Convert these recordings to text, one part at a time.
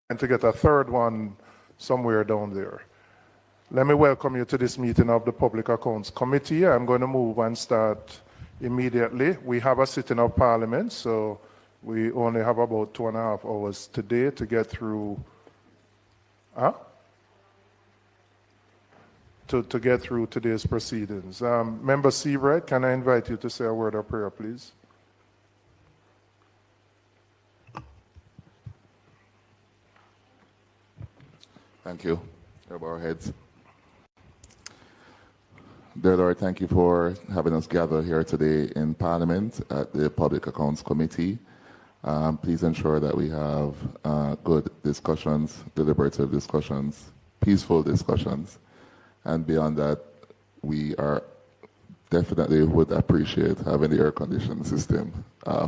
and to get a third one somewhere down there. Let me welcome you to this meeting of the Public Accounts Committee. I'm going to move and start immediately. We have a sitting of Parliament, so we only have about 2.5 hours today to get through. To get through today's proceedings. Member Seabright, can I invite you to say a word of prayer, please? Thank you. Bow our heads. Dear Lord, thank you for having us gather here today in Parliament at the Public Accounts Committee. Please ensure that we have good discussions, deliberative discussions, peaceful discussions, and beyond that, we are definitely would appreciate having the air conditioning system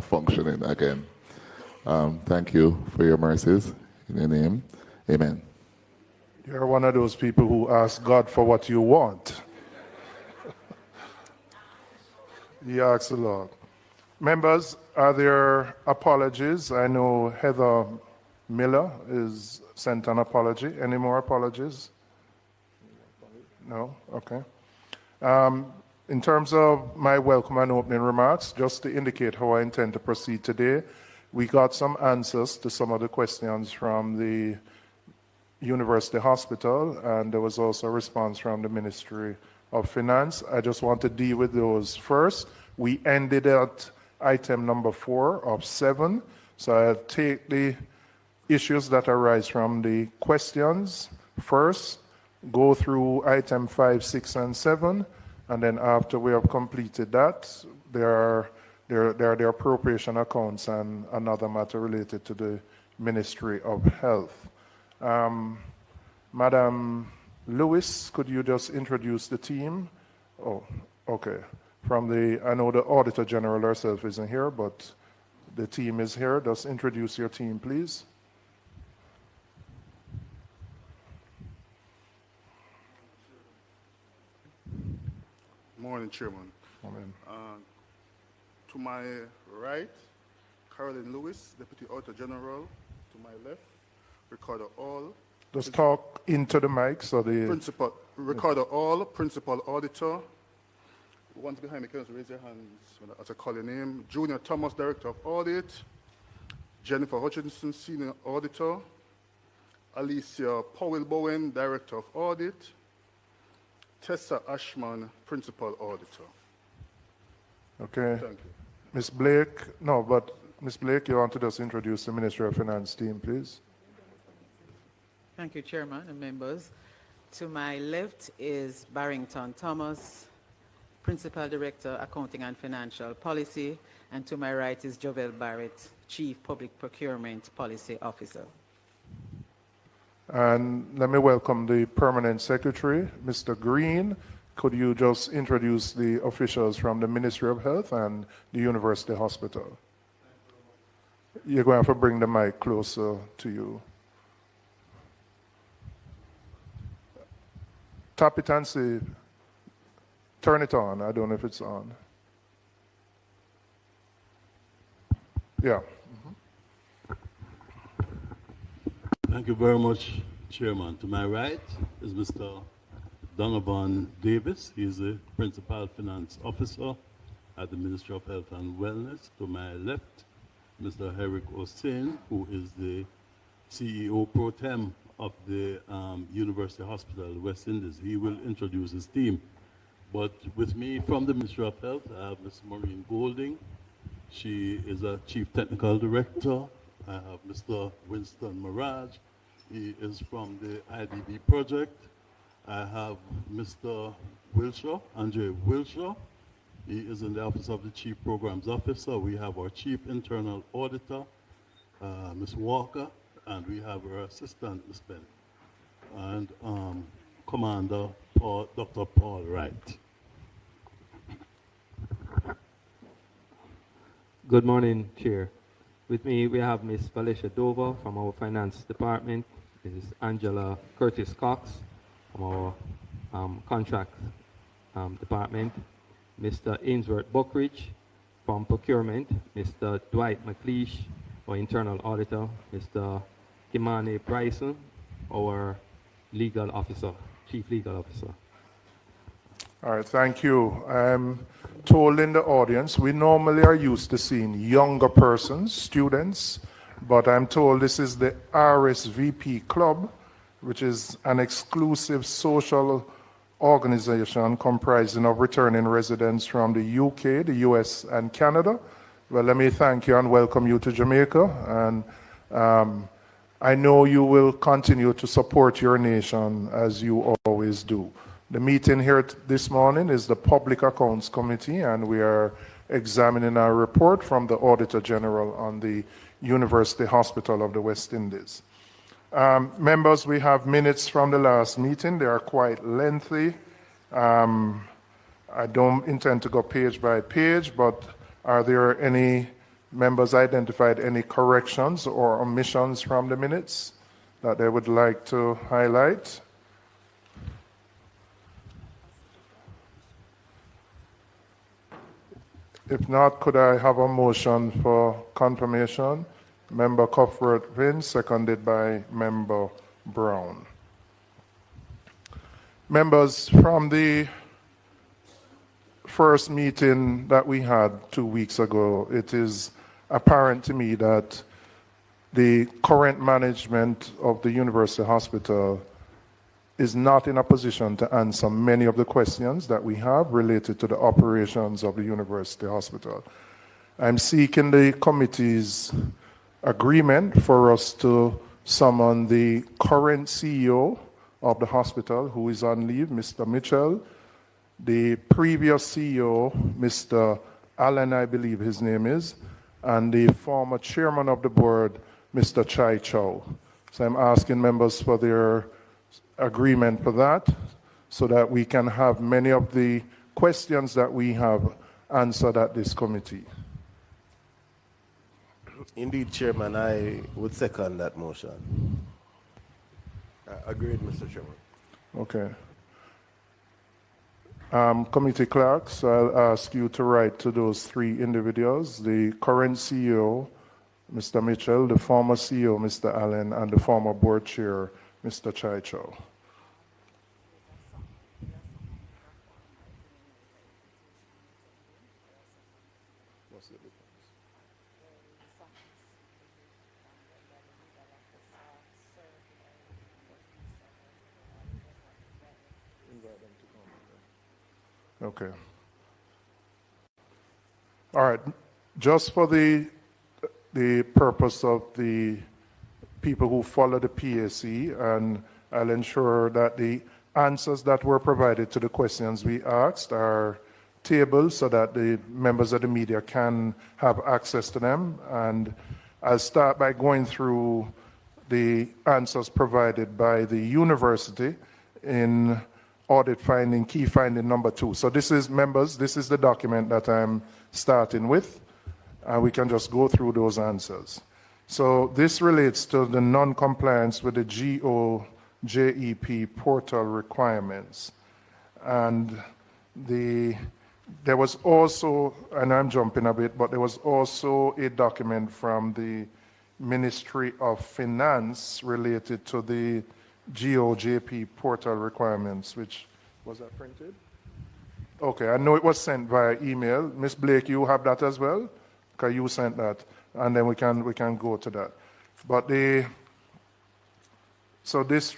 functioning again. Thank you for your mercies. In your name, amen. You're one of those people who ask God for what you want. He asks the Lord. Members, are there apologies? I know Heather Miller is sent an apology. Any more apologies? No? Okay. In terms of my welcome and opening remarks, just to indicate how I intend to proceed today, we got some answers to some of the questions from the University Hospital, and there was also a response from the Ministry of Finance. I just want to deal with those first. We ended at item number 4 of 7, so I'll take the issues that arise from the questions first, go through item 5, 6, and 7, and then after we have completed that, there are the appropriation accounts and another matter related to the Ministry of Health. Madam Lewis, could you just introduce the team? Oh, okay. I know the Auditor General herself isn't here, but the team is here. Just introduce your team, please. Morning, Chairman. Morning. To my right, Carolyn Lewis, Deputy Auditor General. To my left, Recorder All. Just talk into the mic so the... Recorder All, Principal Auditor. The ones behind me, can you raise your hands as I call your name. Junior Thomas, Director of Audit. Jennifer Hutchinson, Senior Auditor. Alicia Powell-Bowen, Director of Audit. Tessa Ashman, Principal Auditor. Okay. Thank you. Ms. Blake, no, but Ms. Blake, you want to just introduce the Ministry of Finance team, please? Thank you, Chairman and members. To my left is Barrington Thomas, Principal Director, Accounting and Financial Policy, and to my right is Jovel Barrett, Chief Public Procurement Policy Officer. And let me welcome the Permanent Secretary, Mr. Green. Could you just introduce the officials from the Ministry of Health and the University Hospital? You're going to have to bring the mic closer to you. Tap it and see. Turn it on. I don't know if it's on. Yeah. Thank you very much, Chairman. To my right is Mr. Donovan Davis. He is the Principal Finance Officer at the Ministry of Health and Wellness. To my left, Mr. Eric Hossein, who is the CEO Pro Tem of the University Hospital, West Indies. He will introduce his team. But with me from the Ministry of Health, I have Ms. Maureen Golding. She is a Chief Technical Director. I have Mr. Winston Mirage. He is from the IDB project. I have Mr. Wilshaw, Andre Wilshaw. He is in the Office of the Chief Programs Officer. We have our Chief Internal Auditor, Ms. Walker, and we have our Assistant, Ms. Bennett, and Commander Dr. Paul Wright. Good morning, Chair. With me, we have Ms. Valencia Dover from our Finance Department, Ms. Angela Curtis Cox from our Contract Department, Mr. Ainsworth Buckridge from Procurement, Mr. Dwight McLeish, our Internal Auditor, Mr. Kimani Bryson, our legal officer, chief legal officer. All right, thank you. I'm told in the audience, we normally are used to seeing younger persons, students, but I'm told this is the RSVP Club, which is an exclusive social organization comprising of returning residents from the UK, the US, and Canada. Well, let me thank you and welcome you to Jamaica. And I know you will continue to support your nation as you always do. The meeting here this morning is the Public Accounts Committee, and we are examining our report from the Auditor General on the University Hospital of the West Indies. Members, we have minutes from the last meeting. They are quite lengthy. I don't intend to go page by page, but are there any members identified any corrections or omissions from the minutes that they would like to highlight? If not, could I have a motion for confirmation? Member Cuthbert-Vin, seconded by Member Brown. Members, from the first meeting that we had 2 weeks ago, it is apparent to me that the current management of the University Hospital is not in a position to answer many of the questions that we have related to the operations of the University Hospital. I'm seeking the committee's agreement for us to summon the current CEO of the hospital, who is on leave, Mr. Mitchell, the previous CEO, Mr. Allen, I believe his name is, and the former chairman of the board, Mr. Chai Chow. So I'm asking members for their agreement for that, so that we can have many of the questions that we have answered at this committee. Indeed, Chairman, I would second that motion. Agreed, Mr. Chairman. Okay. Committee clerks, I'll ask you to write to those three individuals, the current CEO, Mr. Mitchell, the former CEO, Mr. Allen, and the former board chair, Mr. Chai Chow. Okay. All right. Just for the purpose of the people who follow the PAC, and I'll ensure that the answers that were provided to the questions we asked are tabled so that the members of the media can have access to them. And I'll start by going through the answers provided by the university in audit finding, key finding number 2. So this is, members, this is the document that I'm starting with. We can just go through those answers. So this relates to the non-compliance with the GOJEP portal requirements. And there was also, and I'm jumping a bit, but there was also a document from the Ministry of Finance related to the GOJP portal requirements, which was that printed? Okay, I know it was sent via email. Ms. Blake, you have that as well? Okay, you sent that, and then we can go to that. But so this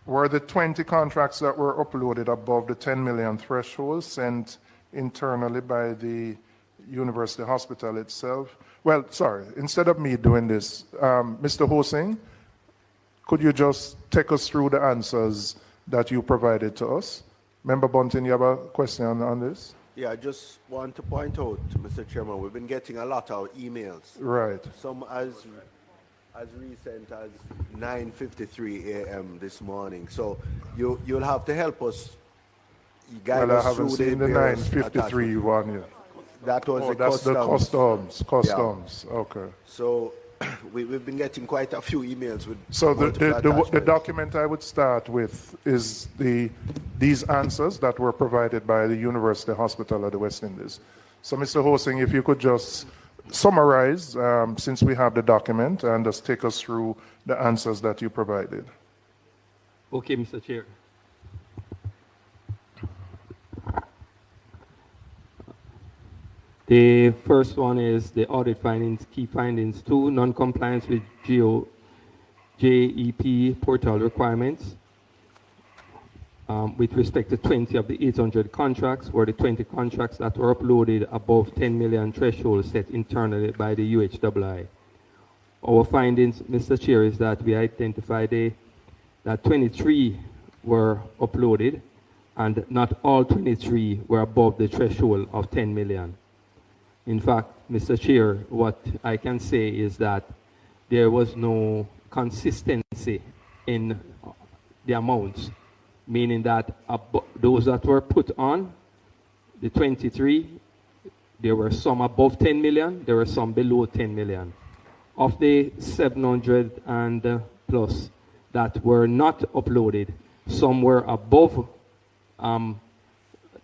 were the 20 contracts that were uploaded above the 10 million threshold sent internally by the University Hospital itself. Well, sorry, instead of me doing this, Mr. Hosing, could you just take us through the answers that you provided to us? Member Bunting, you have a question on this? Yeah, I just want to point out, Mr. Chairman, we've been getting a lot of emails. Right. Some as recent as 9:53 a.m. this morning. So you'll have to help us guide Well, I us haven't through seen the various 953 one yet. That was Oh, the that's customs. the customs. Okay. So we've been getting quite a few emails with. So the multiple attachments. document I would start with is these answers that were provided by the University Hospital of the West Indies. So Mr. Hosing, if you could just summarize, since we have the document, and just take us through the answers that you provided. Okay, Mr. Chair. The first one is the audit findings, key findings. 2, non-compliance with JEP portal requirements with respect to 20 of the 800 contracts, were the 20 contracts that were uploaded above 10 million threshold set internally by the UHII. Our findings, Mr. Chair, is that we identified that 23 were uploaded and not all 23 were above the threshold of 10 million. In fact, Mr. Chair, what I can say is that there was no consistency in the amounts, meaning that those that were put on, the 23, there were some above 10 million, there were some below 10 million. Of the 700 and plus that were not uploaded, some were above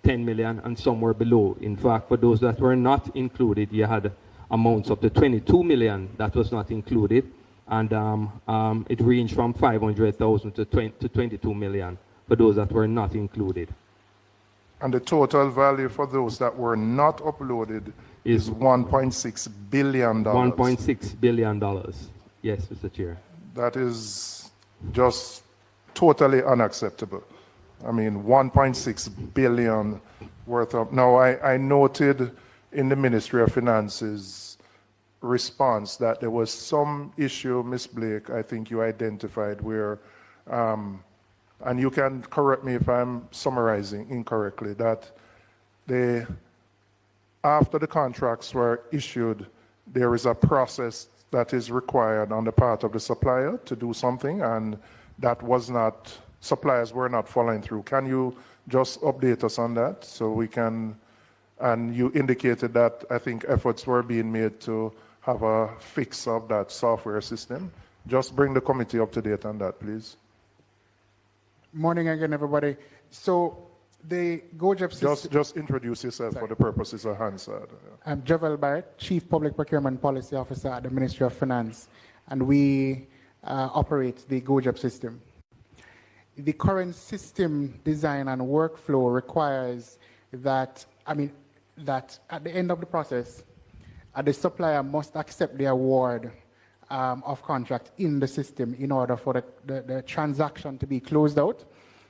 10 million and some were below. In fact, for those that were not included, you had amounts up to 22 million that was not included, and it ranged from 500,000 to 22 million for those that were not included. And the total value for those that were not uploaded is $1.6 billion. $1.6 billion. Yes, Mr. Chair. That is just totally unacceptable. I mean, 1.6 billion worth of. Now, I noted in the Ministry of Finance's response that there was some issue, Ms. Blake, I think you identified where, and you can correct me if I'm summarizing incorrectly, that after the contracts were issued, there is a process that is required on the part of the supplier to do something, and that was not, suppliers were not following through. Can you just update us on that so we can, and you indicated that I think efforts were being made to have a fix of that software system. Just bring the committee up to date on that, please. Morning again, everybody. So the GoJEP system... Just introduce yourself for the purposes of Hansard. I'm Javel Barrett, Chief Public Procurement Policy Officer at the Ministry of Finance, and we operate the GoJEP system. The current system design and workflow requires that, that at the end of the process, the supplier must accept the award of contract in the system in order for the transaction to be closed out,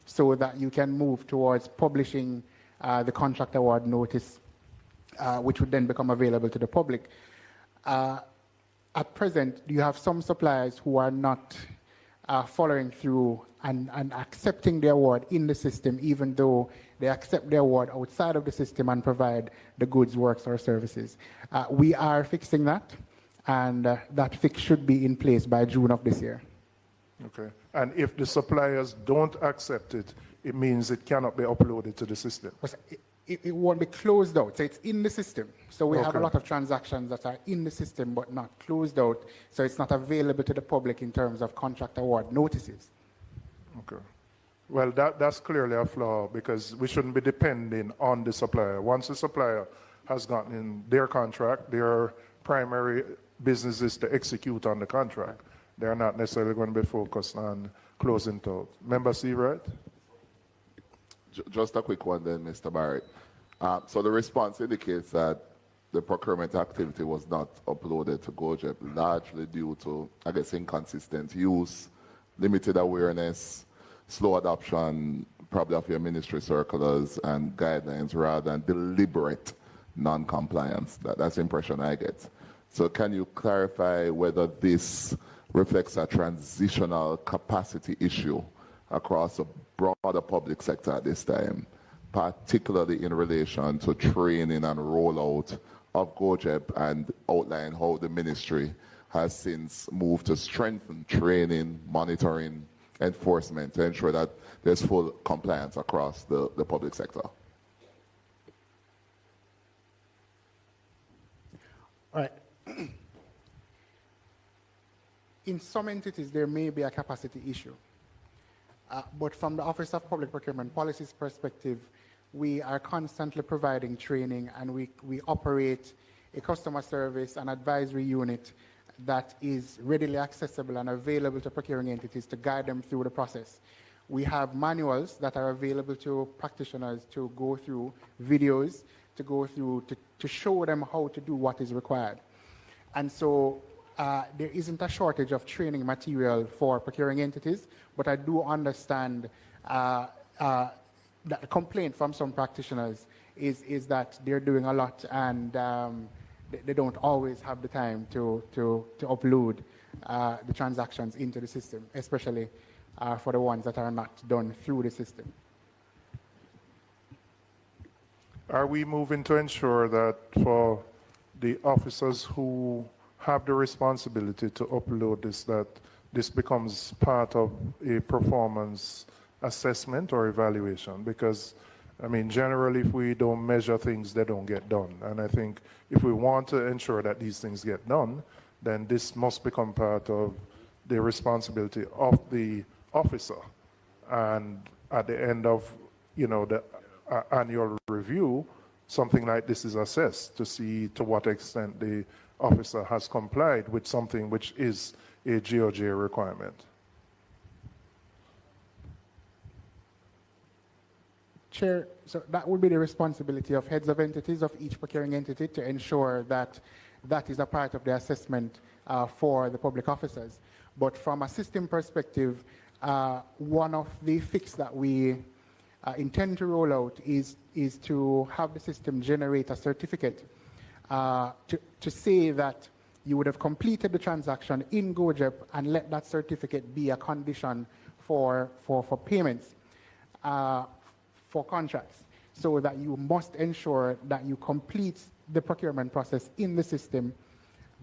so that you can move towards publishing the contract award notice, which would then become available to the public. At present, you have some suppliers who are not following through and accepting the award in the system, even though they accept the award outside of the system and provide the goods, works, or services. We are fixing that, and that fix should be in place by June of this year. Okay. And if the suppliers don't accept it, it means it cannot be uploaded to the system. It won't be closed out. So it's in the system. So we have a Okay. lot of transactions that are in the system but not closed out. So it's not available to the public in terms of contract award notices. Okay. Well, that's clearly a flaw, because we shouldn't be depending on the supplier. Once the supplier has gotten in their contract, their primary business is to execute on the contract. They're not necessarily going to be focused on closing it out. Member Seawright? Just a quick one then, Mr. Barrett. So the response indicates that the procurement activity was not uploaded to GoJEP, largely due to, I guess, inconsistent use, limited awareness, slow adoption, probably of your ministry circulars and guidelines, rather than deliberate non-compliance. That's the impression I get. So can you clarify whether this reflects a transitional capacity issue across the broader public sector at this time, particularly in relation to training and rollout of GoJEP, and outline how the ministry has since moved to strengthen training, monitoring, enforcement to ensure that there's full compliance across the public sector? All right. In some entities, there may be a capacity issue. But from the Office of Public Procurement Policy's perspective, we are constantly providing training, and we operate a customer service and advisory unit that is readily accessible and available to procuring entities to guide them through the process. We have manuals that are available to practitioners to go through, videos to go through, to show them how to do what is required. And so there isn't a shortage of training material for procuring entities, but I do understand that the complaint from some practitioners is that they're doing a lot and they don't always have the time to upload the transactions into the system, especially for the ones that are not done through the system. Are we moving to ensure that for the officers who have the responsibility to upload this, that this becomes part of a performance assessment or evaluation? Because, I mean, generally, if we don't measure things, they don't get done. And I think if we want to ensure that these things get done, then this must become part of the responsibility of the officer. And at the end of, you know, the annual review, something like this is assessed to see to what extent the officer has complied with something which is a GOJ requirement. Chair, so that would be the responsibility of heads of entities of each procuring entity to ensure that that is a part of the assessment for the public officers. But from a system perspective, one of the fix that we intend to roll out is to have the system generate a certificate to say that you would have completed the transaction in GoJEP and let that certificate be a condition for payments for contracts, so that you must ensure that you complete the procurement process in the system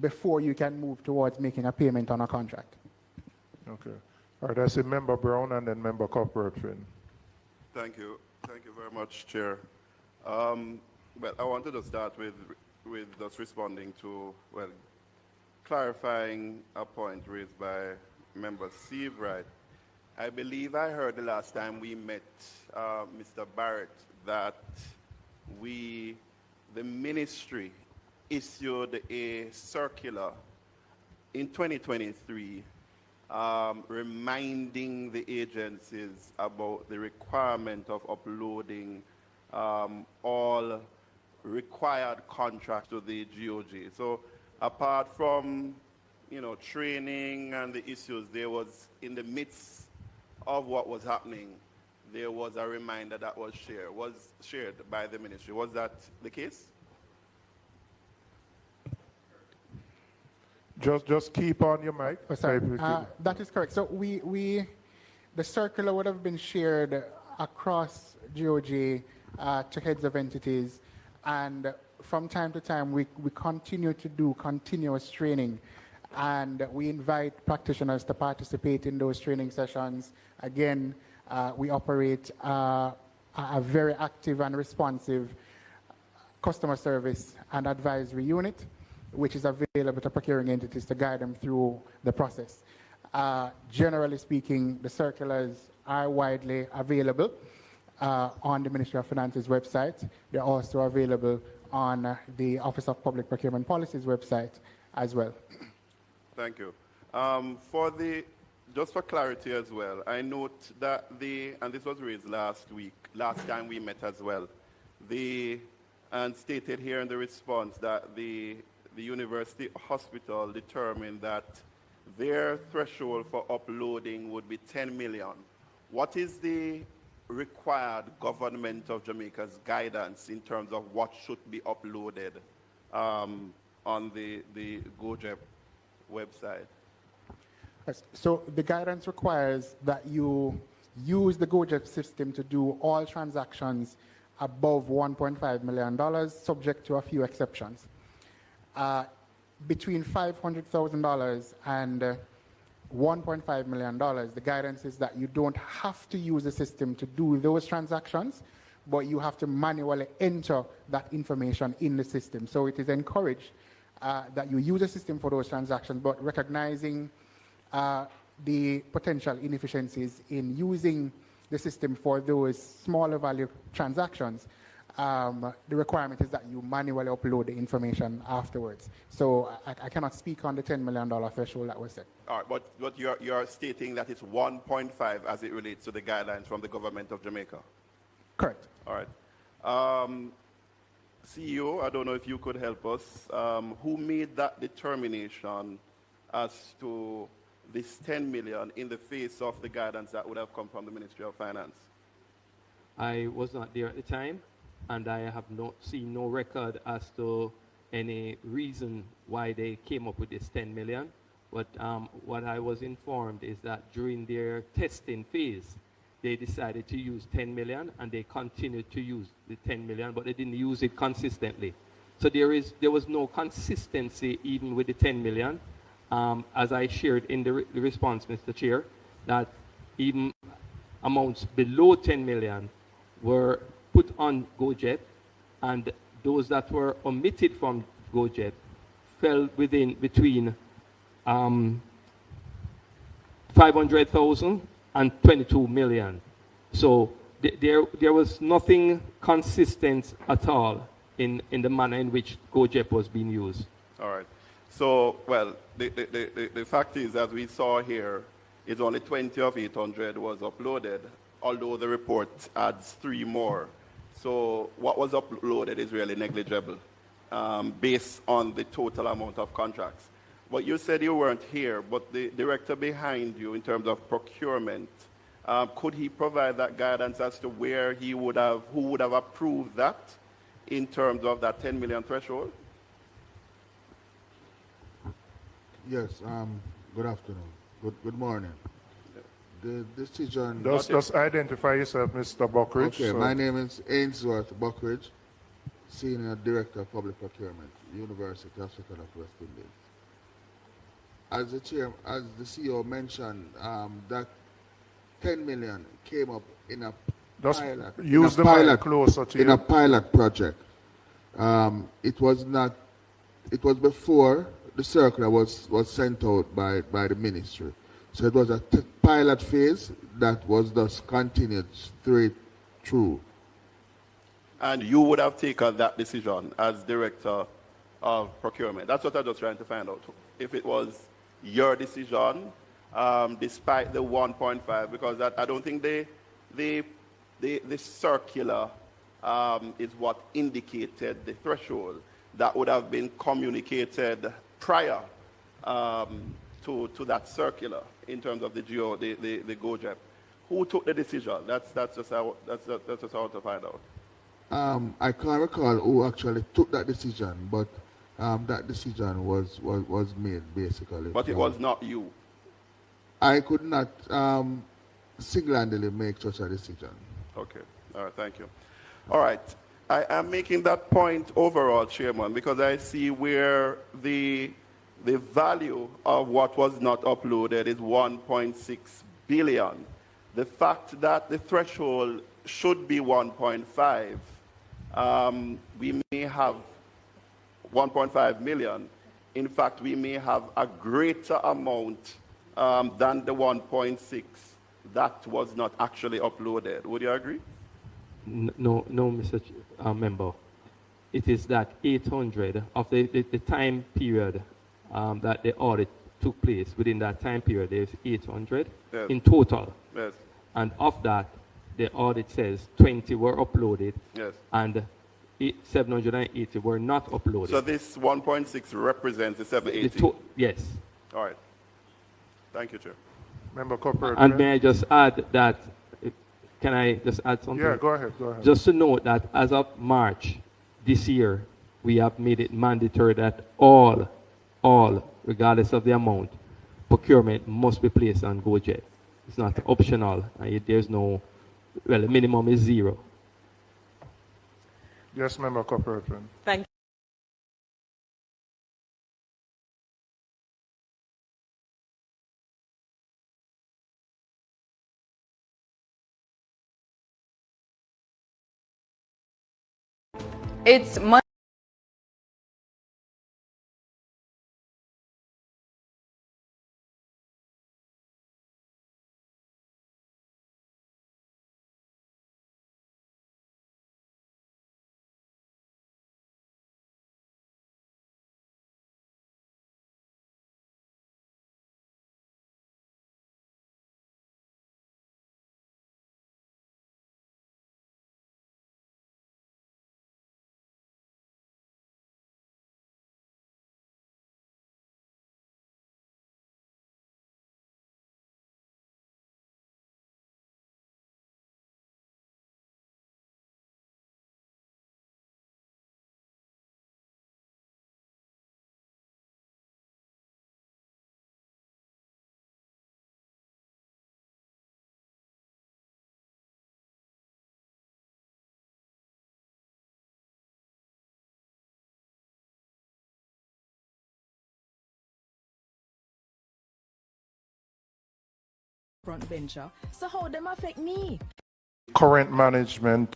before you can move towards making a payment on a contract. Okay. All right, I see Member Brown and then Member Cockburn. Thank you. Thank you very much, Chair. Well, I wanted to start with just responding to, well, clarifying a point raised by Member Seabright. I believe I heard the last time we met Mr. Barrett that the ministry issued a circular in 2023 reminding the agencies about the requirement of uploading all required contracts to the GOJ. So apart from, you know, training and the issues, there was, in the midst of what was happening, there was a reminder that was shared by the ministry. Was that the case? Just keep on your mic. Oh, sorry. That is correct. So the circular would have been shared across GOJ to heads of entities, and from time to time we continue to do continuous training, and we invite practitioners to participate in those training sessions. Again, we operate a very active and responsive customer service and advisory unit, which is available to procuring entities to guide them through the process. Generally speaking, the circulars are widely available on the Ministry of Finance's website. They're also available on the Office of Public Procurement Policy's website as well. Thank you. Just for clarity as well, I note that and this was raised last time we met as well, and stated here in the response that the university hospital determined that their threshold for uploading would be 10 million. What is the required government of Jamaica's guidance in terms of what should be uploaded on the GoJEP website? Yes. So the guidance requires that you use the GoJEP system to do all transactions above $1.5 million, subject to a few exceptions. Between $500,000 and $1.5 million, the guidance is that you don't have to use the system to do those transactions, but you have to manually enter that information in the system. So it is encouraged that you use the system for those transactions, but recognizing the potential inefficiencies in using the system for those smaller value transactions, the requirement is that you manually upload the information afterwards. So I cannot speak on the $10 million threshold that was set. All right, but you're stating that it's 1.5 as it relates to the guidelines from the government of Jamaica. Correct. All right. CEO, I don't know if you could help us. Who made that determination as to this 10 million in the face of the guidance that would have come from the Ministry of Finance? I was not there at the time, and I have seen no record as to any reason why they came up with this 10 million. But what I was informed is that during their testing phase, they decided to use 10 million, and they continued to use the 10 million, but they didn't use it consistently. So there was no consistency even with the 10 million. As I shared in the response, Mr. Chair, that even amounts below 10 million were put on GoJet, and those that were omitted from GoJet fell between 500,000 and 22 million. So there was nothing consistent at all in the manner in which GoJet was being used. All right. So, well, the fact is, as we saw here, it's only 20 of 800 was uploaded, although the report adds 3 more. So what was uploaded is really negligible based on the total amount of contracts. But you said you weren't here, but the director behind you in terms of procurement, could he provide that guidance as to where who would have approved that in terms of that 10 million threshold? Yes, good afternoon. Good morning. The decision... Just identify yourself, Mr. Buckridge. Okay, my name is Ainsworth Buckridge, Senior Director of Public Procurement, University of Second of West Indies. As the CEO mentioned, that 10 million came up in a Just pilot. use the mic closer to in you. a pilot project. It was before the circular was sent out by the ministry. So it was a pilot phase that was thus continued straight through. And you would have taken that decision as director of procurement. That's what I'm just trying to find out. If it was your decision, despite the 1.5, because I don't think the circular is what indicated the threshold that would have been communicated prior to that circular in terms of the GoJet. Who took the decision? That's just how I want to find out. I can't recall who actually took that decision, but that decision was made basically. But it was not you. I could not single-handedly make such a decision. Okay. All right. Thank you. All right. I am making that point overall, Chairman, because I see where the value of what was not uploaded is 1.6 billion. The fact that the threshold should be 1.5, we may have 1.5 million. In fact, we may have a greater amount than the 1.6 that was not actually uploaded. Would you agree? No, Mr. Member. It is that 800 of the time period that the audit took place. Within that time period, there's 800 Yes. in total. Yes. And of that, the audit says 20 were uploaded, Yes. and 780 were not uploaded. So this 1.6 represents the 780. Yes. All right. Thank you, Chair. Member Corporate. And may I just add that, can I just add something? Yeah, go ahead, go ahead. Just to note that as of March this year, we have made it mandatory that all, regardless of the amount, procurement must be placed on GoJet. It's not optional. There's no, well, the minimum is 0. Yes, Member Corporate. Thank It's front bencher. So how them affect me? Current management.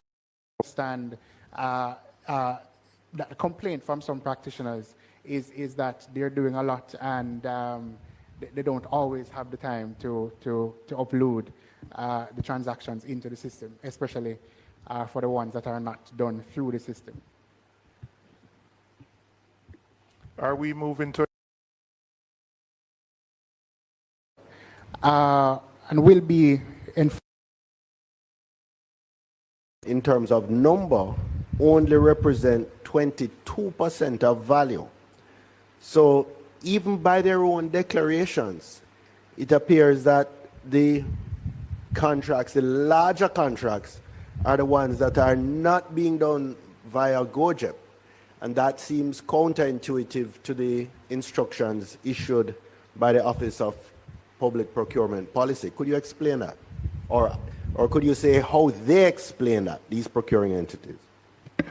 Understand that the complaint from some practitioners is that they're doing a lot and they don't always have the time to upload the transactions into the system, especially for the ones that are not done through the system. Are we moving to? And will be in terms of number, only represent 22% of value. So even by their own declarations, it appears that the contracts, the larger contracts, are the ones that are not being done via GoJEP. And that seems counterintuitive to the instructions issued by the Office of Public Procurement Policy. Could you explain that? Or could you say how they explain that, these procuring entities? All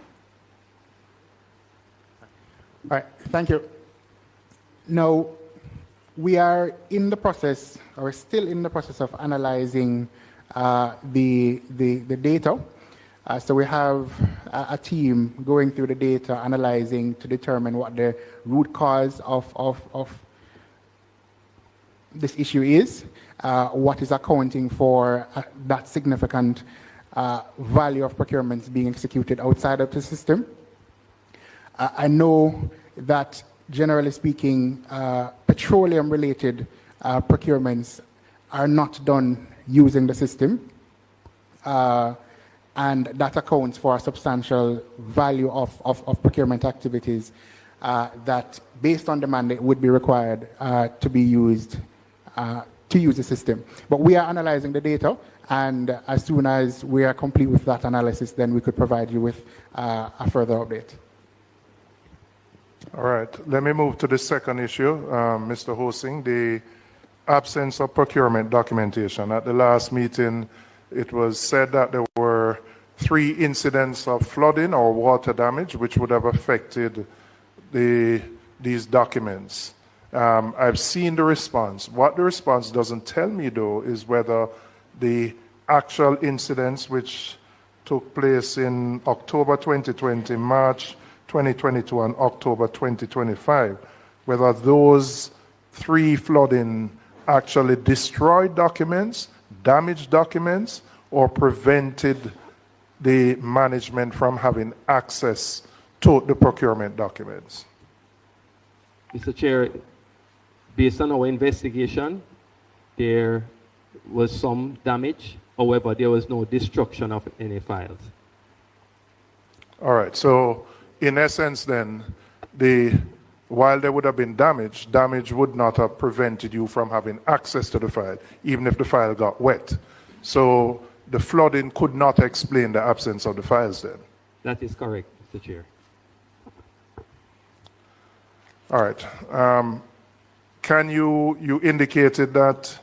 right, thank you. Now, we are in the process, or still in the process of analyzing the data. So we have a team going through the data, analyzing to determine what the root cause of this issue is, what is accounting for that significant value of procurements being executed outside of the system. I know that, generally speaking, petroleum-related procurements are not done using the system, and that accounts for a substantial value of procurement activities that, based on demand, it would be required to be used to use the system. But we are analyzing the data, and as soon as we are complete with that analysis, then we could provide you with a further update. All right, let me move to the second issue, Mr. Hosing, the absence of procurement documentation. At the last meeting, it was said that there were 3 incidents of flooding or water damage which would have affected these documents. I've seen the response. What the response doesn't tell me, though, is whether the actual incidents which took place in October 2020, March 2022, and October 2025, whether those 3 flooding actually destroyed documents, damaged documents, or prevented the management from having access to the procurement documents. Mr. Chair, based on our investigation, there was some damage. However, there was no destruction of any files. All right, so in essence then, while there would have been damage would not have prevented you from having access to the file, even if the file got wet. So the flooding could not explain the absence of the files then. That is correct, Mr. Chair. All right. You indicated that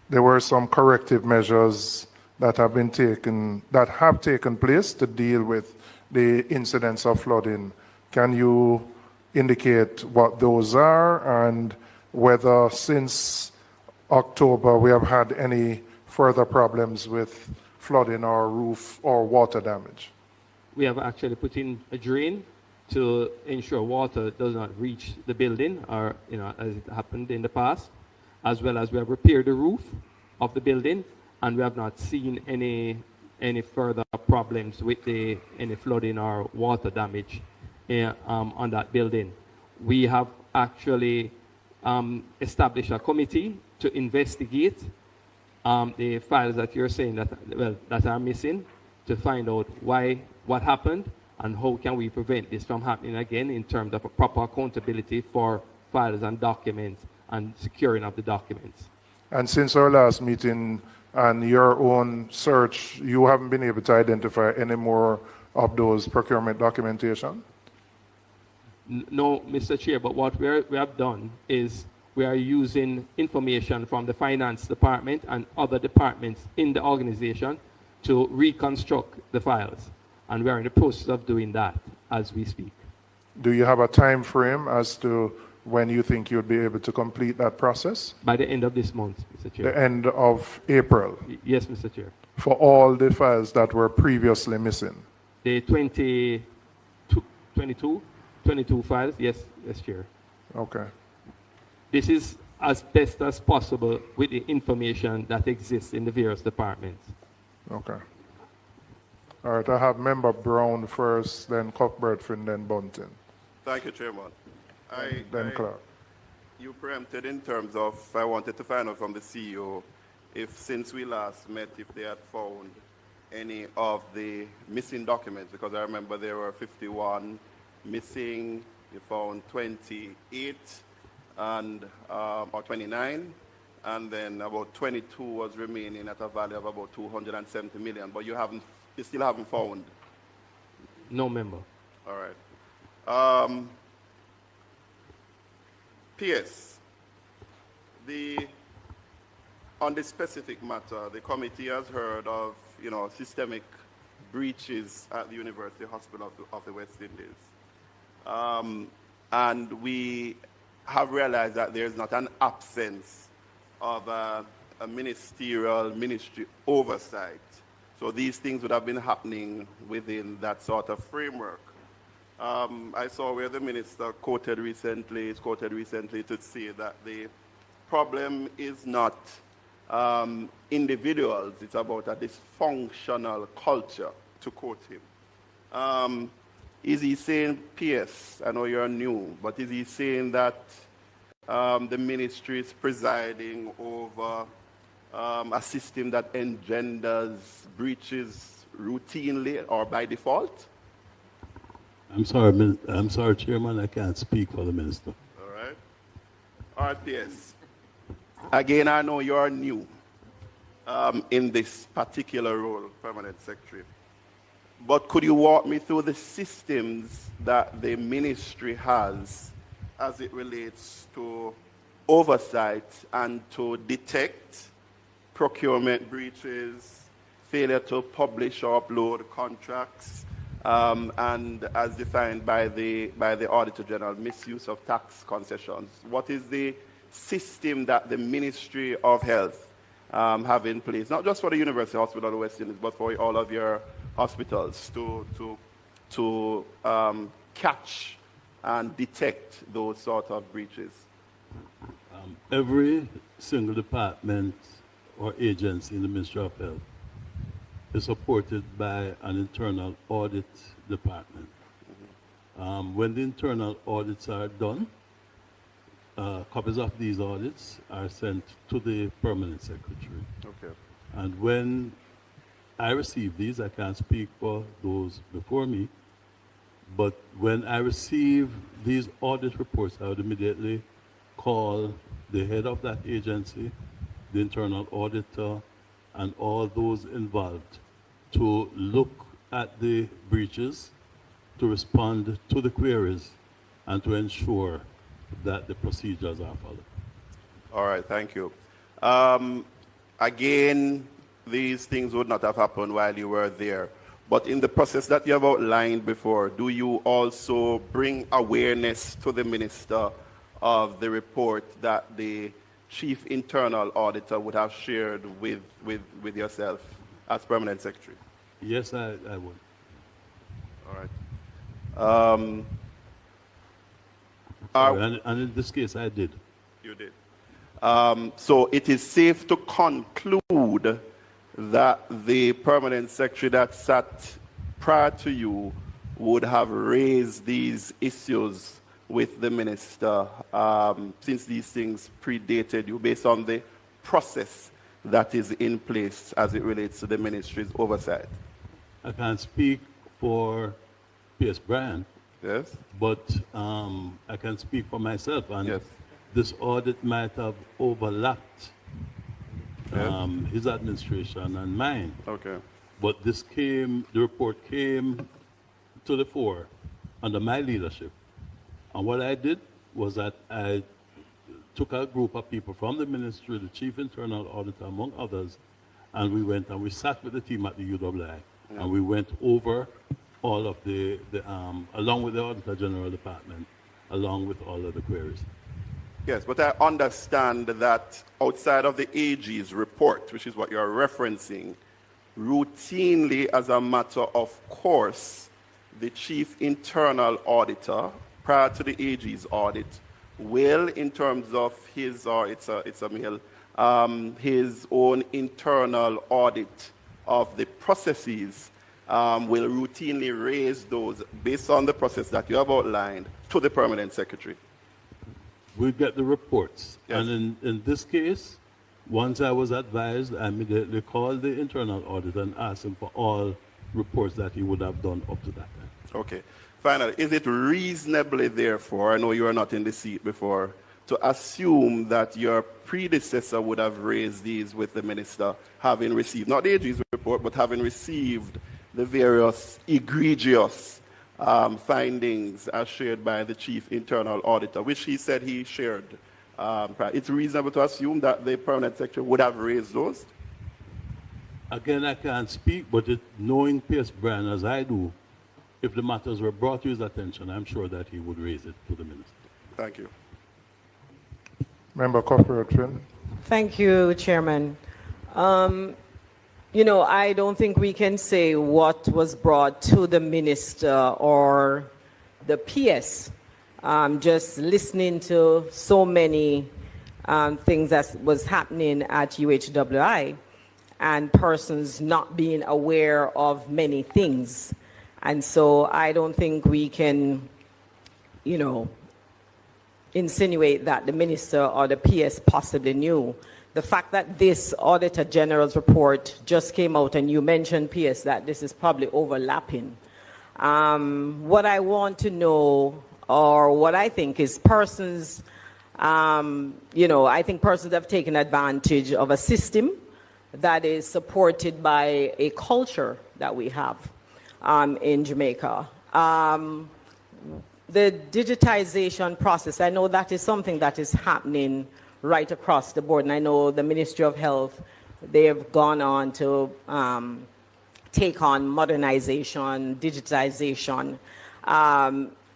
there were some corrective measures that have taken place to deal with the incidents of flooding. Can you indicate what those are and whether since October we have had any further problems with flooding or roof or water damage? We have actually put in a drain to ensure water does not reach the building, or as it happened in the past, as well as we have repaired the roof of the building, and we have not seen any further problems with any flooding or water damage on that building. We have actually established a committee to investigate the files that you're saying that are missing, to find out what happened and how can we prevent this from happening again in terms of a proper accountability for files and documents and securing of the documents. And since our last meeting and your own search, you haven't been able to identify any more of those procurement documentation? No, Mr. Chair, but what we have done is we are using information from the finance department and other departments in the organization to reconstruct the files. And we are in the process of doing that as we speak. Do you have a time frame as to when you think you'll be able to complete that process? By the end of this month, Mr. Chair. The end of April, Yes, Mr. Chair. for all the files that were previously missing? The 22 files, yes, Chair. Okay. This is as best as possible with the information that exists in the various departments. Okay. All right, I have Member Brown first, then Cuthbertson, then Bunting, Thank you, Chairman. then Clark. You preempted in terms of, I wanted to find out from the CEO if since we last met, if they had found any of the missing documents, because I remember there were 51 missing, you found 28 and, or 29, and then about 22 was remaining at a value of about 270 million, but you still haven't found? No member. All right. PS, on this specific matter, the committee has heard of, systemic breaches at the University Hospital of the West Indies. And we have realized that there's not an absence of a ministry oversight. So these things would have been happening within that sort of framework. I saw where the minister is quoted recently to say that the problem is not individuals, it's about a dysfunctional culture, to quote him. Is he saying, PS, I know you're new, but is he saying that the ministry is presiding over a system that engenders breaches routinely or by default? I'm sorry, Chairman, I can't speak for the minister. All right. All right, PS. Again, I know you're new in this particular role, Permanent Secretary. But could you walk me through the systems that the ministry has as it relates to oversight and to detect procurement breaches, failure to publish or upload contracts, and as defined by the Auditor General, misuse of tax concessions? What is the system that the Ministry of Health have in place, not just for the University Hospital of the West Indies, but for all of your hospitals to catch and detect those sort of breaches? Every single department or agency in the Ministry of Health is supported by an internal audit department. When the internal audits are done, copies of these audits are sent to the Permanent Secretary. Okay. And when I receive these, I can't speak for those before me, but when I receive these audit reports, I would immediately call the head of that agency, the internal auditor, and all those involved to look at the breaches, to respond to the queries, and to ensure that the procedures are followed. All right, thank you. Again, these things would not have happened while you were there. But in the process that you have outlined before, do you also bring awareness to the minister of the report that the chief internal auditor would have shared with yourself as permanent secretary? Yes, I would. All right. And in this case, I did. You did. So it is safe to conclude that the permanent secretary that sat prior to you would have raised these issues with the minister since these things predated you, based on the process that is in place as it relates to the ministry's oversight? I can't speak for P.S. Bryan, Yes? but I can speak for myself. And Yes. this audit might have overlapped Yes. his administration and mine. Okay. But the report came to the fore under my leadership. And what I did was that I took a group of people from the ministry, the chief internal auditor, among others, and we went and we sat with the team at the UWI, and we went over all of along with the Auditor General Department, along with all of the queries. Yes, but I understand that outside of the AG's report, which is what you're referencing, routinely, as a matter of course, the chief internal auditor, prior to the AG's audit, will, in terms of his, or it's a male, his own internal audit of the processes, will routinely raise those based on the process that you have outlined to the permanent secretary. We get the reports. Yes. And in this case, once I was advised, I immediately called the internal audit and asked him for all reports that he would have done up to that time. Okay. Finally, is it reasonably, therefore, I know you are not in the seat before, to assume that your predecessor would have raised these with the minister, having received, not the AG's report, but having received the various egregious findings as shared by the chief internal auditor, which he said he shared? It's reasonable to assume that the permanent secretary would have raised those? Again, I can't speak, but knowing Pierce Bryan as I do, if the matters were brought to his attention, I'm sure that he would raise it to the minister. Thank you. Member Corporation. Thank you, Chairman. You know, I don't think we can say what was brought to the minister or the PS. Just listening to so many things that was happening at UHWI and persons not being aware of many things. And so I don't think we can, you know, insinuate that the minister or the PS possibly knew. The fact that this Auditor General's report just came out, and you mentioned, PS, that this is probably overlapping. What I want to know, or what I think is persons, you know, I think persons have taken advantage of a system that is supported by a culture that we have in Jamaica. The digitization process, I know that is something that is happening right across the board. And I know the Ministry of Health, they have gone on to take on modernization, digitization.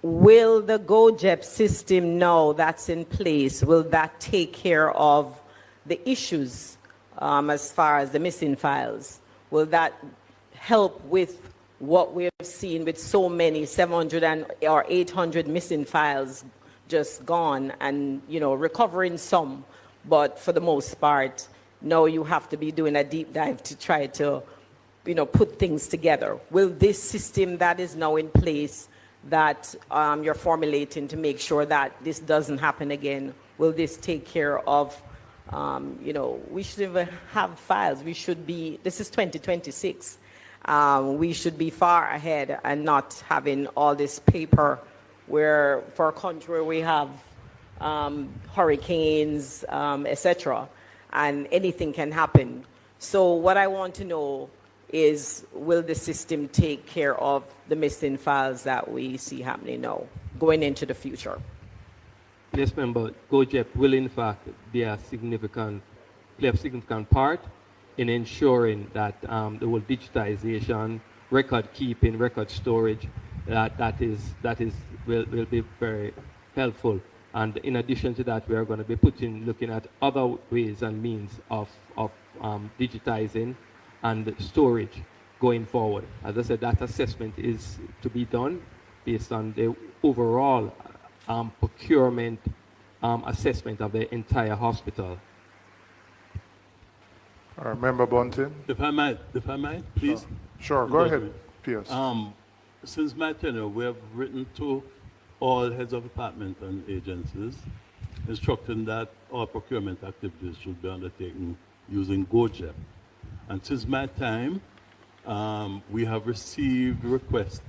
Will the GoJEP system now that's in place, will that take care of the issues as far as the missing files? Will that help with what we've seen with so many 700 or 800 missing files just gone, and, you know, recovering some, but for the most part, now you have to be doing a deep dive to try to, you know, put things together. Will this system that is now in place that you're formulating to make sure that this doesn't happen again, will this take care of, you know, we should even have files. We should be, this is 2026. We should be far ahead and not having all this paper where, for a country where we have hurricanes, etc., and anything can happen. So what I want to know is, will the system take care of the missing files that we see happening now, going into the future? Yes, member, GoJEP will in fact be play a significant part in ensuring that the whole digitization, record keeping, record storage, will be very helpful. And in addition to that, we are going to be looking at other ways and means of digitizing and storage going forward. As I said, that assessment is to be done based on the overall procurement assessment of the entire hospital. Member Bunting. If I might, please. Sure, go ahead, Pierce. Since my tenure, we have written to all heads of department and agencies, instructing that all procurement activities should be undertaken using GoJEP. And since my time, we have received requests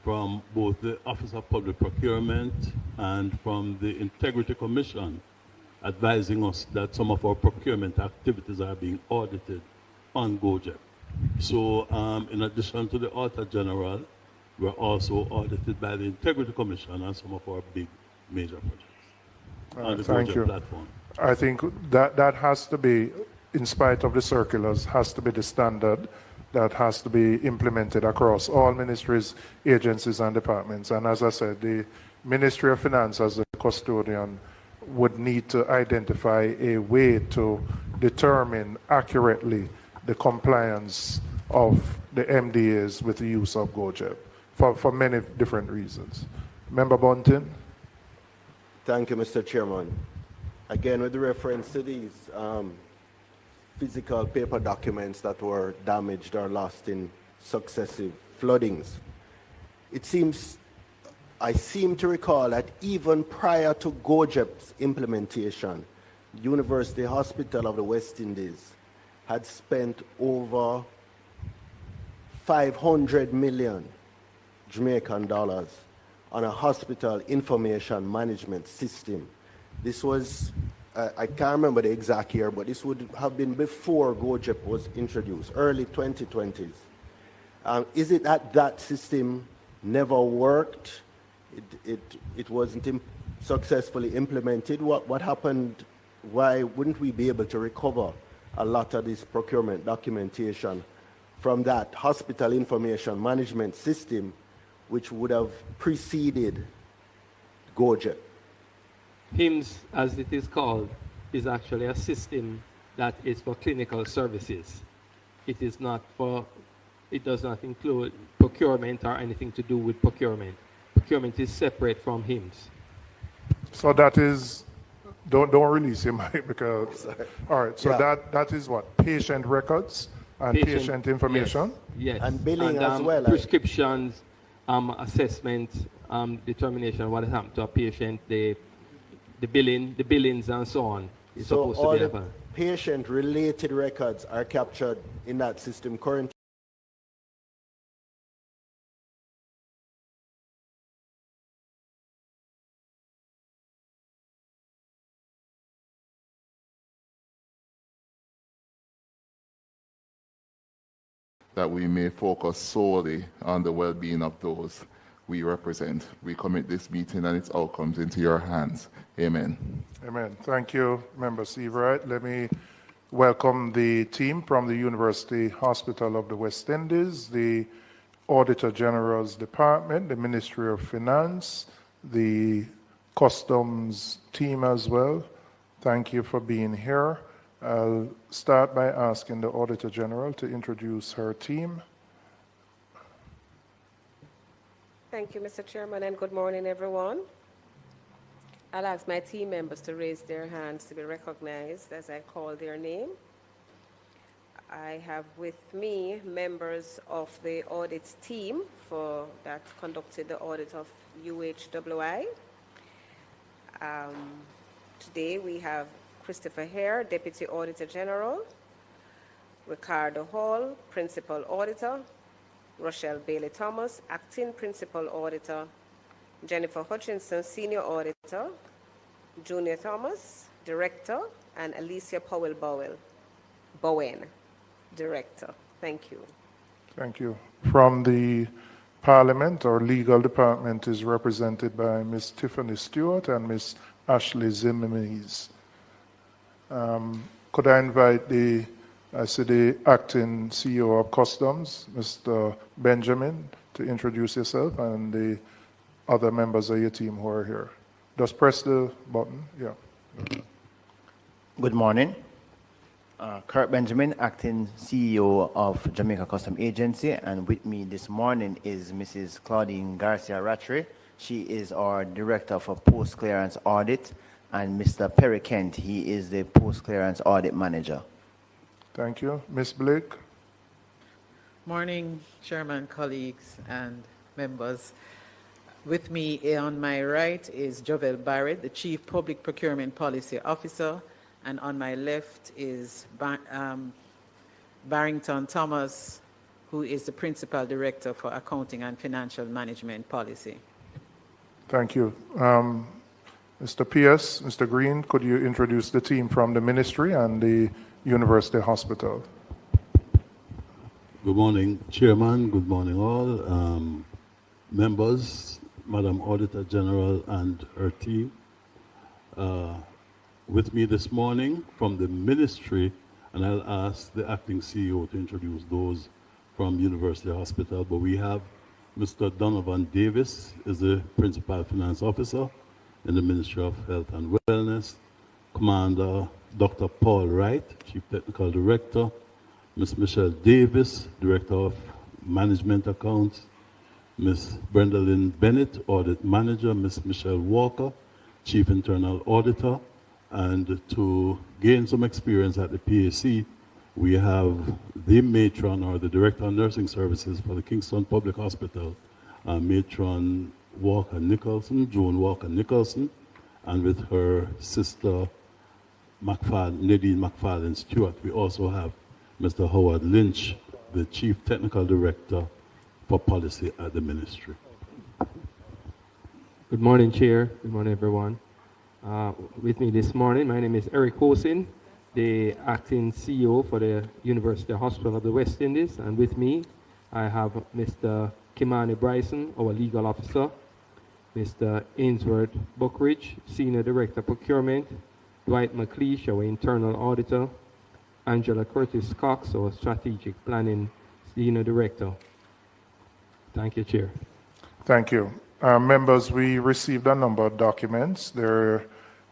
from both the Office of Public Procurement and from the Integrity Commission, advising us that some of our procurement activities are being audited on GoJEP. So in addition to the Auditor General, we're also audited by the Integrity Commission on some of our big major projects on the Thank GoJEP you. platform. I think that has to be, in spite of the circulars, has to be the standard that has to be implemented across all ministries, agencies, and departments. And as I said, the Ministry of Finance as the custodian would need to identify a way to determine accurately the compliance of the MDAs with the use of GoJeb for many different reasons. Member Bunting? Thank you, Mr. Chairman. Again, with reference to these physical paper documents that were damaged or lost in successive floodings, I seem to recall that even prior to GoJeb's implementation, University Hospital of the West Indies had spent over 500 million Jamaican dollars on a hospital information management system. This was, I can't remember the exact year, but this would have been before GoJeb was introduced, early 2020s. Is it that system never worked? It wasn't successfully implemented? What happened? Why wouldn't we be able to recover a lot of this procurement documentation from that hospital information management system, which would have preceded GoJeb? HIMS, as it is called, is actually a system that is for clinical services. It is not for, it does not include procurement or anything to do with procurement. Procurement is separate from HIMS. So that is, don't release your mic because, all right, so Yeah. that is what? Patient records and patient information? Yes. And billing and, as well. Prescriptions, assessment, determination, what has happened to a patient, the billings and so on is So supposed to all be the available. patient-related records are captured in that system currently. that we may focus solely on the well-being of those we represent. We commit this meeting and its outcomes into your hands. Amen. Amen. Thank you, Member Seabright. Let me welcome the team from the University Hospital of the West Indies, the Auditor General's Department, the Ministry of Finance, the Customs team as well. Thank you for being here. I'll start by asking the Auditor General to introduce her team. Thank you, Mr. Chairman, and good morning, everyone. I'll ask my team members to raise their hands to be recognized as I call their name. I have with me members of the audit team that conducted the audit of UHWI. Today we have Christopher Hare, Deputy Auditor General, Ricardo Hall, Principal Auditor, Rochelle Bailey Thomas, Acting Principal Auditor, Jennifer Hutchinson, Senior Auditor, Junior Thomas, Director, and Alicia Powell Bowen, Director. Thank you. Thank you. From the Parliament, our legal department is represented by Ms. Tiffany Stewart and Ms. Ashley Zimmermies. Could I invite the acting CEO of Customs, Mr. Benjamin, to introduce yourself and the other members of your team who are here. Just press the button. Yeah. Good morning. Kurt Benjamin, acting CEO of Jamaica Customs Agency, and with me this morning is Mrs. Claudine Garcia Rattray. She is our Director for Post-Clearance Audit, and Mr. Perry Kent, he is the Post-Clearance Audit Manager. Thank you. Ms. Blake? Morning, Chairman, colleagues, and members. With me on my right is Jovel Barrett, the Chief Public Procurement Policy Officer, and on my left is Barrington Thomas, who is the Principal Director for Accounting and Financial Management Policy. Thank you. Mr. Pierce, Mr. Green, could you introduce the team from the Ministry and the University Hospital? Good morning, Chairman. Good morning, all. Members, Madam Auditor General and her team. With me this morning from the Ministry, and I'll ask the Acting CEO to introduce those from University Hospital, but we have Mr. Donovan Davis is the Principal Finance Officer, in the Ministry of Health and Wellness, Commander Dr. Paul Wright, Chief Technical Director, Ms. Michelle Davis, Director of Management Accounts, Ms. Brenda Lynn Bennett, Audit Manager, Ms. Michelle Walker, Chief Internal Auditor, and to gain some experience at the PAC, we have the matron or the Director of Nursing Services for the Kingston Public Hospital, Matron Walker Nicholson, Joan Walker Nicholson, and with her sister Nadine McFarlane Stewart, we also have Mr. Howard Lynch, the Chief Technical Director for Policy at the Ministry. Good morning, Chair. Good morning, everyone. With me this morning, my name is Eric Hosin, the acting CEO for the University Hospital of the West Indies, and with me, I have Mr. Kimani Bryson, our legal officer, Mr. Ainsworth Buckridge, Senior Director Procurement, Dwight McLeish, our internal auditor, Angela Curtis Cox, our strategic planning Senior Director. Thank you, Chair. Thank you. Members, we received a number of documents there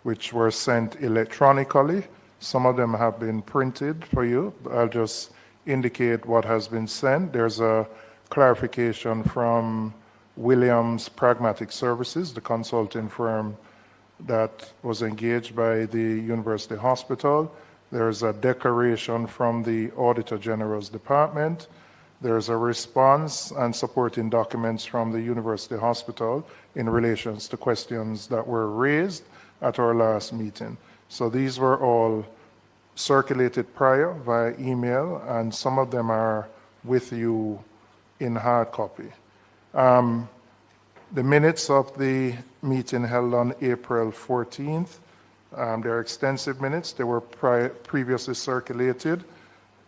which were sent electronically. Some of them have been printed for you. I'll just indicate what has been sent. There's a clarification from Williams Pragmatic Services, the consulting firm that was engaged by the University Hospital. There's a declaration from the Auditor General's Department. There's a response and supporting documents from the University Hospital in relation to questions that were raised at our last meeting. So these were all circulated prior via email, and some of them are with you in hard copy. The minutes of the meeting held on April 14th, they're extensive minutes. They were previously circulated.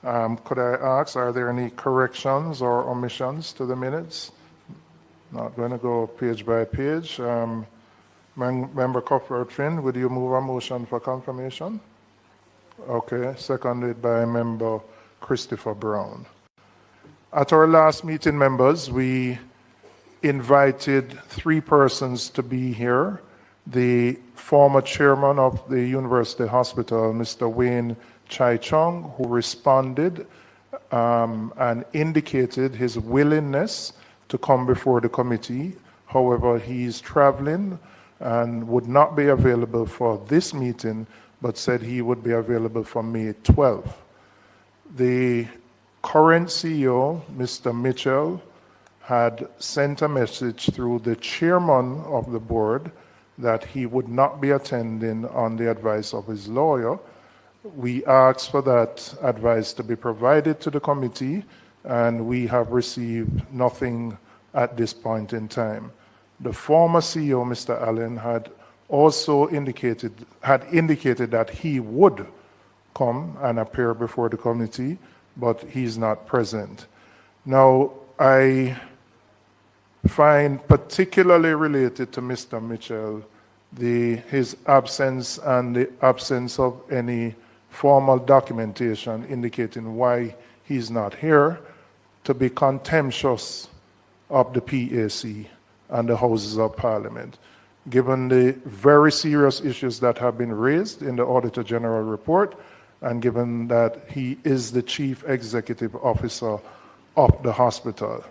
Could I ask, are there any corrections or omissions to the minutes? Not going to go page by page. Member Copperfield, would you move a motion for confirmation? Okay, seconded by Member Christopher Brown. At our last meeting, members, we invited 3 persons to be here. The former chairman of the University Hospital, Mr. Wayne Chai Chung, who responded and indicated his willingness to come before the committee. However, he's traveling and would not be available for this meeting, but said he would be available for May 12th. The current CEO, Mr. Mitchell, had sent a message through the chairman of the board that he would not be attending on the advice of his lawyer. We asked for that advice to be provided to the committee, and we have received nothing at this point in time. The former CEO, Mr. Allen, had also indicated that he would come and appear before the committee, but he's not present. Now, I find particularly related to Mr. Mitchell his absence and the absence of any formal documentation indicating why he's not here, to be contemptuous of the PAC and the Houses of Parliament, given the very serious issues that have been raised in the Auditor General report, and given that he is the Chief Executive Officer of the hospital.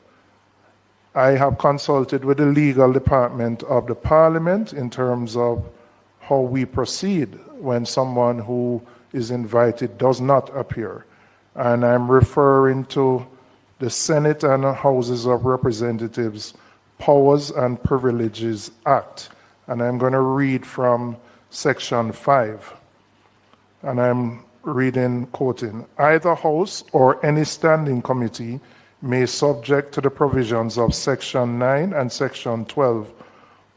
I have consulted with the legal department of the Parliament in terms of how we proceed when someone who is invited does not appear. And I'm referring to the Senate and Houses of Representatives Powers and Privileges Act. And I'm going to read from Section 5. And I'm quoting, either House or any standing committee may, subject to the provisions of Section 9 and Section 12,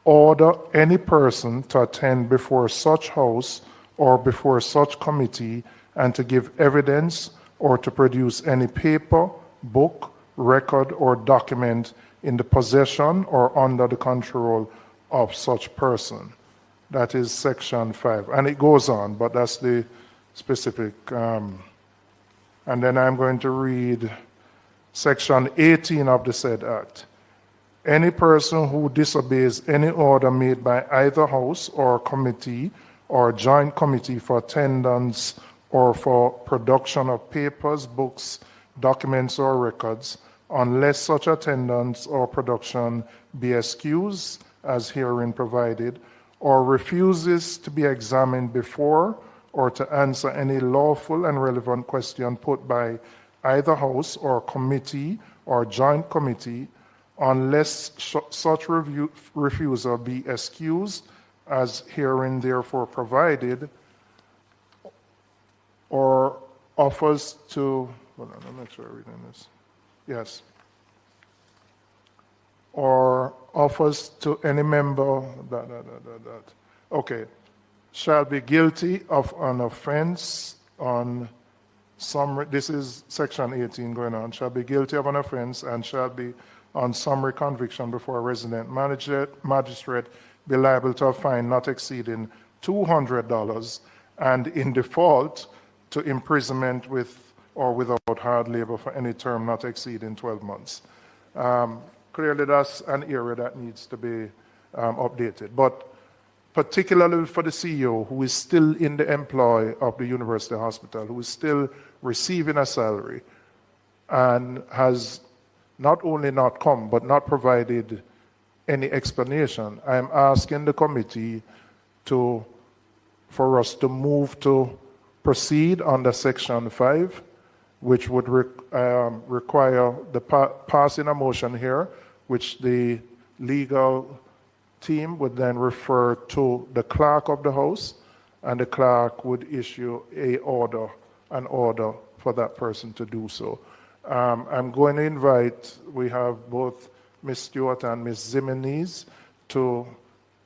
order any person to attend before such House or before such committee and to give evidence or to produce any paper, book, record, or document in the possession or under the control of such person. That is Section 5. And it goes on, but that's the specific. And then I'm going to read Section 18 of the said Act. Any person who disobeys any order made by either House or committee or joint committee for attendance or for production of papers, books, documents, or records, unless such attendance or production be excused as herein provided, or refuses to be examined before or to answer any lawful and relevant question put by either House or committee or joint committee, unless such refusal be excused as herein therefore provided, or offers to, hold on, I'm not sure I'm reading this. Yes. Or offers to any member, okay, shall be guilty of an offense on summary, this is section 18 going on, shall be guilty of an offense and shall be on summary conviction before a resident magistrate be liable to a fine not exceeding $200 and in default to imprisonment with or without hard labor for any term not exceeding 12 months. Clearly that's an area that needs to be updated, but particularly for the CEO who is still in the employ of the university hospital, who is still receiving a salary and has not only not come, but not provided any explanation. I'm asking the committee for us to move to proceed under Section 5, which would require the passing a motion here, which the legal team would then refer to the clerk of the House, and the clerk would issue an order for that person to do so. I'm going to invite, we have both Ms. Stewart and Ms. Zimenez, to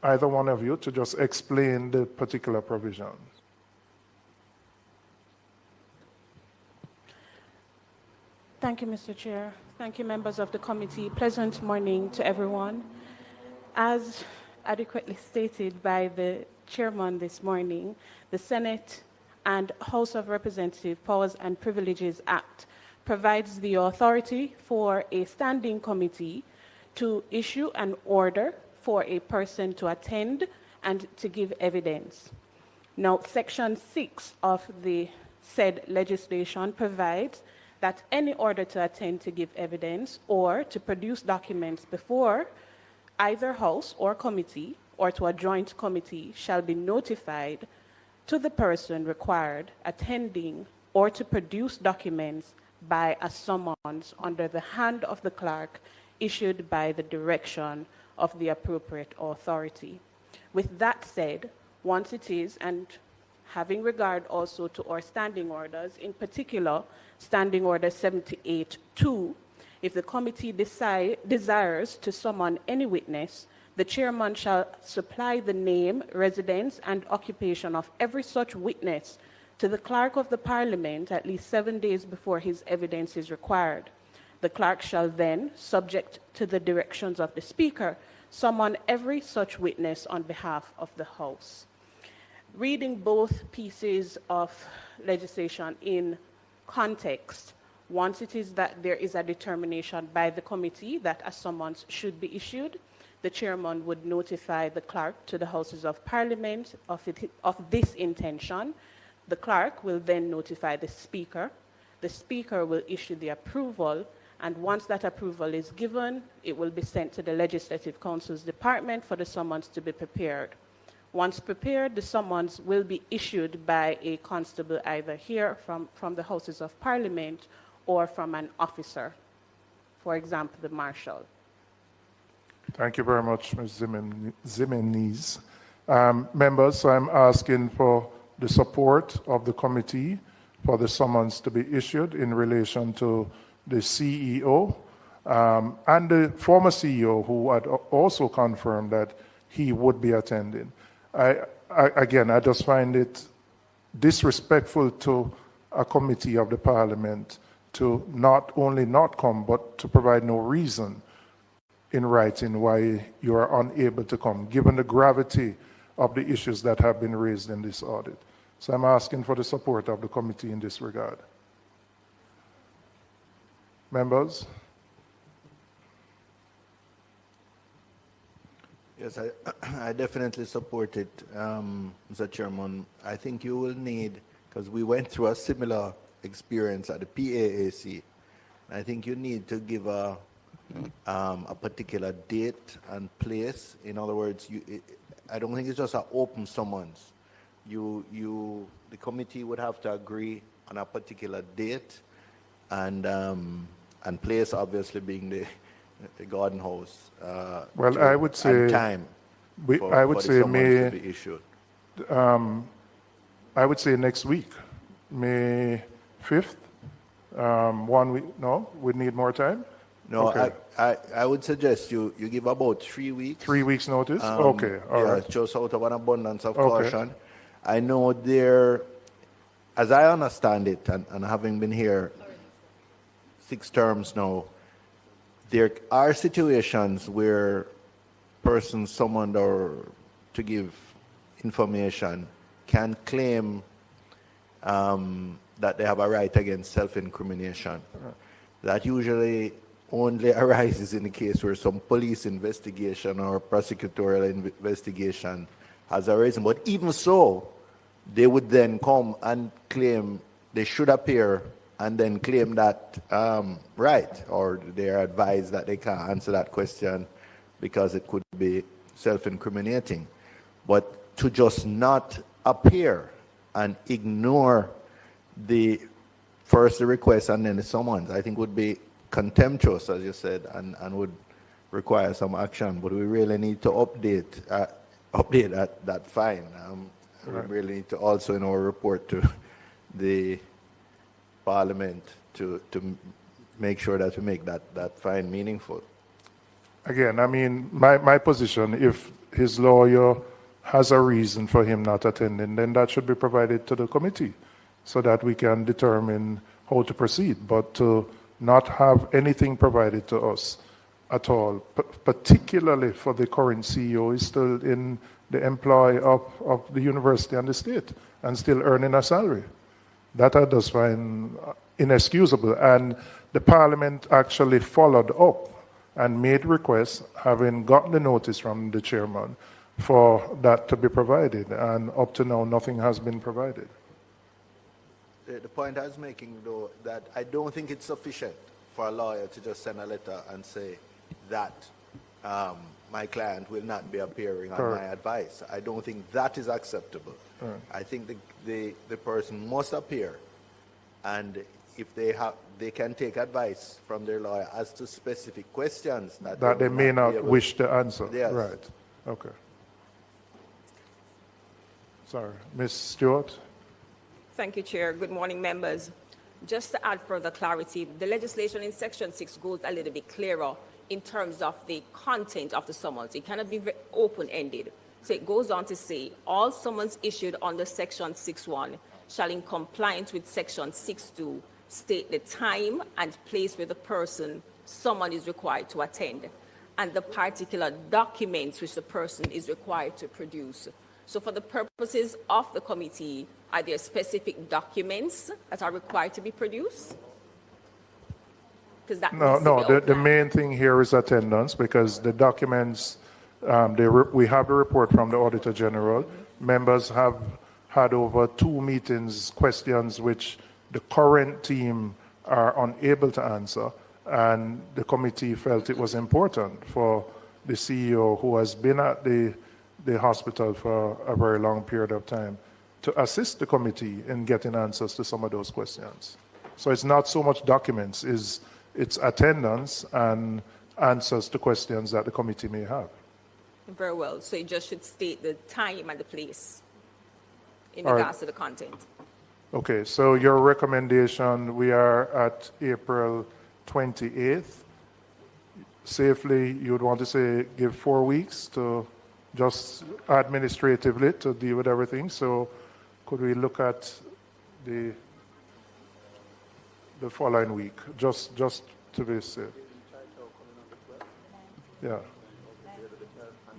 either one of you to just explain the particular provisions. Thank you, Mr. Chair. Thank you, members of the committee. Pleasant morning to everyone. As adequately stated by the chairman this morning, the Senate and House of Representatives Powers and Privileges Act provides the authority for a standing committee to issue an order for a person to attend and to give evidence. Now, Section 6 of the said legislation provides that any order to attend to give evidence or to produce documents before either House or committee or to a joint committee shall be notified to the person required attending or to produce documents by a summons under the hand of the clerk issued by the direction of the appropriate authority. With that said, once it is, and having regard also to our standing orders, in particular, Standing Order 78-2, if the committee desires to summon any witness, the chairman shall supply the name, residence, and occupation of every such witness to the clerk of the parliament at least 7 days before his evidence is required. The clerk shall then, subject to the directions of the speaker, summon every such witness on behalf of the House. Reading both pieces of legislation in context, once it is that there is a determination by the committee that a summons should be issued, the chairman would notify the clerk to the Houses of Parliament of this intention. The clerk will then notify the speaker. The speaker will issue the approval, and once that approval is given, it will be sent to the Legislative Council's department for the summons to be prepared. Once prepared, the summons will be issued by a constable either here from the Houses of Parliament or from an officer, for example, the marshal. Thank you very much, Ms. Zimenez. Members, so I'm asking for the support of the committee for the summons to be issued in relation to the CEO and the former CEO who had also confirmed that he would be attending. Again, I just find it disrespectful to a committee of the parliament to not only not come, but to provide no reason in writing why you are unable to come, given the gravity of the issues that have been raised in this audit. So I'm asking for the support of the committee in this regard. Members? Yes, I definitely support it, Mr. Chairman. I think you will need, because we went through a similar experience at the PAAC, I think you need to give a particular date and place. In other words, I don't think it's just an open summons. The committee would have to agree on a particular date and place, obviously being the garden house. Well, I would say and time. I would say to be issued. I would say next week, May 5th. 1 week. No, we need more time. No, okay. I would suggest you give about 3 weeks. 3 weeks notice. Okay, all yeah, right. just out of an abundance of Okay. caution. I know there, as I understand it, and having been here 6 terms now, there are situations where persons summoned or to give information can claim that they have a right against self-incrimination. That usually only arises in the case where some police investigation or prosecutorial investigation has arisen. But even so, they would then come and claim they should appear and then claim that right, or they are advised that they can't answer that question because it could be self-incriminating. But to just not appear and ignore the request and then the summons, I think would be contemptuous, as you said, and would require some action. But we really need to update that fine. We really need to also in our report to the Parliament to make sure that we make that fine meaningful. Again, I mean, my position, if his lawyer has a reason for him not attending, then that should be provided to the committee so that we can determine how to proceed. But to not have anything provided to us at all, particularly for the current CEO, is still in the employ of the university and the state and still earning a salary. That I just find inexcusable. And the Parliament actually followed up and made requests, having gotten the notice from the chairman, for that to be provided. And up to now, nothing has been provided. The point I was making, though, that I don't think it's sufficient for a lawyer to just send a letter and say that my client will not be appearing on my advice. I don't think that is acceptable. I think the person must appear, and if they can take advice from their lawyer as to specific questions that they may not wish to answer. Yes. Right. Okay. Sorry. Ms. Stewart? Thank you, Chair. Good morning, members. Just to add further clarity, the legislation in Section 6 goes a little bit clearer in terms of the content of the summons. It cannot be open-ended. So it goes on to say, all summons issued under Section 6.1 shall, in compliance with Section 6.2, state the time and place where the person summoned is required to attend, and the particular documents which the person is required to produce. So for the purposes of the committee, are there specific documents that are required to be produced? No, the main thing here is attendance, because the documents, we have the report from the Auditor General. Members have had over 2 meetings, questions which the current team are unable to answer, and the committee felt it was important for the CEO, who has been at the hospital for a very long period of time, to assist the committee in getting answers to some of those questions. So it's not so much documents, it's attendance and answers to questions that the committee may have. Very well. So it just should state the time and the place in regards to the content. Okay, so your recommendation, we are at April 28th. Safely, you would want to say give 4 weeks to just administratively to deal with everything. So could we look at the following week, just to be safe? Yeah.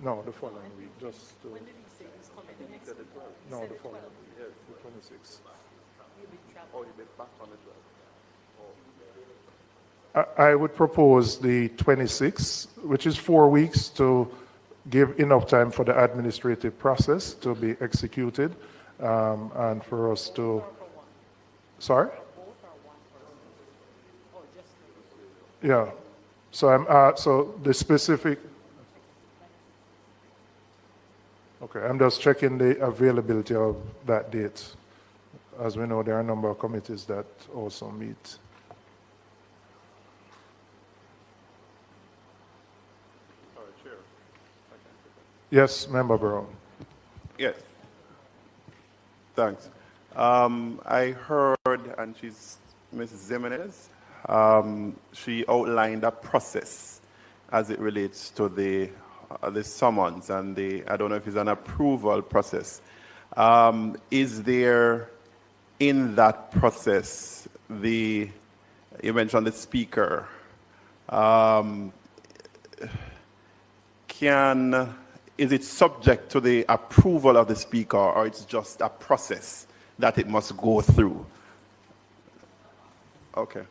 No, the following week, just to... When did he say he's coming? No, the following week, yes, the 26th. Or you'll be back on the 12th. I would propose the 26th, which is 4 weeks to give enough time for the administrative process to be executed and for us to, sorry? Yeah, so so the specific, okay, I'm just checking the availability of that date. As we know, there are a number of committees that also meet. Yes, Member Brown. Yes. Thanks. I heard, and she's Mrs. Jimenez, she outlined a process as it relates to the summons and I don't know if it's an approval process. Is there in that process you mentioned the speaker, is it subject to the approval of the speaker, or it's just a process that it must go through? Okay.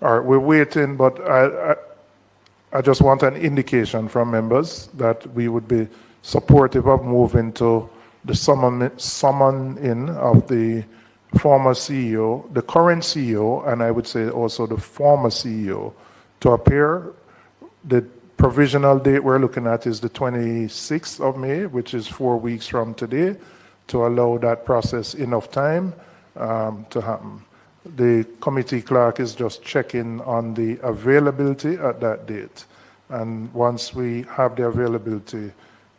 All right, we're waiting, but I just want an indication from members that we would be supportive of moving to the summon in of the former CEO, the current CEO, and I would say also the former CEO to appear. The provisional date we're looking at is the 26th of May, which is 4 weeks from today, to allow that process enough time to happen. The committee clerk is just checking on the availability at that date. And once we have the availability,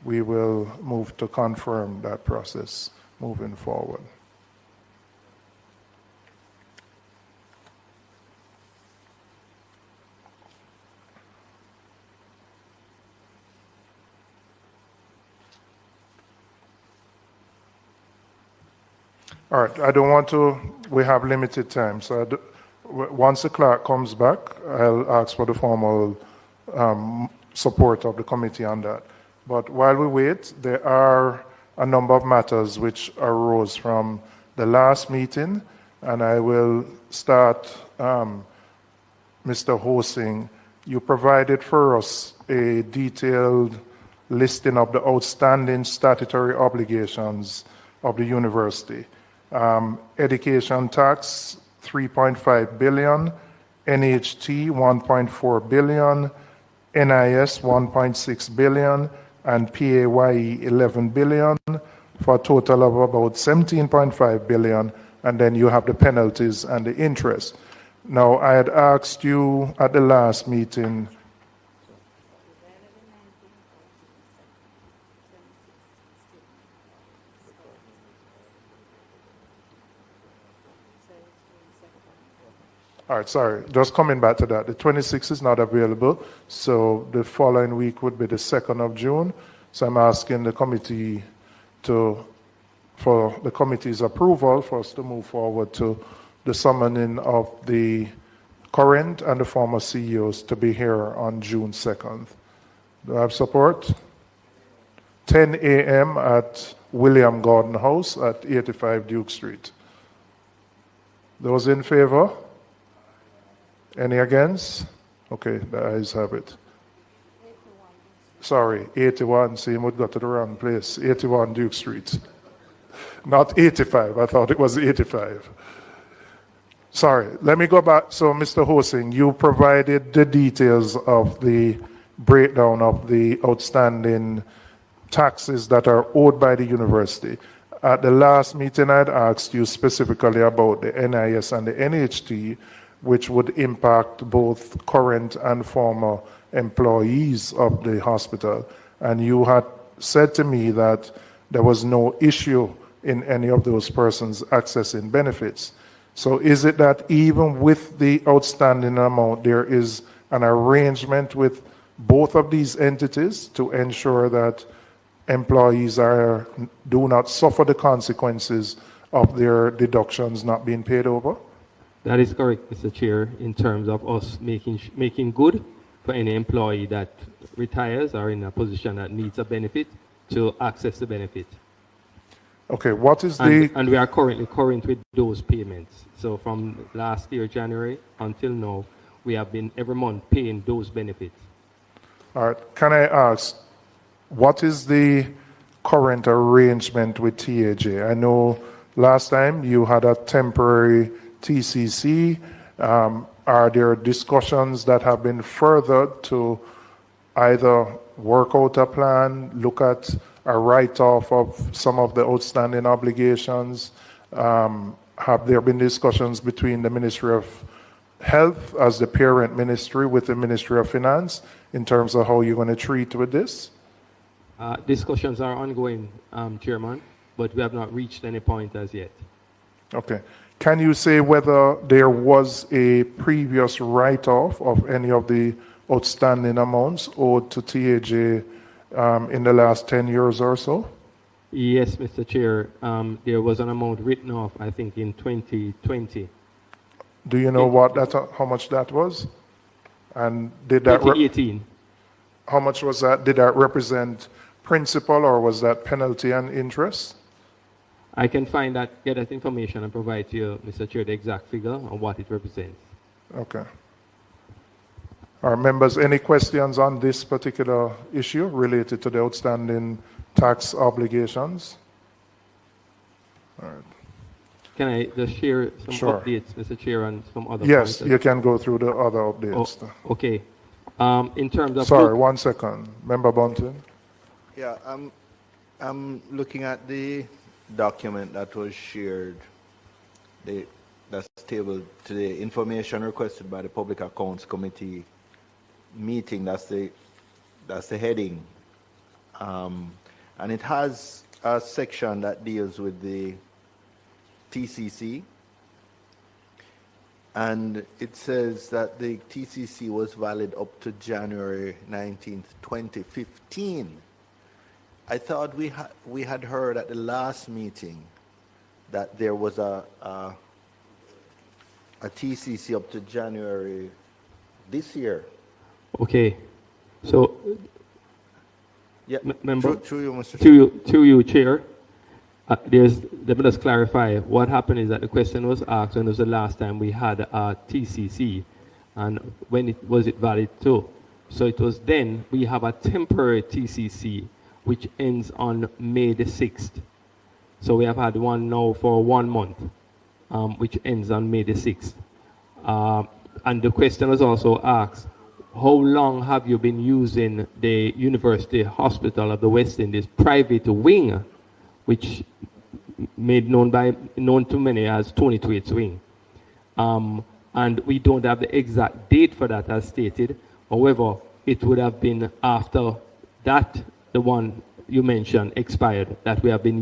we will move to confirm that process moving forward. All right, I don't want to, we have limited time, so once the clerk comes back, I'll ask for the formal support of the committee on that. But while we wait, there are a number of matters which arose from the last meeting, and I will start, Mr. Hosing. You provided for us a detailed listing of the outstanding statutory obligations of the university. Education tax, 3.5 billion, NHT, 1.4 billion, NIS, 1.6 billion, and PAYE, 11 billion, for a total of about 17.5 billion, and then you have the penalties and the interest. Now, I had asked you at the last meeting, all right, sorry, just coming back to that. The 26th is not available, so the following week would be the 2nd of June. So I'm asking the committee for the committee's approval for us to move forward to the summoning of the current and the former CEOs to be here on June 2nd. Do I have support? 10 a.m. at William Gordon House at 85 Duke Street. Those in favor? Any against? Okay, the ayes have it. Sorry, 81. See, we got to the wrong place. 81 Duke Street. Not 85. I thought it was 85. Sorry, let me go back. So, Mr. Hosing, you provided the details of the breakdown of the outstanding taxes that are owed by the university. At the last meeting, I'd asked you specifically about the NIS and the NHT, which would impact both current and former employees of the hospital. And you had said to me that there was no issue in any of those persons accessing benefits. So is it that even with the outstanding amount, there is an arrangement with both of these entities to ensure that employees do not suffer the consequences of their deductions not being paid over? That is correct, Mr. Chair, in terms of us making good for any employee that retires or in a position that needs a benefit to access the benefit. Okay, what is And we are currently current with those payments. So from last year, January, until now, we have been every month paying those benefits. All right, can I ask, what is the current arrangement with TAJ? I know last time you had a temporary TCC. Are there discussions that have been furthered to either work out a plan, look at a write-off of some of the outstanding obligations? Have there been discussions between the Ministry of Health as the parent ministry with the Ministry of Finance in terms of how you're going to treat with this? Discussions are ongoing, Chairman, but we have not reached any point as yet. Okay. Can you say whether there was a previous write-off of any of the outstanding amounts owed to TAJ in the last 10 years or so? Yes, Mr. Chair. There was an amount written off, I think, in 2020. Do you know what that, how much that was? And did that 2018. How much was that? Did that represent principal or was that penalty and interest? I can find that, get that information and provide to you, Mr. Chair, the exact figure and what it represents. Okay. Our members, any questions on this particular issue related to the outstanding tax obligations? All right. Can I just share some Sure. updates, Mr. Chair, and some other Yes, points? you can go through the other updates. Okay. In terms of... Sorry, 1 second. Member Bunton. Yeah, I'm looking at the document that was shared, that's tabled today, information requested by the Public Accounts Committee meeting, that's the heading. And it has a section that deals with the TCC. And it says that the TCC was valid up to January 19th, 2015. I thought we had heard at the last meeting that there was a TCC up to January this year. Okay. So, yeah, member, through you, Mr. Chair. To you, Chair. Let me just clarify. What happened is that the question was asked when was the last time we had a TCC and when was it valid to. So it was then we have a temporary TCC which ends on May the 6th. So we have had one now for 1 month, which ends on May the 6th. And the question was also asked, how long have you been using the University Hospital of the West Indies private wing, which made known to many as Tony Twait's wing? And we don't have the exact date for that as stated. However, it would have been after that, the one you mentioned expired, that we have been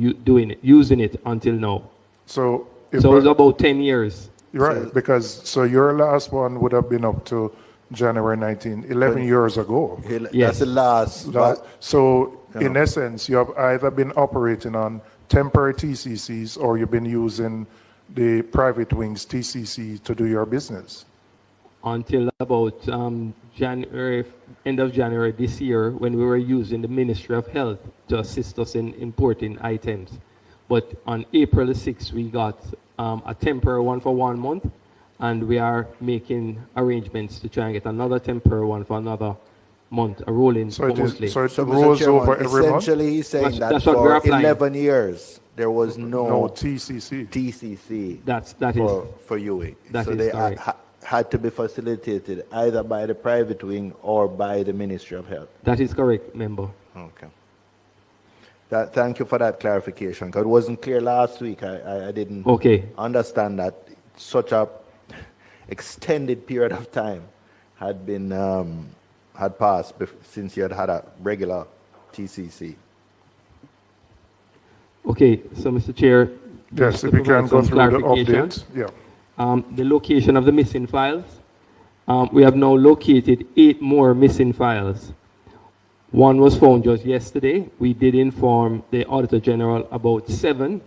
using it until now. So it was about 10 years. You're right, because so your last one would have been up to January 19, 11 years ago. That's the last. So in essence, you have either been operating on temporary TCCs or you've been using the private wings TCC to do your business. Until about January, end of January this year, when we were using the Ministry of Health to assist us in importing items. But on April the 6th, we got a temporary one for 1 month, and we are making arrangements to try and get another temporary one for another month, a rolling monthly. So it rolls over every month? Essentially, he's saying That's that what we're for applying. 11 years, there was no TCC. TCC That is for UA. That so is they correct. had to be facilitated either by the private wing or by the Ministry of Health. That is correct, member. Okay. Thank you for that clarification, because it wasn't clear last week. I didn't understand that such a extended period of time had been had passed since you had a regular TCC. Okay, so Mr. Chair, yes, if we can go through the updates. Yeah. The location of the missing files. We have now located 8 more missing files. One was found just yesterday. We did inform the Auditor General about 7,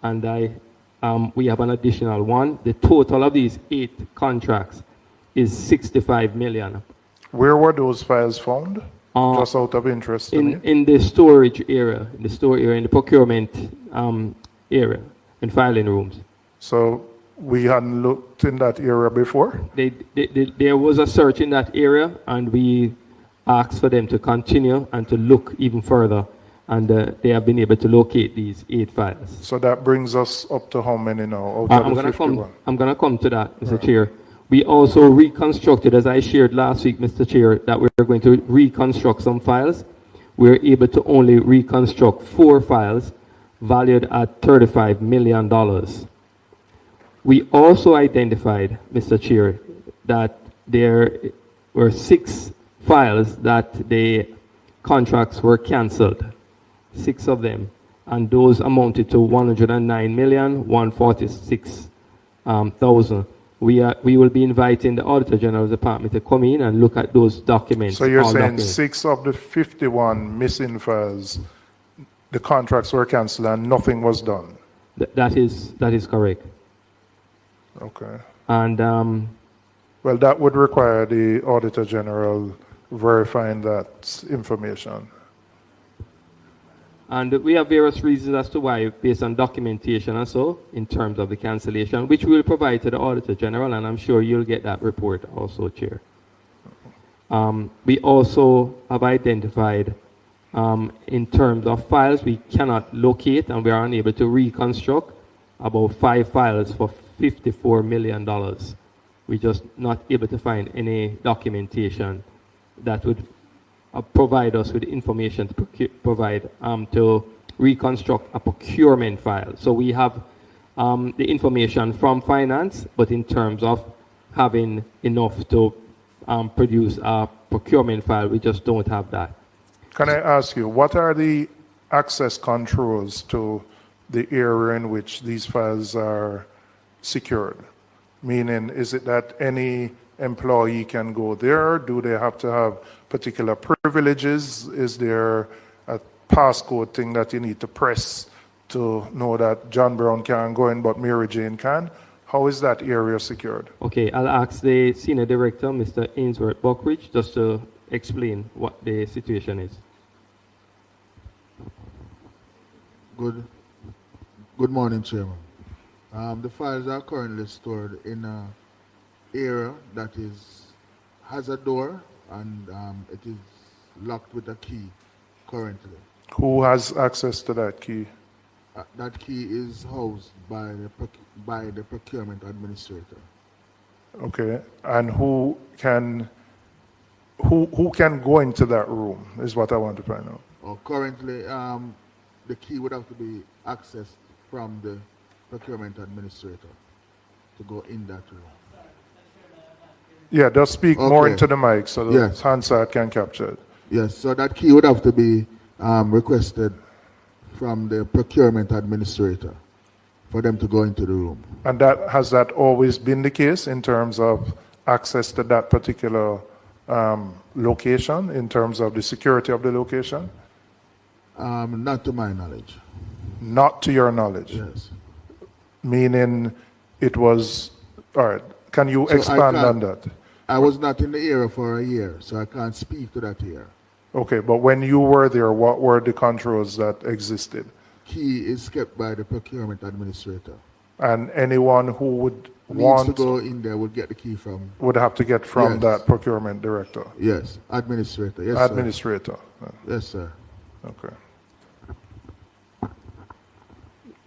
and we have an additional 1. The total of these 8 contracts is 65 million. Where were those files found? Just out of interest to me. In the storage area, in the procurement area, in filing rooms. So we hadn't looked in that area before? There was a search in that area, and we asked for them to continue and to look even further, and they have been able to locate these 8 files. So that brings us up to how many now? I'm going to come to that, Mr. Chair. We also reconstructed, as I shared last week, Mr. Chair, that we're going to reconstruct some files. We're able to only reconstruct 4 files valued at $35 million. We also identified, Mr. Chair, that there were 6 files that the contracts were canceled, 6 of them, and those amounted to $109,146,000. We will be inviting the Auditor General's Department to come in and look at those documents. So you're saying 6 of the 51 missing files, the contracts were canceled and nothing was done? That is correct. Okay. And well, that would require the Auditor General verifying that information. And we have various reasons as to why, based on documentation and so, in terms of the cancellation, which we will provide to the Auditor General, and I'm sure you'll get that report also, Chair. We also have identified, in terms of files we cannot locate and we are unable to reconstruct, about 5 files for $54 million. We're just not able to find any documentation that would provide us with information to provide to reconstruct a procurement file. So we have the information from finance, but in terms of having enough to produce a procurement file, we just don't have that. Can I ask you, what are the access controls to the area in which these files are secured? Meaning, is it that any employee can go there? Do they have to have particular privileges? Is there a passcode thing that you need to press to know that John Brown can't go in but Mary Jane can? How is that area secured? Okay, I'll ask the Senior Director, Mr. Ainsworth Buckridge, just to explain what the situation is. Good morning, Chairman. The files are currently stored in an area that has a door and it is locked with a key currently. Who has access to that key? That key is housed by the procurement administrator. Okay, and who can go into that room is what I want to find out. Currently, the key would have to be accessed from the procurement administrator to go in that room. Yeah, just speak more into the mic so the Hansard can capture it. Yes, so that key would have to be requested from the procurement administrator for them to go into the room. And has that always been the case in terms of access to that particular location, in terms of the security of the location? Not to my knowledge. Not to your knowledge? Yes. Meaning it was, all right, can you expand on that? I was not in the area for a year, so I can't speak to that here. Okay, but when you were there, what were the controls that existed? Key is kept by the procurement administrator. And anyone who would needs to go in there would get the key from... Would have to get from that procurement director? Yes, administrator. Yes, administrator. Sir. Yes, sir. Okay.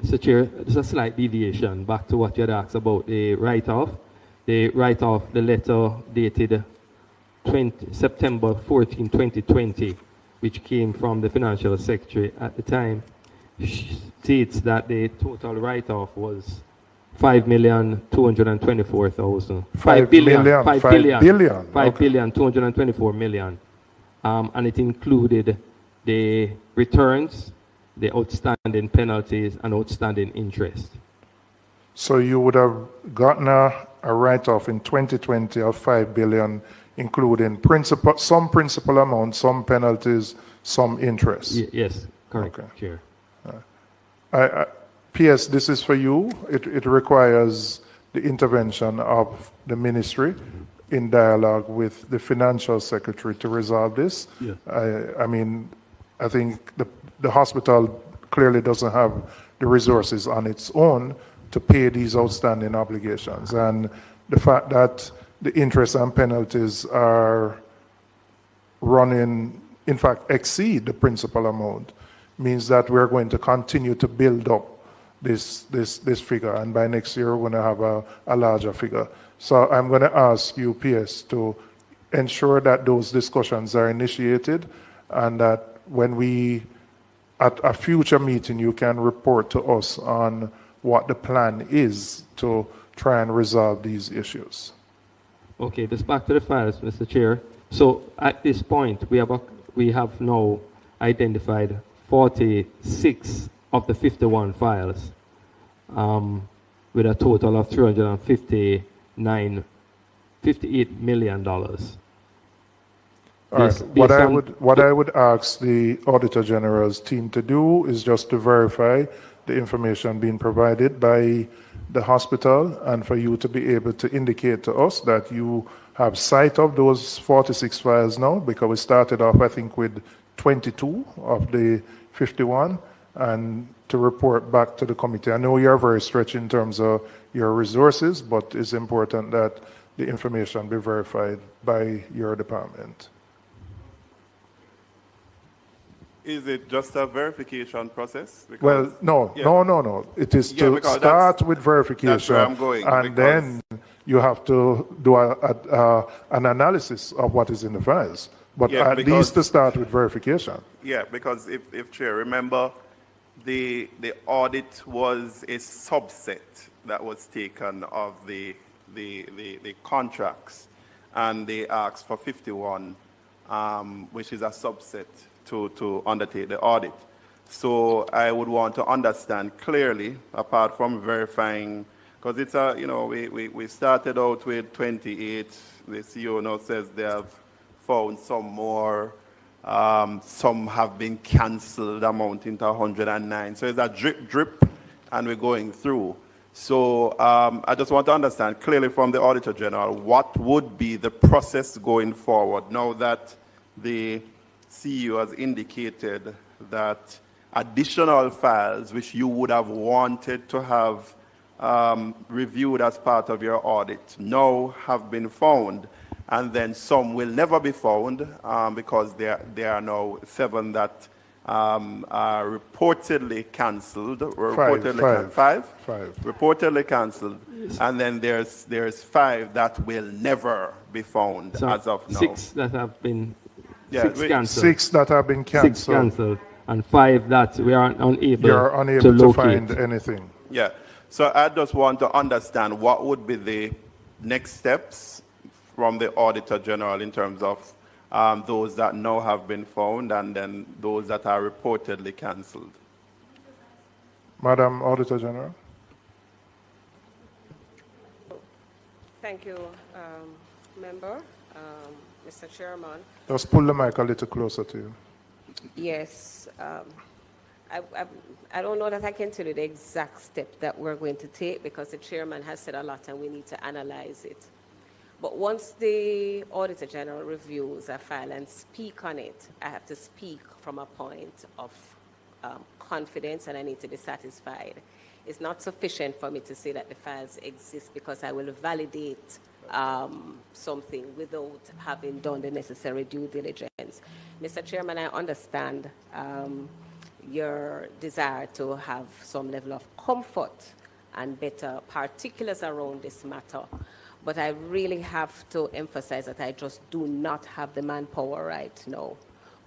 Mr. Chair, there's a slight deviation back to what you had asked about the write-off. The write-off, the letter dated September 14, 2020, which came from the Financial Secretary at the time, states that the total write-off was $5,224,000. $5 billion, $224 million. And it included the returns, the outstanding penalties, and outstanding interest. So you would have gotten a write-off in 2020 of $5 billion, including principal, some principal amount, some penalties, some interest. Yes, correct, Chair. P.S., this is for you. It requires the intervention of the ministry. in dialogue with the financial secretary to resolve this. Yeah. I mean, I think the hospital clearly doesn't have the resources on its own to pay these outstanding obligations. And the fact that the interest and penalties are running, in fact, exceed the principal amount, means that we're going to continue to build up this figure. And by next year, we're going to have a larger figure. So I'm going to ask UPS to ensure that those discussions are initiated and that when we, at a future meeting, you can report to us on what the plan is to try and resolve these issues. Okay, just back to the files, Mr. Chair. So at this point, we have now identified 46 of the 51 files with a total of $58 million. All right. What I would ask the Auditor General's team to do is just to verify the information being provided by the hospital and for you to be able to indicate to us that you have sight of those 46 files now, because we started off, I think, with 22 of the 51, and to report back to the committee. I know you're very stretched in terms of your resources, but it's important that the information be verified by your department. Is it just a verification process? Well, no. It is to start with verification. That's where I'm going. And then you have to do an analysis of what is in the files. But at least to start with verification. Yeah, because if Chair, remember, the audit was a subset that was taken of the contracts, and they asked for 51, which is a subset to undertake the audit. So I would want to understand clearly, apart from verifying, because it's a, we started out with 28. The CEO now says they have found some more. Some have been cancelled, amounting to 109. So it's a drip, and we're going through. So I just want to understand clearly from the Auditor General, what would be the process going forward now that the CEO has indicated that additional files which you would have wanted to have reviewed as part of your audit now have been found, and then some will never be found because there are now 7 that are reportedly cancelled. Five reportedly cancelled, and then there's 5 that will never be found as of now. 6 that have been. Yeah, 6 cancelled. 6 that have been cancelled. 6 cancelled, and 5 that we are unable. You're unable to find anything. Yeah. So I just want to understand what would be the next steps from the Auditor General in terms of those that now have been found and then those that are reportedly cancelled. Madam Auditor General. Thank you, Member. Mr. Chairman. Just pull the mic a little closer to you. Yes. I don't know that I can tell you the exact step that we're going to take because the chairman has said a lot and we need to analyze it. But once the Auditor General reviews a file and speak on it, I have to speak from a point of confidence, and I need to be satisfied. It's not sufficient for me to say that the files exist because I will validate something without having done the necessary due diligence. Mr. Chairman, I understand your desire to have some level of comfort and better particulars around this matter, but I really have to emphasize that I just do not have the manpower right now.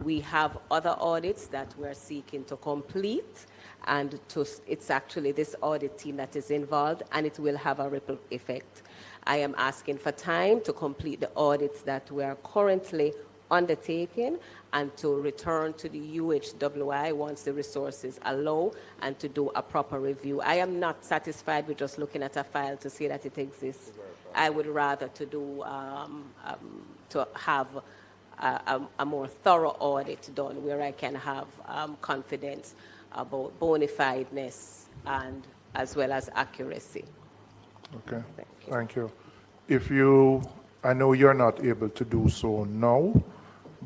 We have other audits that we're seeking to complete, and it's actually this audit team that is involved, and it will have a ripple effect. I am asking for time to complete the audits that we are currently undertaking and to return to the UHWI once the resources allow and to do a proper review. I am not satisfied with just looking at a file to say that it exists. I would rather to have a more thorough audit done where I can have confidence about bona fideness and as well as accuracy. Okay, thank you. If you I know you're not able to do so now,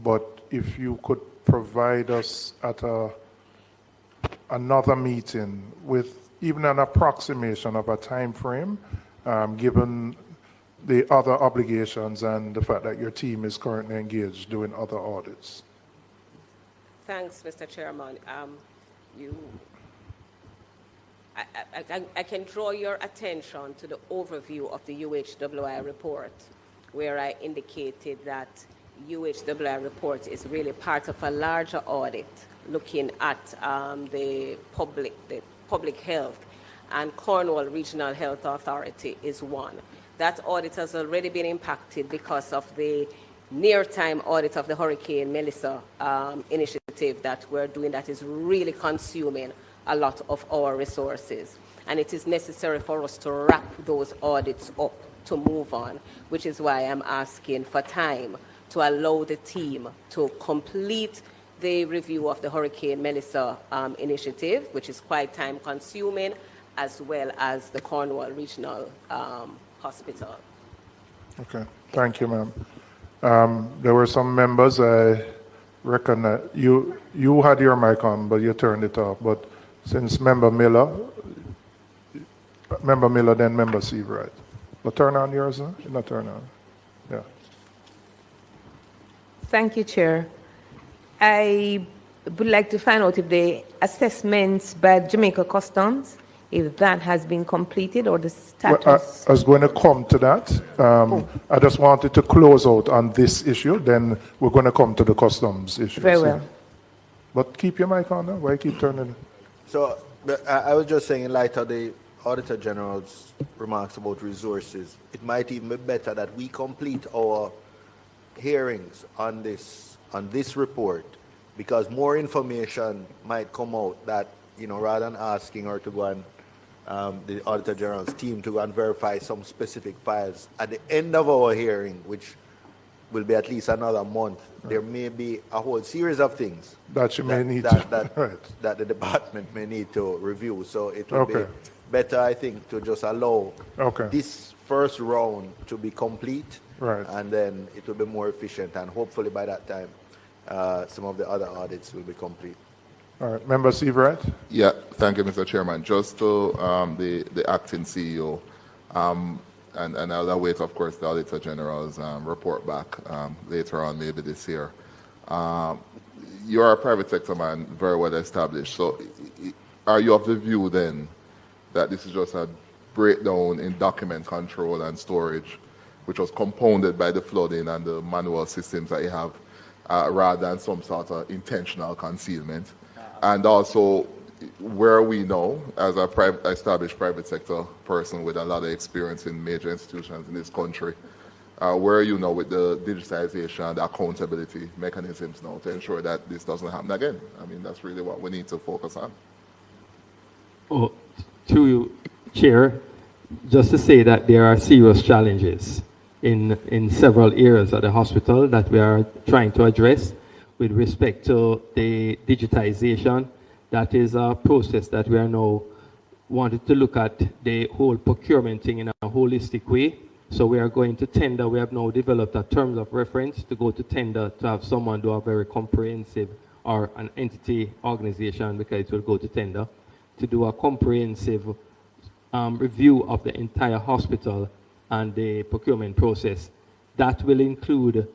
but if you could provide us at another meeting with even an approximation of a time frame, given the other obligations and the fact that your team is currently engaged doing other audits. Thanks, Mr. Chairman. I can draw your attention to the overview of the UHWI report, where I indicated that UHWI report is really part of a larger audit looking at the public health, and Cornwall Regional Health Authority is one. That audit has already been impacted because of the near-time audit of the Hurricane Melissa initiative that we're doing that is really consuming a lot of our resources. And it is necessary for us to wrap those audits up to move on, which is why I'm asking for time to allow the team to complete the review of the Hurricane Melissa initiative, which is quite time-consuming, as well as the Cornwall Regional Hospital. Okay, thank you, ma'am. There were some members, I reckon that you had your mic on, but you turned it off. But since Member Miller, then Member Seabright. But turn on yours, huh? Not turn on. Yeah. Thank you, Chair. I would like to find out if the assessments by Jamaica Customs, if that has been completed or the status. Well, I was going to come to that. I just wanted to close out on this issue, then we're going to come to the customs issue. Very well. But keep your mic on now. Why keep turning it? So I was just saying, in light of the Auditor General's remarks about resources, it might even be better that we complete our hearings on this report, because more information might come out that, rather than asking her to go and the Auditor General's team to go and verify some specific files at the end of our hearing, which will be at least another month, there may be a whole series of things that you may need that the department may need to review. So it will be better, I think, to just allow this first round to be complete, and then it will be more efficient, and hopefully by that time some of the other audits will be complete. All right, Member Seabright. Yeah, thank you, Mr. Chairman. Just to the acting CEO, and I'll await, of course, the Auditor General's report back later on, maybe this year. You're a private sector man, very well established. So are you of the view then that this is just a breakdown in document control and storage, which was compounded by the flooding and the manual systems that you have, rather than some sort of intentional concealment? And also, where we know, as a established private sector person with a lot of experience in major institutions in this country, where you know with the digitization, the accountability mechanisms now to ensure that this doesn't happen again? I mean, that's really what we need to focus on. Oh, to you, Chair, just to say that there are serious challenges in several areas of the hospital that we are trying to address with respect to the digitization. That is a process that we are now wanted to look at the whole procurement thing in a holistic way. So we are going to tender. We have now developed a terms of reference to go to tender to have someone do a very comprehensive, or an entity organization, because it will go to tender, to do a comprehensive review of the entire hospital and the procurement process. That will include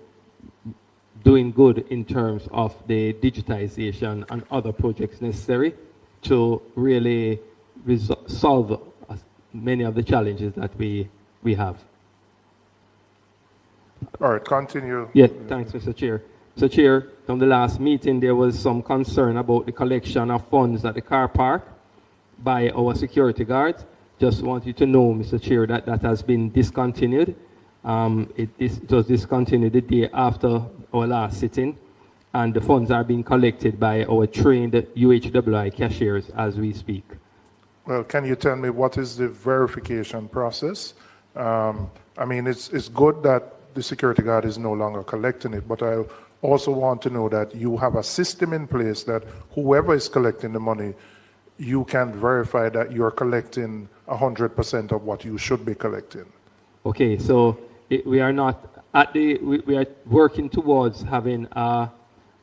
doing good in terms of the digitization and other projects necessary to really solve many of the challenges that we have. All right, continue. Yeah, thanks, Mr. Chair. So, Chair, from the last meeting, there was some concern about the collection of funds at the car park by our security guards. Just want you to know, Mr. Chair, that that has been discontinued. It was discontinued the day after our last sitting, and the funds are being collected by our trained UHWI cashiers as we speak. Well, can you tell me what is the verification process? I mean, it's good that the security guard is no longer collecting it, but I also want to know that you have a system in place that whoever is collecting the money, you can verify that you're collecting 100% of what you should be collecting. Okay, so we are not we are working towards having a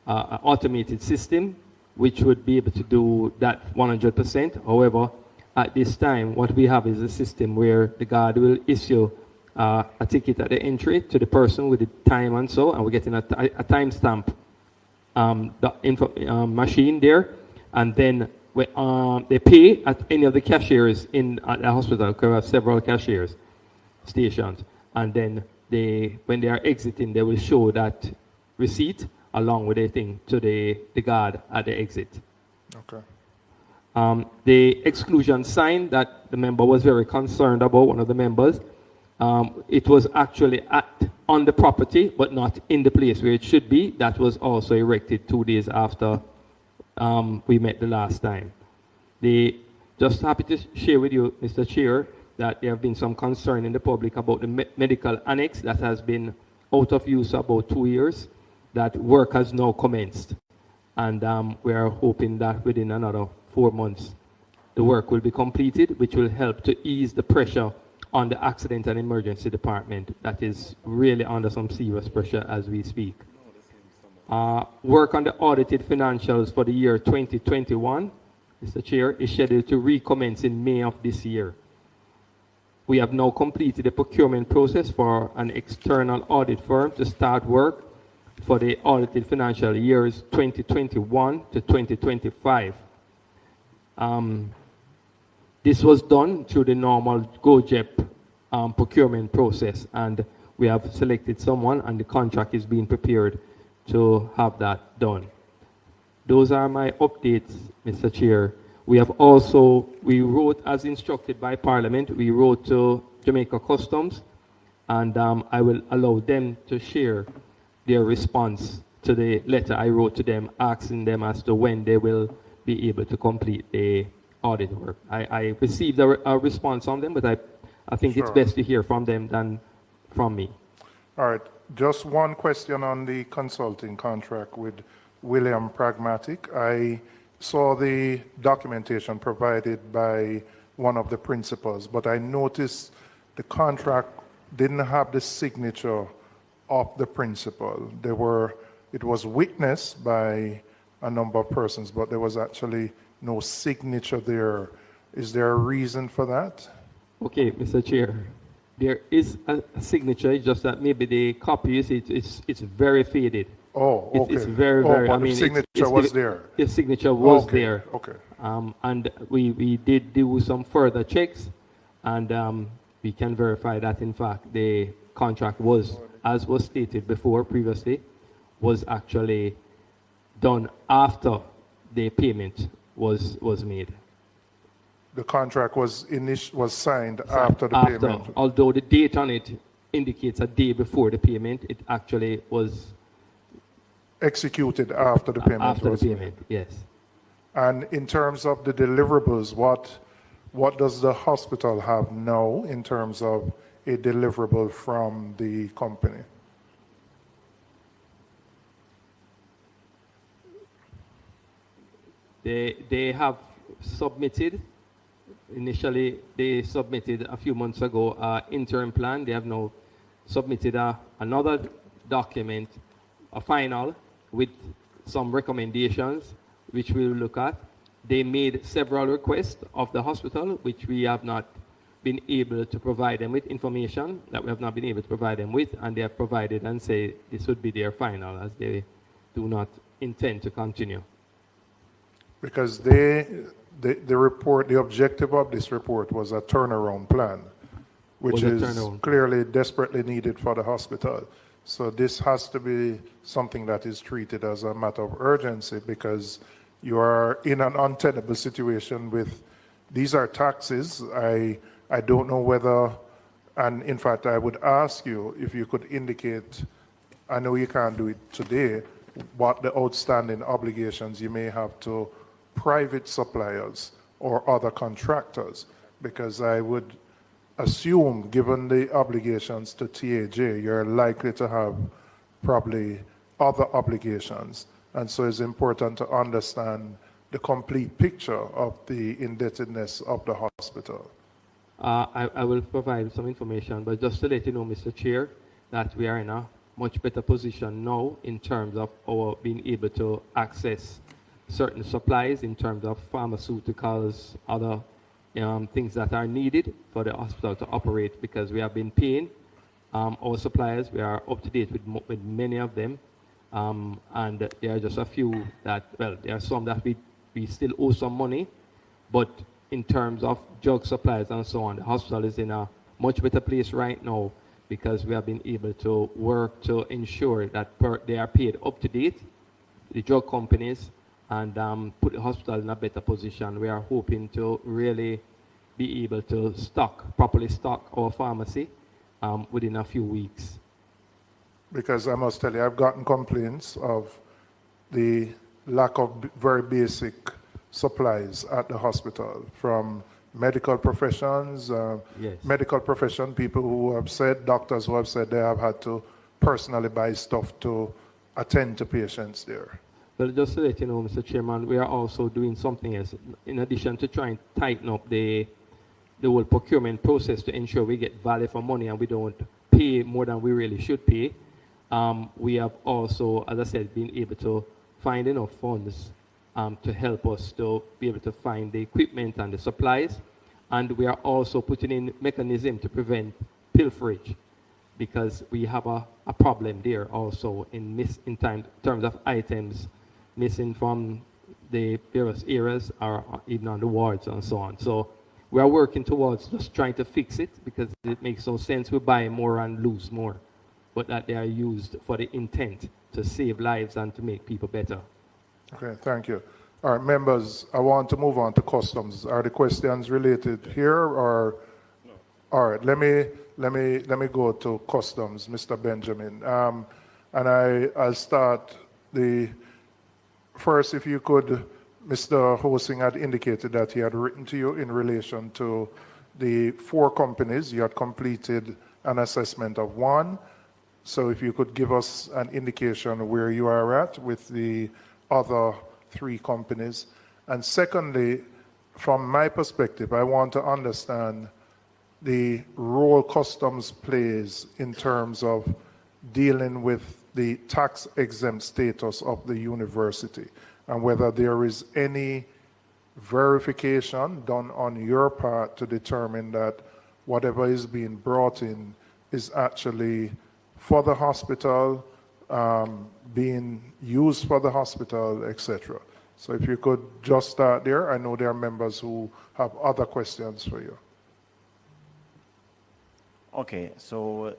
automated system which would be able to do that 100%. However, at this time, what we have is a system where the guard will issue a ticket at the entry to the person with the time and so, and we're getting a timestamp machine there, and then they pay at any of the cashiers at the hospital, because we have several cashiers stations, and then when they are exiting, they will show that receipt along with a thing to the guard at the exit. Okay. The exclusion sign that the member was very concerned about, one of the members, it was actually on the property, but not in the place where it should be. That was also erected 2 days after we met the last time. Just happy to share with you, Mr. Chair, that there have been some concern in the public about the medical annex that has been out of use about 2 years. That work has now commenced, and we are hoping that within another 4 months the work will be completed, which will help to ease the pressure on the accident and emergency department that is really under some serious pressure as we speak. Work on the audited financials for the year 2021, Mr. Chair, is scheduled to recommence in May of this year. We have now completed the procurement process for an external audit firm to start work for the audited financial years 2021 to 2025. This was done through the normal GoJEP procurement process, and we have selected someone, and the contract is being prepared to have that done. Those are my updates, Mr. Chair. We wrote, as instructed by Parliament, we wrote to Jamaica Customs, and I will allow them to share their response to the letter I wrote to them, asking them as to when they will be able to complete the audit work. I received a response on them, but I think it's best to hear from them than from me. All right. Just one question on the consulting contract with William Pragmatic. I saw the documentation provided by one of the principals, but I noticed the contract didn't have the signature of the principal. It was witnessed by a number of persons, but there was actually no signature there. Is there a reason for that? Okay, Mr. Chair. There is a signature, it's just that maybe the copy it's very faded. Oh, okay. It's very, very, but the signature was there. The signature was Okay, there. okay. And we did do some further checks, and we can verify that, in fact, the contract was, as was stated before previously, was actually done after the payment was made. The contract was signed after the payment. Although the date on it indicates a day before the payment, it actually was executed after the payment after was the payment, yes. And in terms of the deliverables, what does the hospital have now in terms of a deliverable from the company? They have submitted, initially they submitted a few months ago an interim plan. They have now submitted another document, a final, with some recommendations, which we will look at. They made several requests of the hospital, which we have not been able to provide them with information that we have not been able to provide them with, and they have provided and say this would be their final, as they do not intend to continue. Because the report, the objective of this report was a turnaround plan, which is clearly desperately needed for the hospital. So this has to be something that is treated as a matter of urgency, because you are in an untenable situation with, these are taxes. I don't know whether, and in fact I would ask you if you could indicate, I know you can't do it today, what the outstanding obligations you may have to private suppliers or other contractors, because I would assume, given the obligations to TAJ, you're likely to have probably other obligations. And so it's important to understand the complete picture of the indebtedness of the hospital. I will provide some information, but just to let you know, Mr. Chair, that we are in a much better position now in terms of our being able to access certain supplies in terms of pharmaceuticals, other things that are needed for the hospital to operate, because we have been paying our suppliers. We are up to date with many of them. And there are just a few that, well, there are some that we still owe some money, but in terms of drug supplies and so on, the hospital is in a much better place right now because we have been able to work to ensure that they are paid up to date, the drug companies, and put the hospital in a better position. We are hoping to really be able to properly stock our pharmacy within a few weeks. Because I must tell you, I've gotten complaints of the lack of very basic supplies at the hospital from medical professions, medical profession people who have said, doctors who have said they have had to personally buy stuff to attend to patients there. Well, just to let you know, Mr. Chairman, we are also doing something else. In addition to trying to tighten up the whole procurement process to ensure we get value for money and we don't pay more than we really should pay, we have also, as I said, been able to find enough funds to help us to be able to find the equipment and the supplies. And we are also putting in mechanism to prevent pilferage, because we have a problem there also in terms of items missing from the various areas or even on the wards and so on. So we are working towards just trying to fix it, because it makes no sense we buy more and lose more, but that they are used for the intent to save lives and to make people better. Okay, thank you. All right, members, I want to move on to customs. Are the questions related here or? No. All right, let me go to customs, Mr. Benjamin. And I'll start first, if you could, Mr. Hosing had indicated that he had written to you in relation to the 4 companies. You had completed an assessment of 1. So if you could give us an indication of where you are at with the other 3 companies. And secondly, from my perspective, I want to understand the role customs plays in terms of dealing with the tax exempt status of the university, and whether there is any verification done on your part to determine that whatever is being brought in is actually for the hospital, being used for the hospital, etc. So if you could just start there. I know there are members who have other questions for you. Okay, so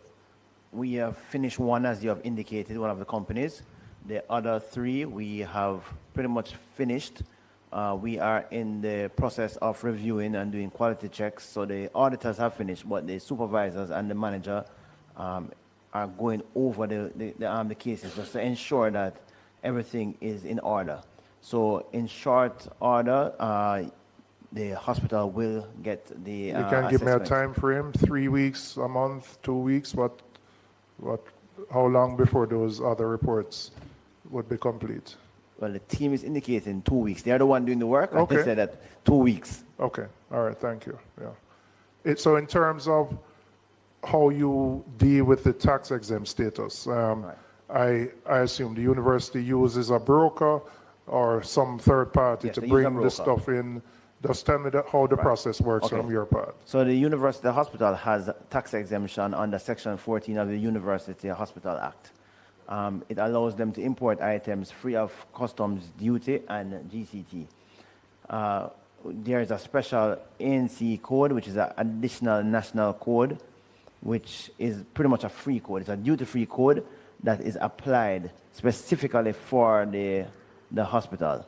we have finished 1, as you have indicated, one of the companies. The other 3 we have pretty much finished. We are in the process of reviewing and doing quality checks. So the auditors have finished, but the supervisors and the manager are going over the cases just to ensure that everything is in order. So in short order, the hospital will get the You can give me a assessment. time frame, 3 weeks, a month, 2 weeks, how long before those other reports would be complete? Well, the team is indicating 2 weeks. They are the one doing the work. Okay. They said that 2 weeks. Okay, all right, thank you. Yeah. So in terms of how you deal with the tax exempt status, I assume the university uses a broker or some third party Yes, to they use a bring the broker. stuff in. Just tell me how the process works Okay. from your part. So the hospital has tax exemption under Section 14 of the University Hospital Act. It allows them to import items free of customs duty and GCT. There is a special ANC code, which is an additional national code, which is pretty much a free code. It's a duty-free code that is applied specifically for the hospital,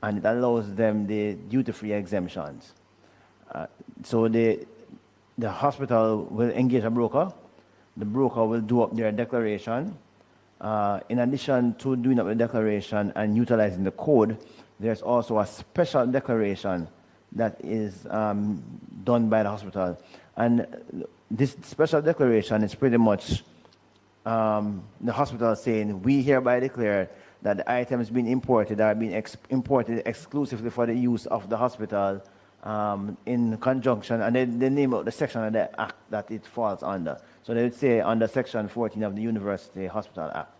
and it allows them the duty-free exemptions. So the hospital will engage a broker. The broker will do up their declaration. In addition to doing up the declaration and utilizing the code, there's also a special declaration that is done by the hospital. And this special declaration is pretty much the hospital saying, we hereby declare that the items being imported are being imported exclusively for the use of the hospital in conjunction, and they name out the section of the act that it falls under. So they would say under section 14 of the University Hospital Act.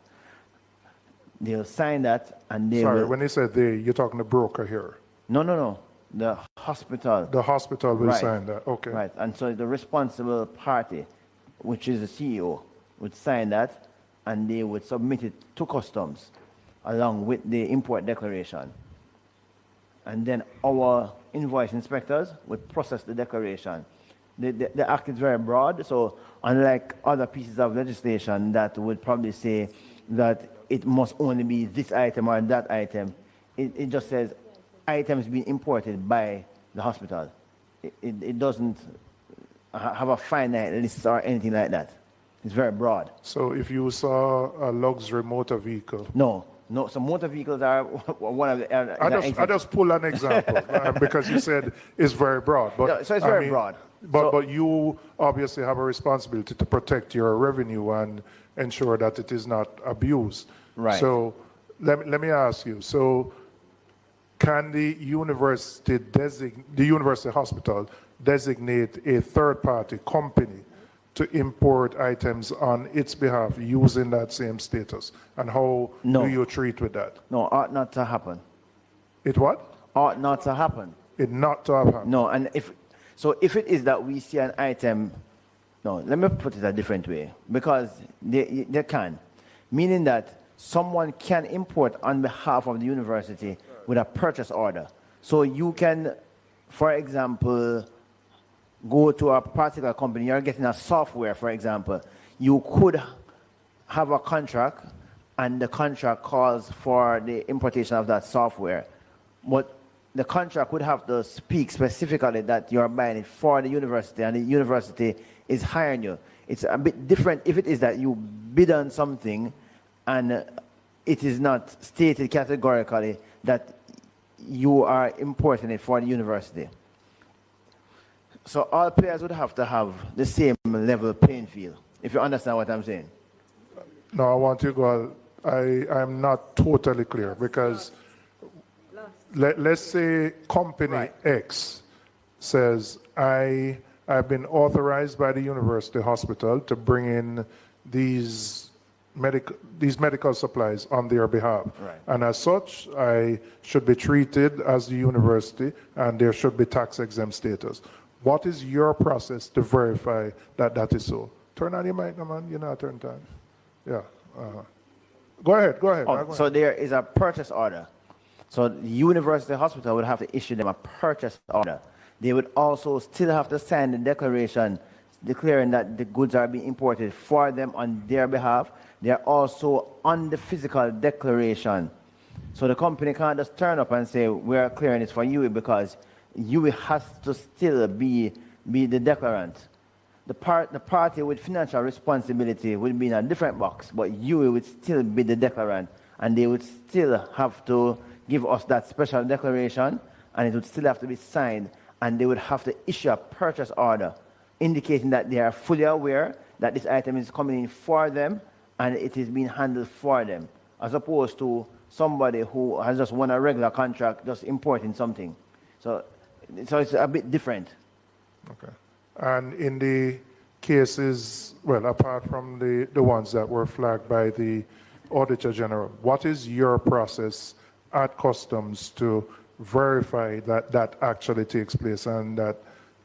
They'll sign that and they Sorry, will... when you said they, you're talking the broker here. No. The hospital. The hospital will Right. sign that, okay. Right, and so the responsible party, which is the CEO, would sign that and they would submit it to customs along with the import declaration. And then our invoice inspectors would process the declaration. The act is very broad, so unlike other pieces of legislation that would probably say that it must only be this item or that item, it just says items being imported by the hospital. It doesn't have a finite list or anything like that. It's very broad. So if you saw a luxury motor vehicle. No, so motor vehicles are one of the... I just pull an example because you said it's very broad. But Yeah, so it's very broad. But you obviously have a responsibility to protect your revenue and ensure that it is not abused. Right. So let me ask you. So can the university hospital designate a third-party company to import items on its behalf using that same status? And how do you treat with that? No, ought not to happen. It what? Ought not to happen. It not to have happened. No, and if it is that we see an item, no, let me put it a different way, because they can, meaning that someone can import on behalf of the university with a purchase order. So you can, for example, go to a particular company, you're getting a software, for example, you could have a contract and the contract calls for the importation of that software. But the contract would have to speak specifically that you're buying it for the university and the university is hiring you. It's a bit different if it is that you bid on something and it is not stated categorically that you are importing it for the university. So all players would have to have the same level playing field, if you understand what I'm saying. No, I want you to go. I'm not totally clear because let's say company X says, I've been authorized by the university hospital to bring in these medical supplies on their behalf. Right. And as such, I should be treated as the university and there should be tax exempt status. What is your process to verify that that is so? Turn on your mic, no, man. You're not turned on. Yeah. Go ahead. Oh, so there is a purchase order. So the university hospital would have to issue them a purchase order. They would also still have to sign the declaration declaring that the goods are being imported for them on their behalf. They're also on the physical declaration. So the company can't just turn up and say, we're clearing this for you, because you has to still be the declarant. The party with financial responsibility would be in a different box, but you would still be the declarant, and they would still have to give us that special declaration, and it would still have to be signed, and they would have to issue a purchase order indicating that they are fully aware that this item is coming in for them and it is being handled for them, as opposed to somebody who has just won a regular contract just importing something. So it's a bit different. Okay. And in the cases, well, apart from the ones that were flagged by the Auditor General, what is your process at Customs to verify that that actually takes place and that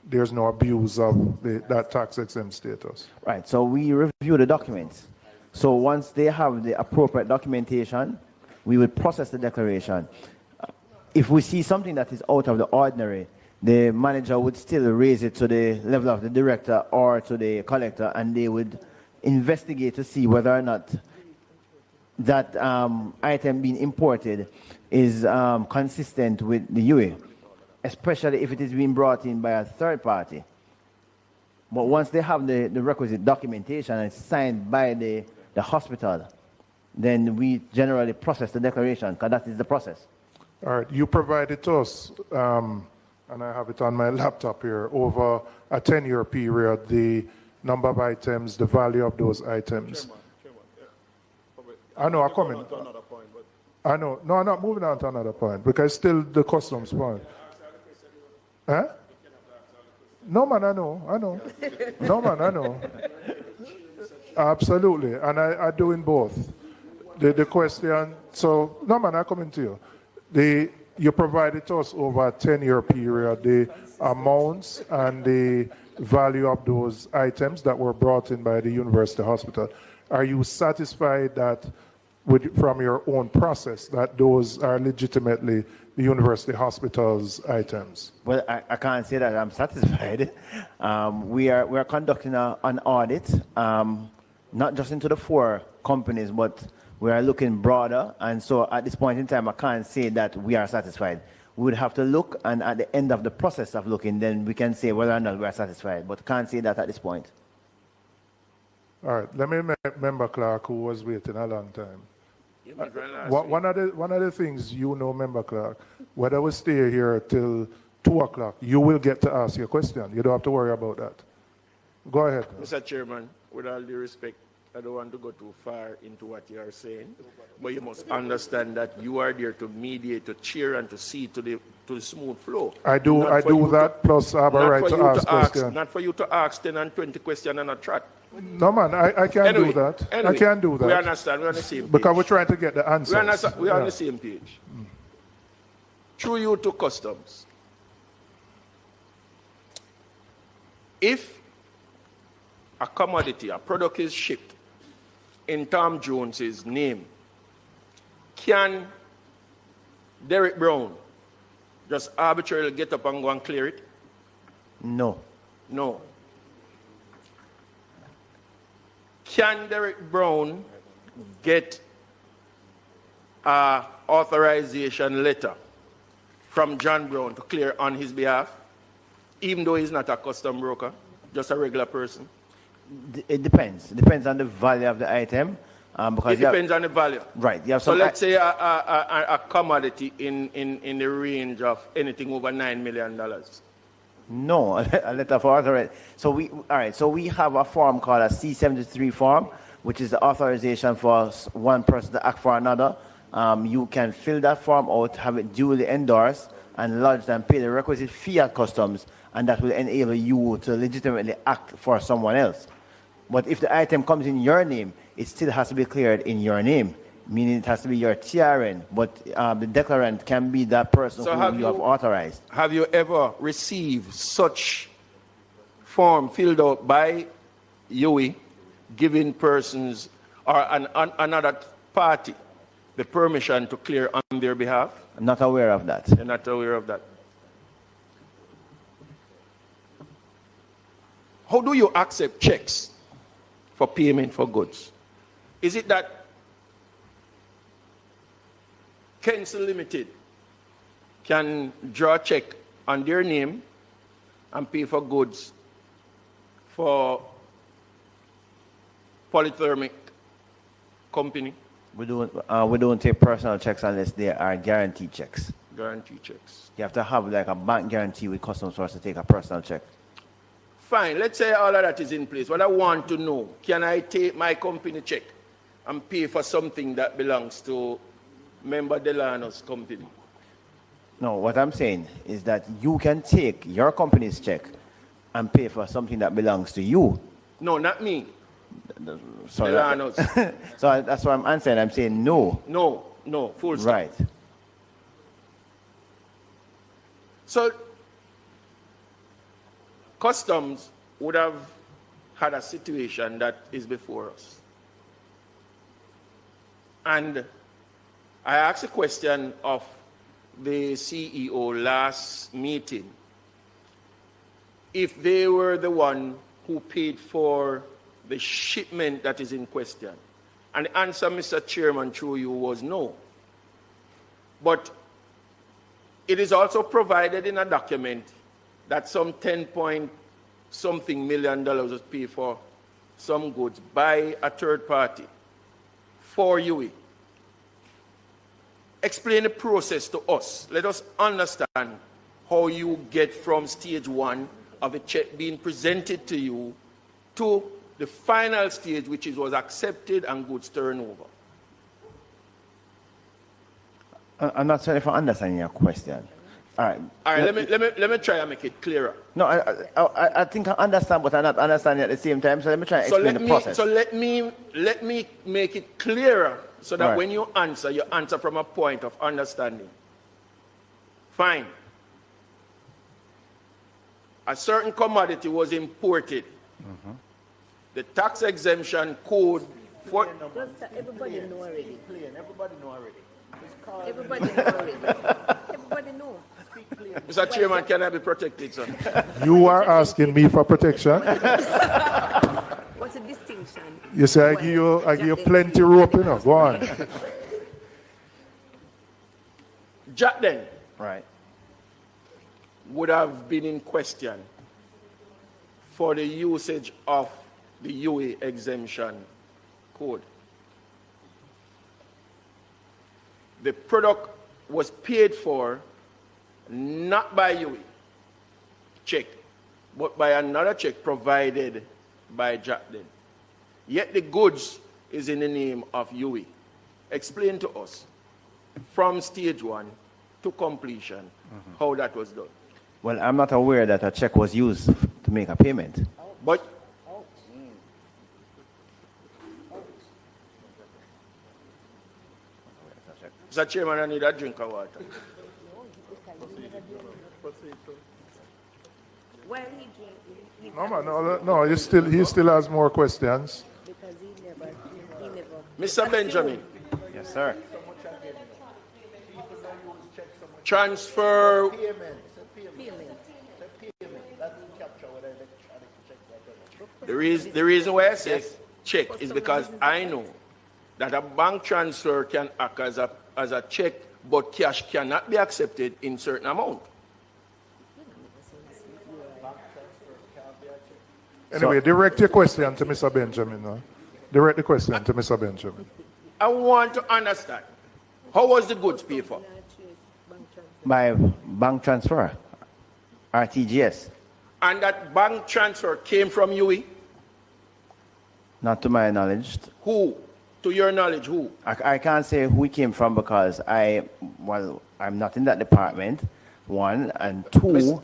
there's no abuse of that tax exempt status? Right, so we review the documents. So once they have the appropriate documentation, we would process the declaration. If we see something that is out of the ordinary, the manager would still raise it to the level of the director or to the collector, and they would investigate to see whether or not that item being imported is consistent with the UE, especially if it is being brought in by a third party. But once they have the requisite documentation and it's signed by the hospital, then we generally process the declaration, because that is the process. All right, you provided to us, and I have it on my laptop here, over a 10-year period, the number of items, the value of those items. I know, I'm coming. I know. No, I'm not moving on to another point, because still the customs point. Huh? No, man, I know. No, man, I know. Absolutely, and I doing both. The question, so, no, man, I come into you. You provided to us over a 10-year period the amounts and the value of those items that were brought in by the university hospital. Are you satisfied that from your own process that those are legitimately the university hospital's items? Well, I can't say that I'm satisfied. We are conducting an audit, not just into the 4 companies, but we are looking broader. And so at this point in time, I can't say that we are satisfied. We would have to look, and at the end of the process of looking, then we can say whether or not we are satisfied. But can't say that at this point. All right, let me make Member Clark, who was waiting a long time. One of the things you know, Member Clark, whether we stay here till 2 o'clock, you will get to ask your question. You don't have to worry about that. Go ahead. Mr. Chairman, with all due respect, I don't want to go too far into what you are saying, but you must understand that you are there to mediate, to cheer, and to see to the smooth flow. I do that, plus I have a right to ask questions. Not for you to ask 10 and 20 questions and a trot. No, man, I can't do that. Anyway, I can't do that. We understand. We're on the same page. Because we're trying to get the answers. We're on the same page. Through you to customs. If a commodity, a product is shipped in Tom Jones's name, can Derek Brown just arbitrarily get up and go and clear it? No. No. Can Derek Brown get an authorization letter from John Brown to clear on his behalf, even though he's not a custom broker, just a regular person? It depends. It depends on the value of the item. Because it depends on the value. Right. So let's say a commodity in the range of anything over $9 million. No, a letter of authorization. So we have a form called a C-73 form, which is the authorization for one person to act for another. You can fill that form out, have it duly endorsed, and lodged and pay the requisite fee at customs, and that will enable you to legitimately act for someone else. But if the item comes in your name, it still has to be cleared in your name, meaning it has to be your TRN, but the declarant can be that person who you have authorized. Have you ever received such form filled out by UWI, giving persons or another party the permission to clear on their behalf? I'm not aware of that. You're not aware of that. How do you accept checks for payment for goods? Is it that Kensal Limited can draw a check on their name and pay for goods for Polythermic Company? We don't take personal checks unless they are guarantee checks. Guarantee checks. You have to have like a bank guarantee with customs for us to take a personal check. Fine, let's say all of that is in place. What I want to know, can I take my company check and pay for something that belongs to Member Delano's company? No, what I'm saying is that you can take your company's check and pay for something that belongs to you. No, not me. Sorry. Delano's. So that's what I'm answering. I'm saying no. No, full stop. Right. So, customs would have had a situation that is before us. And I asked a question of the CEO last meeting if they were the one who paid for the shipment that is in question. And the answer, Mr. Chairman, through you, was no. But it is also provided in a document that some 10-point-something million was paid for some goods by a third party for UWI. Explain the process to us. Let us understand how you get from stage one of a check being presented to you to the final stage, which was accepted and goods turnover. I'm not sure if I understand your question. All right. All right, let me try and make it clearer. No, I think I understand, but I'm not understanding at the same time. So let me try and explain the process. So let me make it clearer so that All right. when you answer from a point of understanding. Fine. A certain commodity was imported. The tax exemption code for Everybody know already. Everybody know already. Everybody know already. Everybody know. Mr. Chairman, can I be protected, sir? You are asking me for protection. What's the distinction? You say I give you plenty rope, you know. Go on. Jack then Right. would have been in question for the usage of the UE exemption code. The product was paid for not by UE check, but by another check provided by Jackden. Yet the goods is in the name of UE. Explain to us from stage 1 to completion how that was done. Well, I'm not aware that a check was used to make a payment. But Mr. Chairman, I need a drink of water. Well, he drank. No, man, no, he still has more questions. Because he never. Mr. Benjamin. Yes, sir. Transfer. The reason why I say check is because I know that a bank transfer can act as a check, but cash cannot be accepted in certain amount. Anyway, direct your question to Mr. Benjamin. No? Direct the question to Mr. Benjamin. I want to understand, how was the goods paid for? By bank transfer, RTGS. And that bank transfer came from UE? Not to my knowledge. Who? To your knowledge, who? I can't say who it came from because I'm not in that department, one, and two.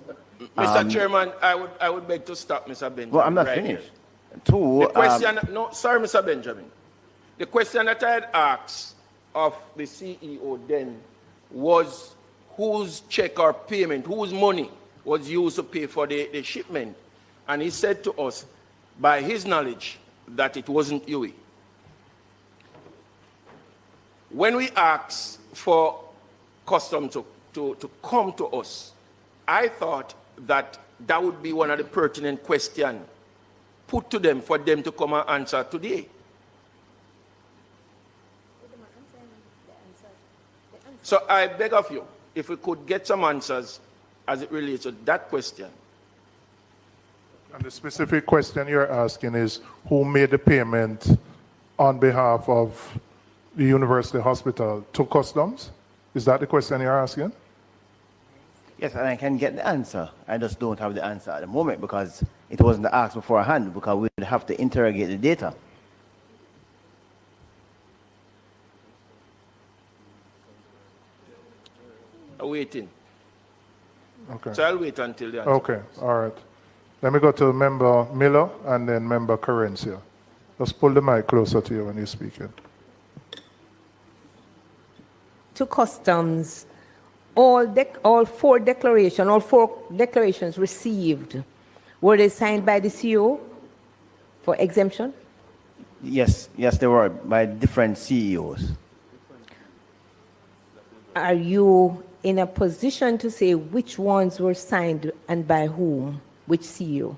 Mr. Chairman, I would beg to stop Mr. Benjamin. Well, I'm not right finished. here. Two. The question, no, sorry, Mr. Benjamin. The question that I had asked of the CEO then was whose check or payment, whose money was used to pay for the shipment. And he said to us, by his knowledge, that it wasn't UE. When we asked for custom to come to us, I thought that that would be one of the pertinent questions put to them for them to come and answer today. So I beg of you, if we could get some answers as it relates to that question. And the specific question you're asking is who made the payment on behalf of the university hospital to customs? Is that the question you're asking? Yes, and I can get the answer. I just don't have the answer at the moment because it wasn't asked beforehand because we would have to interrogate the data. Waiting. Okay. So I'll wait until the answer. Okay, all right. Let me go to member Miller and then member Carencia. Just pull the mic closer to you when you're speaking. To customs, all four declarations received, were they signed by the CEO for exemption? Yes, they were by different CEOs. Are you in a position to say which ones were signed and by whom, which CEO?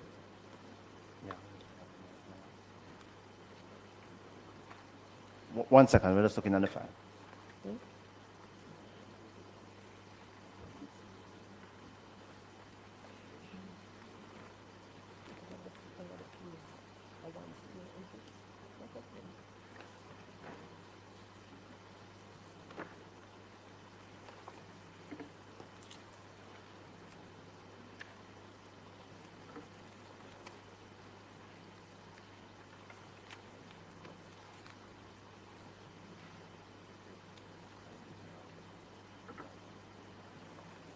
One second, we're just looking on the file.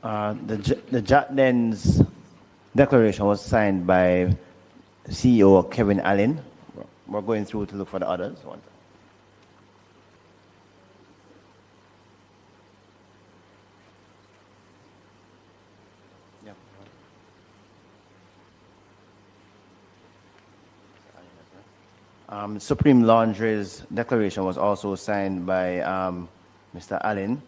The Jatden's declaration was signed by CEO Kevin Allen. We're going through to look for the others. Supreme Laundry's declaration was also signed by Mr. Allen.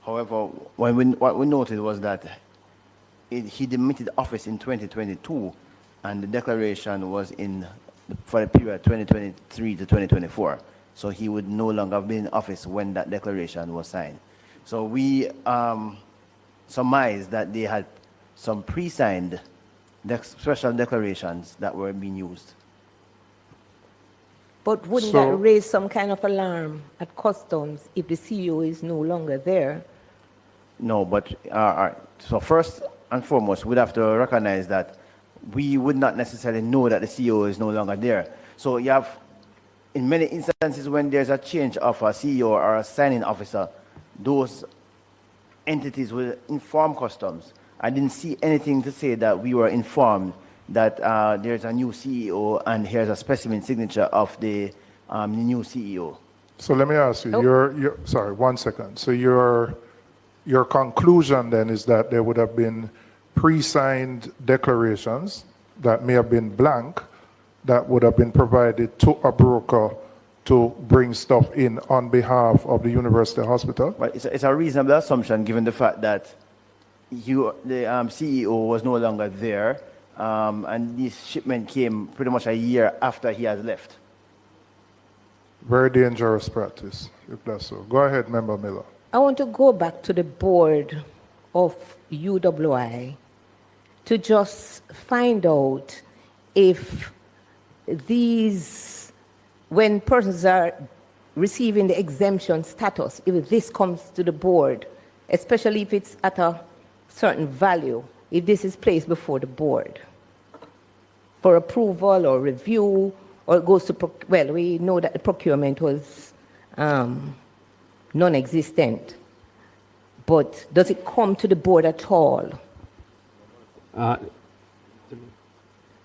However, what we noted was that he demitted office in 2022, and the declaration was for the period 2023 to 2024. So he would no longer be in office when that declaration was signed. So we surmise that they had some pre-signed special declarations that were being used. But wouldn't that raise some kind of alarm at customs if the CEO is no longer there? No, but so first and foremost, we'd have to recognize that we would not necessarily know that the CEO is no longer there. So you have, in many instances, when there's a change of a CEO or a signing officer, those entities will inform customs. I didn't see anything to say that we were informed that there's a new CEO and here's a specimen signature of the new CEO. So let me ask you, sorry, 1 second. So your conclusion then is that there would have been pre-signed declarations that may have been blank that would have been provided to a broker to bring stuff in on behalf of the university hospital? Well, it's a reasonable assumption given the fact that the CEO was no longer there, and this shipment came pretty much a year after he has left. Very dangerous practice, if that's so. Go ahead, Member Miller. I want to go back to the board of UWI to just find out if when persons are receiving the exemption status, if this comes to the board, especially if it's at a certain value, if this is placed before the board for approval or review, or it goes to, well, we know that the procurement was non-existent, but does it come to the board at all?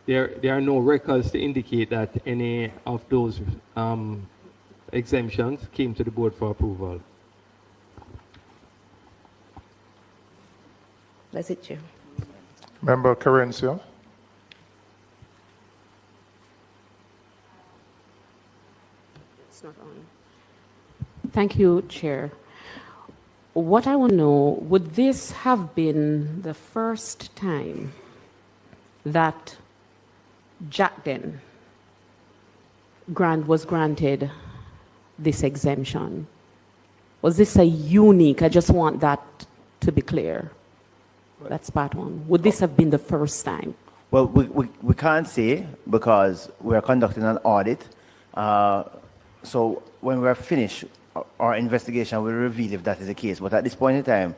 There are no records to indicate that any of those exemptions came to the board for approval. That's it, Chair. Member Carencio. It's not on. Thank you, Chair. What I want to know, would this have been the first time that Jatden was granted this exemption? Was this a unique? I just want that to be clear. That's part one. Would this have been the first time? Well, we can't say because we are conducting an audit. So when we're finished, our investigation will reveal if that is the case. But at this point in time,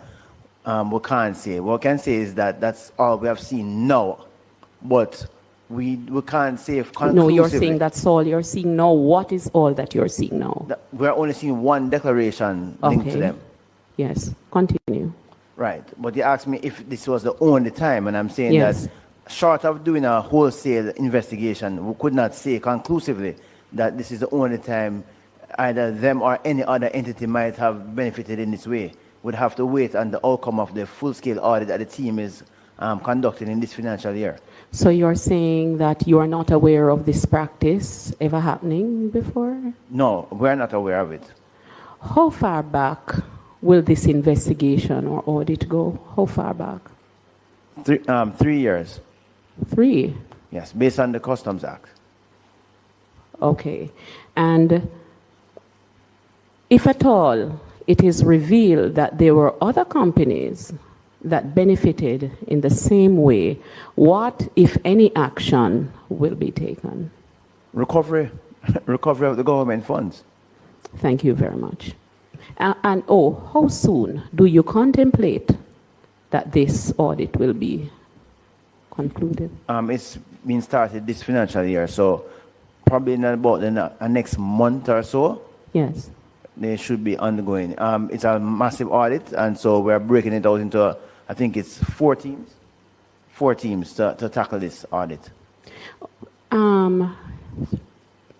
we can't say. What we can say is that that's all we have seen now. But we can't say if conclusively. No, you're saying that's all you're seeing now. What is all that you're seeing now? We're only seeing one declaration linked to them. Yes, continue. Right, but you asked me if this was the only time, and I'm saying Yes. that short of doing a wholesale investigation, we could not say conclusively that this is the only time either them or any other entity might have benefited in this way. We'd have to wait on the outcome of the full-scale audit that the team is conducting in this financial year. So you're saying that you are not aware of this practice ever happening before? No, we're not aware of it. How far back will this investigation or audit go? How far back? 3 years. 3? Yes, based on the Customs Act. Okay. And if at all it is revealed that there were other companies that benefited in the same way, what, if any, action will be taken? Recovery of the government funds. Thank you very much. And how soon do you contemplate that this audit will be concluded? It's been started this financial year, so probably in about the next month or so. Yes. they should be undergoing. It's a massive audit, and so we're breaking it out into, I think it's 4 teams to tackle this audit.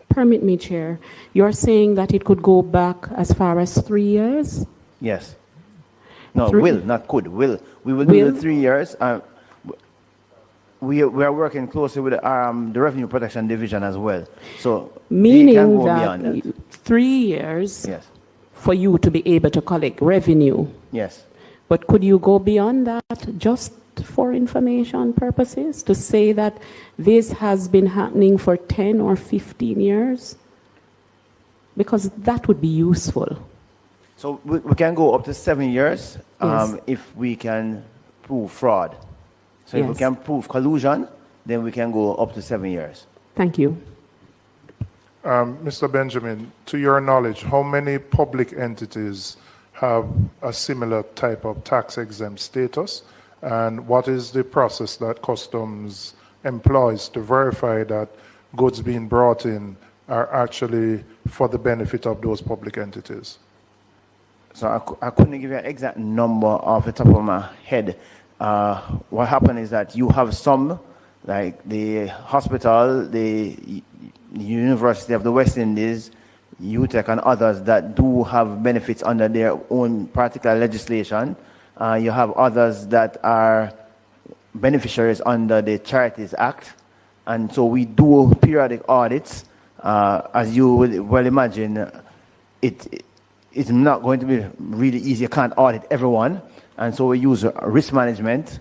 Permit me, Chair. You're saying that it could go back as far as 3 years? Yes. No, 3 will, not could, will. We will do the 3 years. We are working closely with the Revenue Protection Division as well. So they can Meaning go beyond that that. 3 years Yes. for you to be able to collect revenue. Yes. But could you go beyond that just for information purposes to say that this has been happening for 10 or 15 years? Because that would be useful. So we can go up to 7 years Yes. if we can prove fraud. So if we Yes. can prove collusion, then we can go up to 7 years. Thank you. Mr. Benjamin, to your knowledge, how many public entities have a similar type of tax-exempt status? And what is the process that Customs employs to verify that goods being brought in are actually for the benefit of those public entities? So I couldn't give you an exact number off the top of my head. What happened is that you have some, like the hospital, the University of the West Indies, UTEC and others that do have benefits under their own particular legislation. You have others that are beneficiaries under the Charities Act. And so we do periodic audits. As you will well imagine, it's not going to be really easy. You can't audit everyone. And so we use risk management.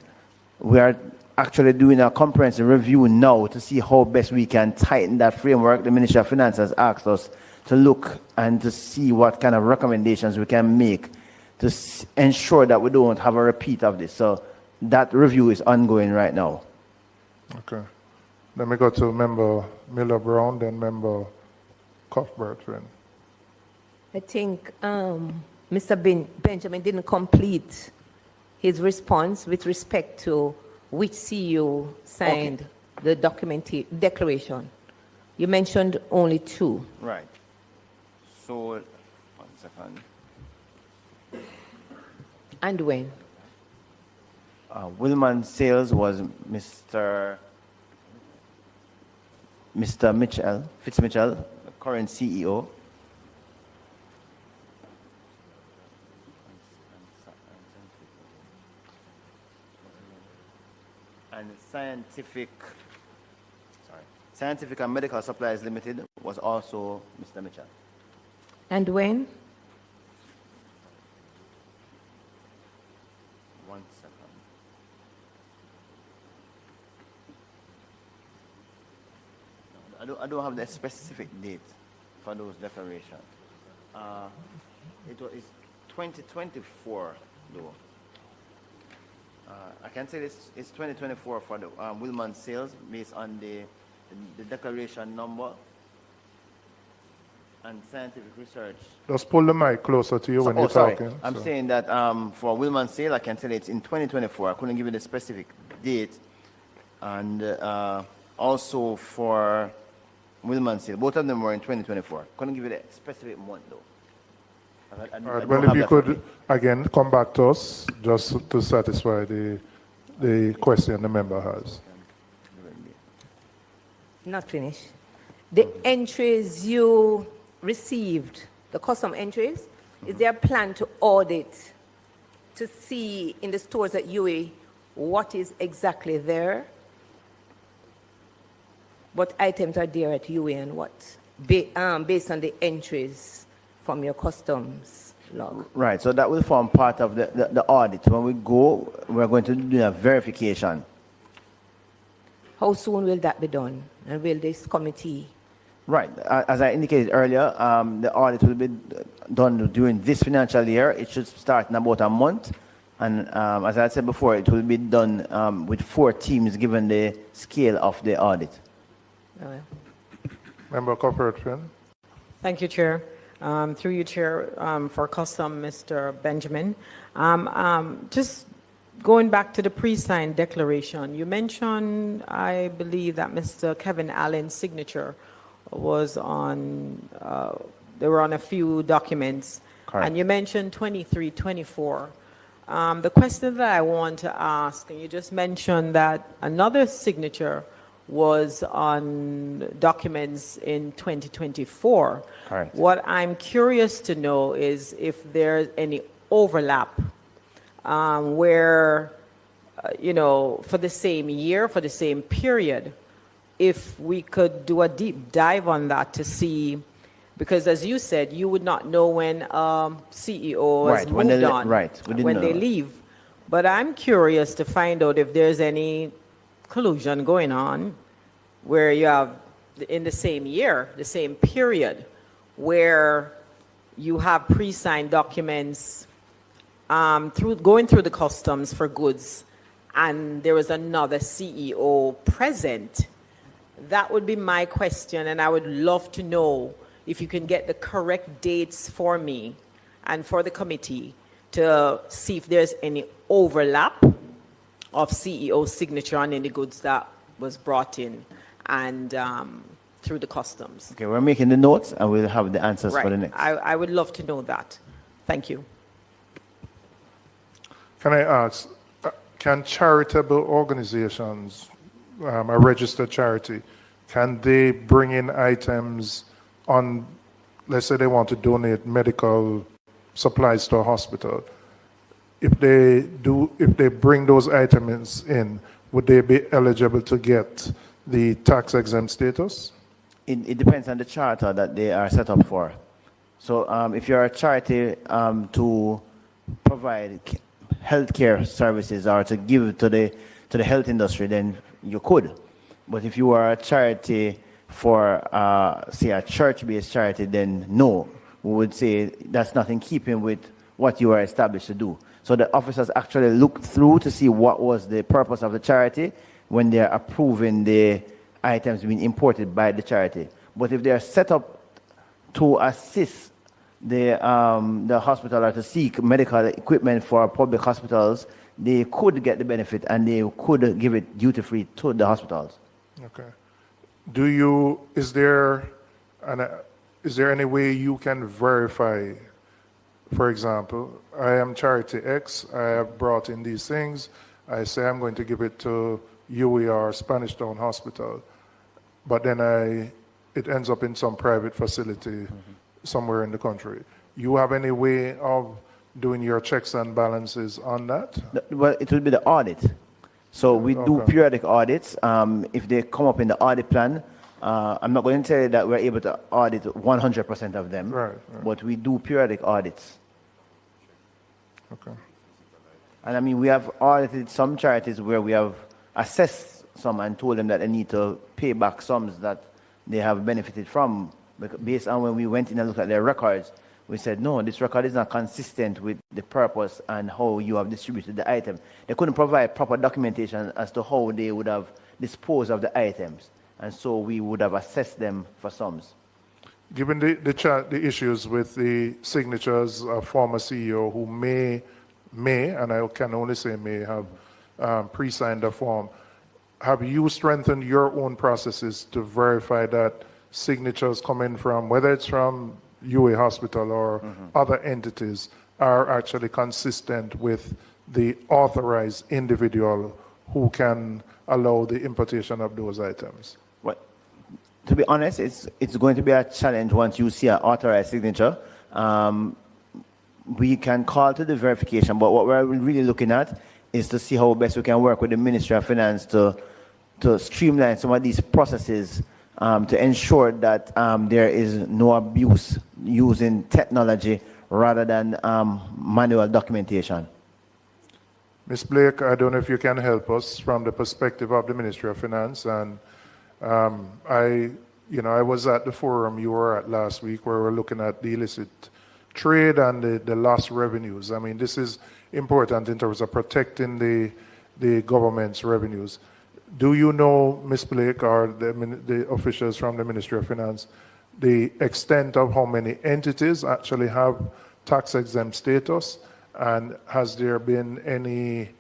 We are actually doing a comprehensive review now to see how best we can tighten that framework. The Ministry of Finance has asked us to look and to see what kind of recommendations we can make to ensure that we don't have a repeat of this. So that review is ongoing right now. Okay. Let me go to Member Miller-Brown, then Member Cuthbert-Wynne. I think Mr. Benjamin didn't complete his response with respect to which CEO signed the declaration. You mentioned only 2. Right. So, 1 second. And when? Willman Sales was Mr. Fitzmitchell, the current CEO. And Scientific and Medical Supplies Limited was also Mr. Mitchell. And when? 1 second. I don't have the specific date for those declarations. It's 2024 though. I can say it's 2024 for the Willman Sales based on the declaration number and scientific research. Just pull the mic closer to you when you're sorry. talking. I'm saying that for Willman Sale, I can tell it's in 2024. I couldn't give you the specific date. And also for Willman Sale, both of them were in 2024. Couldn't give you the specific month though. All right, well, if you could, again, come back to us just to satisfy the question the member has. Not finished. The entries you received, the custom entries, is there a plan to audit to see in the stores at UA what is exactly there? What items are there at UA and what? Based on the entries from your customs log. Right, so that will form part of the audit. When we go, we're going to do a verification. How soon will that be done? And will this committee? Right, as I indicated earlier, the audit will be done during this financial year. It should start in about a month. And as I said before, it will be done with 4 teams given the scale of the audit. Member Cuthbert-Wynne. Thank you, Chair. Through you, Chair, for Custom, Mr. Benjamin. Just going back to the pre-signed declaration, you mentioned, I believe, that Mr. Kevin Allen's signature was on they were on a few documents. Correct. And you mentioned 23, 24. The question that I want to ask, and you just mentioned that another signature was on documents in 2024. Correct. What I'm curious to know is if there's any overlap where, for the same year, for the same period, if we could do a deep dive on that to see, because as you said, you would not know when CEO has Right, when moved they- on, right, we didn't when know they that. leave. But I'm curious to find out if there's any collusion going on where you have, in the same year, the same period, where you have pre-signed documents going through the customs for goods, and there was another CEO present. That would be my question, and I would love to know if you can get the correct dates for me and for the committee to see if there's any overlap of CEO signature on any goods that was brought in and through the customs. Okay, we're making the notes and we'll have the answers for the Right. next. I would love to know that. Thank you. Can I ask, can charitable organizations, a registered charity, can they bring in items on, let's say they want to donate medical supplies to a hospital? If they bring those items in, would they be eligible to get the tax exempt status? It depends on the charter that they are set up for. So if you're a charity to provide healthcare services or to give to the health industry, then you could. But if you are a charity for, say, a church-based charity, then no. We would say that's not in keeping with what you are established to do. So the officers actually look through to see what was the purpose of the charity when they're approving the items being imported by the charity. But if they are set up to assist the hospital or to seek medical equipment for public hospitals, they could get the benefit and they could give it duty-free to the hospitals. Okay. Is there any way you can verify, for example, I am Charity X, I have brought in these things, I say I'm going to give it to UER Spanish Town Hospital, but then it ends up in some private facility somewhere in the country. You have any way of doing your checks and balances on that? Well, it will be the audit. So we do periodic audits. If they come up in the audit plan, I'm not going to tell you that we're able to audit 100% of them, but we do periodic audits. Okay. And I mean, we have audited some charities where we have assessed some and told them that they need to pay back sums that they have benefited from. Based on when we went in and looked at their records, we said, no, this record is not consistent with the purpose and how you have distributed the item. They couldn't provide proper documentation as to how they would have disposed of the items. And so we would have assessed them for sums. Given the issues with the signatures of former CEO who may, and I can only say may, have pre-signed a form, have you strengthened your own processes to verify that signatures coming from, whether it's from UA Hospital or other entities, are actually consistent with the authorized individual who can allow the importation of those items? Well, to be honest, it's going to be a challenge once you see an authorized signature. We can call to the verification, but what we're really looking at is to see how best we can work with the Ministry of Finance to streamline some of these processes to ensure that there is no abuse using technology rather than manual documentation. Ms. Blake, I don't know if you can help us from the perspective of the Ministry of Finance. And I was at the forum you were at last week where we're looking at the illicit trade and the lost revenues. I mean, this is important in terms of protecting the government's revenues. Do you know, Ms. Blake, or the officials from the Ministry of Finance, the extent of how many entities actually have tax-exempt status? And has there been any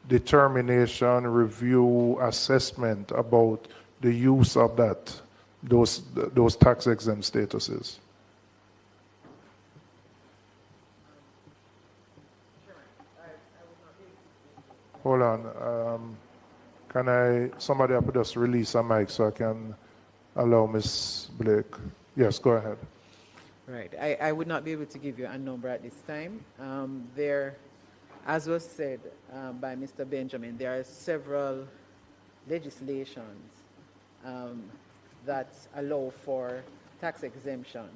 determination, review, assessment about the use of those tax-exempt statuses? hold on. Somebody up just release a mic so I can allow Ms. Blake. Yes, go ahead. Right. I would not be able to give you a number at this time. As was said by Mr. Benjamin, there are several legislations that allow for tax exemption.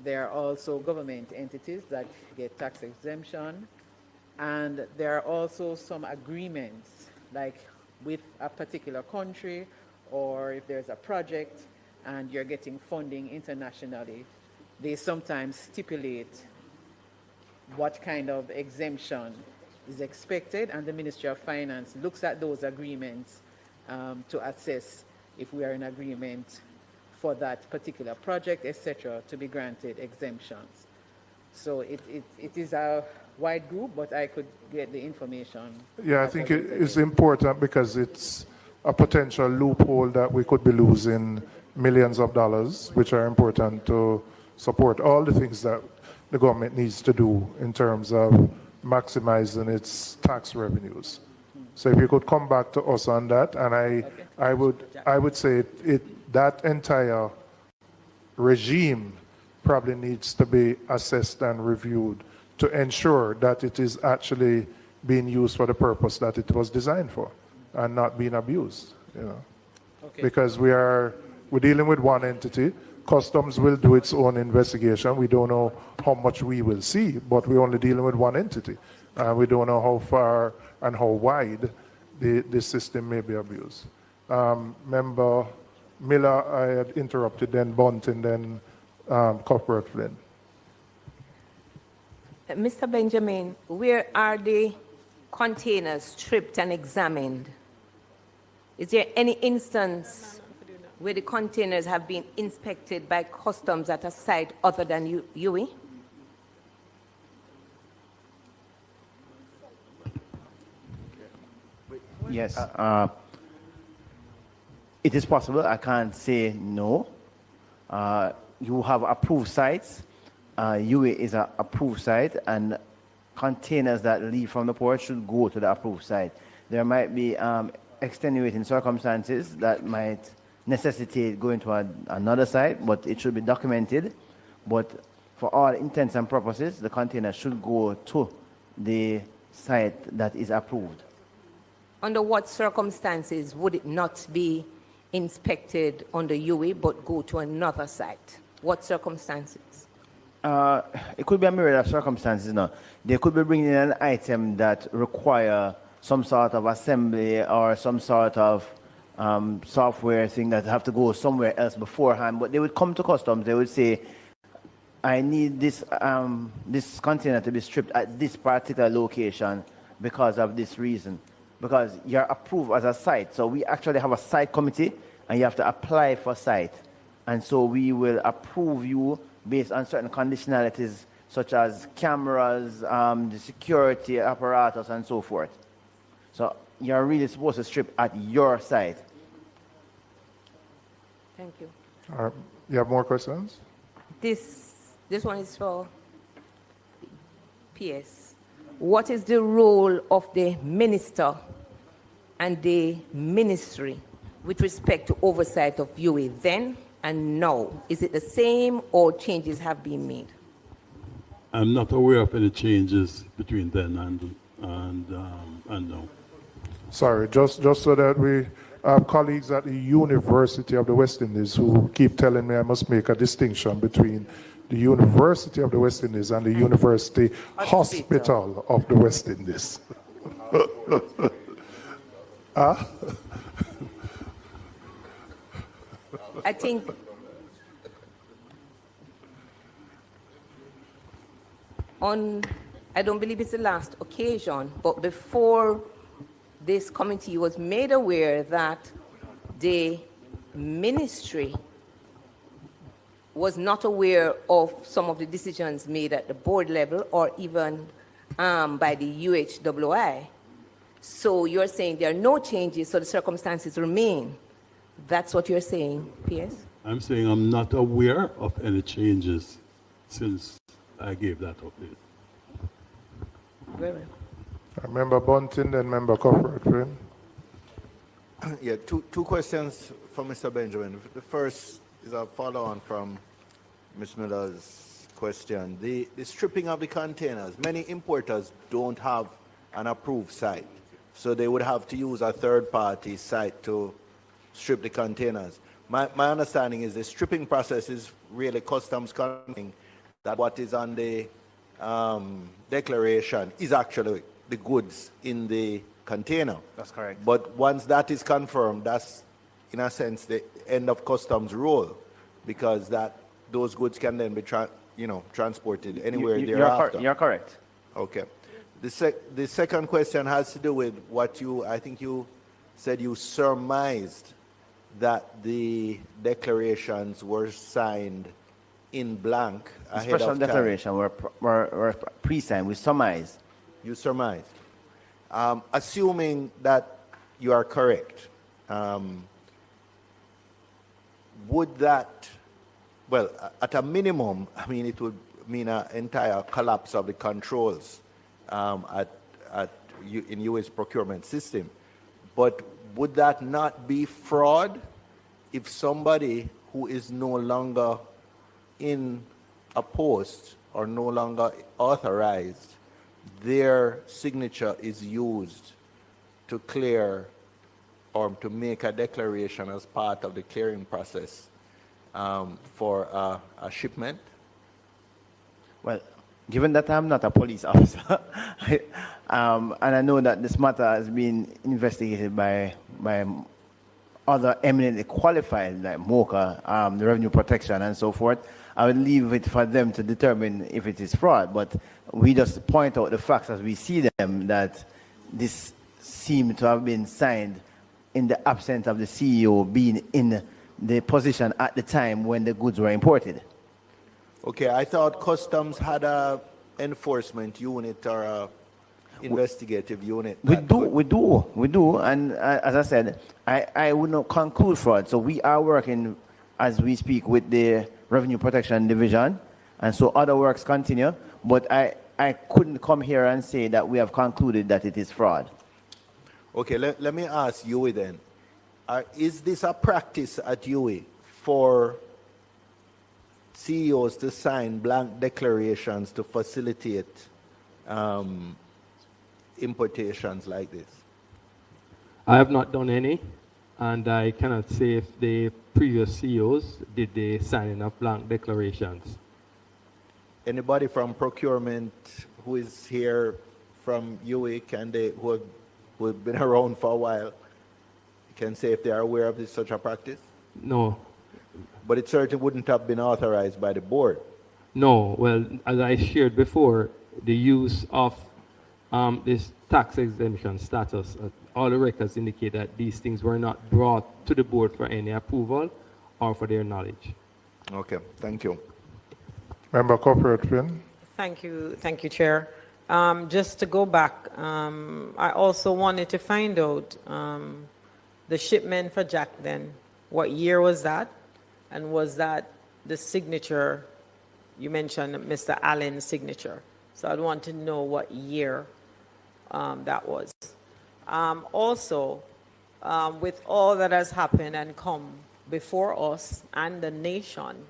There are also government entities that get tax exemption, and there are also some agreements, like with a particular country, or if there's a project and you're getting funding internationally, they sometimes stipulate what kind of exemption is expected, and the Ministry of Finance looks at those agreements to assess if we are in agreement for that particular project, etc., to be granted exemptions. So it is a wide group, but I could get the information. Yeah, I think it is important because it's a potential loophole that we could be losing millions of dollars, which are important to support all the things that the government needs to do in terms of maximizing its tax revenues. So if you could come back to us on that, and I would say that entire regime probably needs to be assessed and reviewed to ensure that it is actually being used for the purpose that it was designed for and not being abused, you know. Because we're dealing with one entity. Customs will do its own investigation. We don't know how much we will see, but we're only dealing with one entity. We don't know how far and how wide the system may be abused. Member Miller, I had interrupted, then Bunt, and then Corporate Flynn. Mr. Benjamin, where are the containers stripped and examined? Is there any instance where the containers have been inspected by customs at a site other than UE? Yes. It is possible. I can't say no. You have approved sites. UE is an approved site, and containers that leave from the port should go to the approved site. There might be extenuating circumstances that might necessitate going to another site, but it should be documented. But for all intents and purposes, the container should go to the site that is approved. Under what circumstances would it not be inspected under UE but go to another site? What circumstances? It could be a myriad of circumstances. No, they could be bringing in an item that require some sort of assembly or some sort of software thing that have to go somewhere else beforehand. But they would come to customs. They would say, "I need this this container to be stripped at this particular location because of this reason." Because you're approved as a site. So we actually have a site committee, and you have to apply for site. And so we will approve you based on certain conditionalities, such as cameras, the security apparatus, and so forth. So you're really supposed to strip at your site. Thank you. You have more questions? This one is for PS. What is the role of the minister and the ministry with respect to oversight of UE then and now? Is it the same or changes have been made? I'm not aware of any changes between then and now. Sorry, just so that we have colleagues at the University of the West Indies who keep telling me I must make a distinction between the University of the West Indies and the University Hospital of the West Indies. I think I don't believe it's the last occasion, but before this committee was made aware that the ministry was not aware of some of the decisions made at the board level or even by the UHWI. So you're saying there are no changes, so the circumstances remain. That's what you're saying, PS? I'm saying I'm not aware of any changes since I gave that update. Very well. Member Bunting, then Member Corporate Prin. Yeah, two questions for Mr. Benjamin. The first is a follow-on from Ms. Miller's question. The stripping of the containers, many importers don't have an approved site, so they would have to use a third-party site to strip the containers. My understanding is the stripping process is really customs confirming that what is on the declaration is actually the goods in the container. That's correct. But once that is confirmed, that's in a sense the end of customs role, because those goods can then be transported anywhere thereafter. You're correct. Okay. The second question has to do with what I think you said you surmised that the declarations were signed in blank ahead of time. Special declaration were pre-signed. We surmised. You surmised. Assuming that you are correct, would that, well, at a minimum, I mean, it would mean an entire collapse of the controls in U.S. procurement system. But would that not be fraud if somebody who is no longer in a post or no longer authorized, their signature is used to clear or to make a declaration as part of the clearing process for a shipment? Well, given that I'm not a police officer, and I know that this matter has been investigated by other eminently qualified, like MOCA, the Revenue Protection and so forth, I would leave it for them to determine if it is fraud. But we just point out the facts as we see them, that this seemed to have been signed in the absence of the CEO being in the position at the time when the goods were imported. Okay, I thought customs had a enforcement unit or a investigative unit. We do, and as I said, I would not conclude fraud. So we are working as we speak with the Revenue Protection Division, and so other works continue, but I couldn't come here and say that we have concluded that it is fraud. Okay, let me ask you then. Is this a practice at UE for CEOs to sign blank declarations to facilitate importations like this? I have not done any, and I cannot say if the previous CEOs did the signing of blank declarations. Anybody from procurement who is here from UE, who have been around for a while, can say if they are aware of such a practice? No. But it certainly wouldn't have been authorized by the board. No. Well, as I shared before, the use of this tax exemption status, all the records indicate that these things were not brought to the board for any approval or for their knowledge. Okay, thank you. Member Corporate Prin. Thank you, Chair. Just to go back, I also wanted to find out the shipment for Jack then. What year was that? And was that the signature? You mentioned Mr. Allen's signature. So I'd want to know what year that was. Also, with all that has happened and come before us and the nation,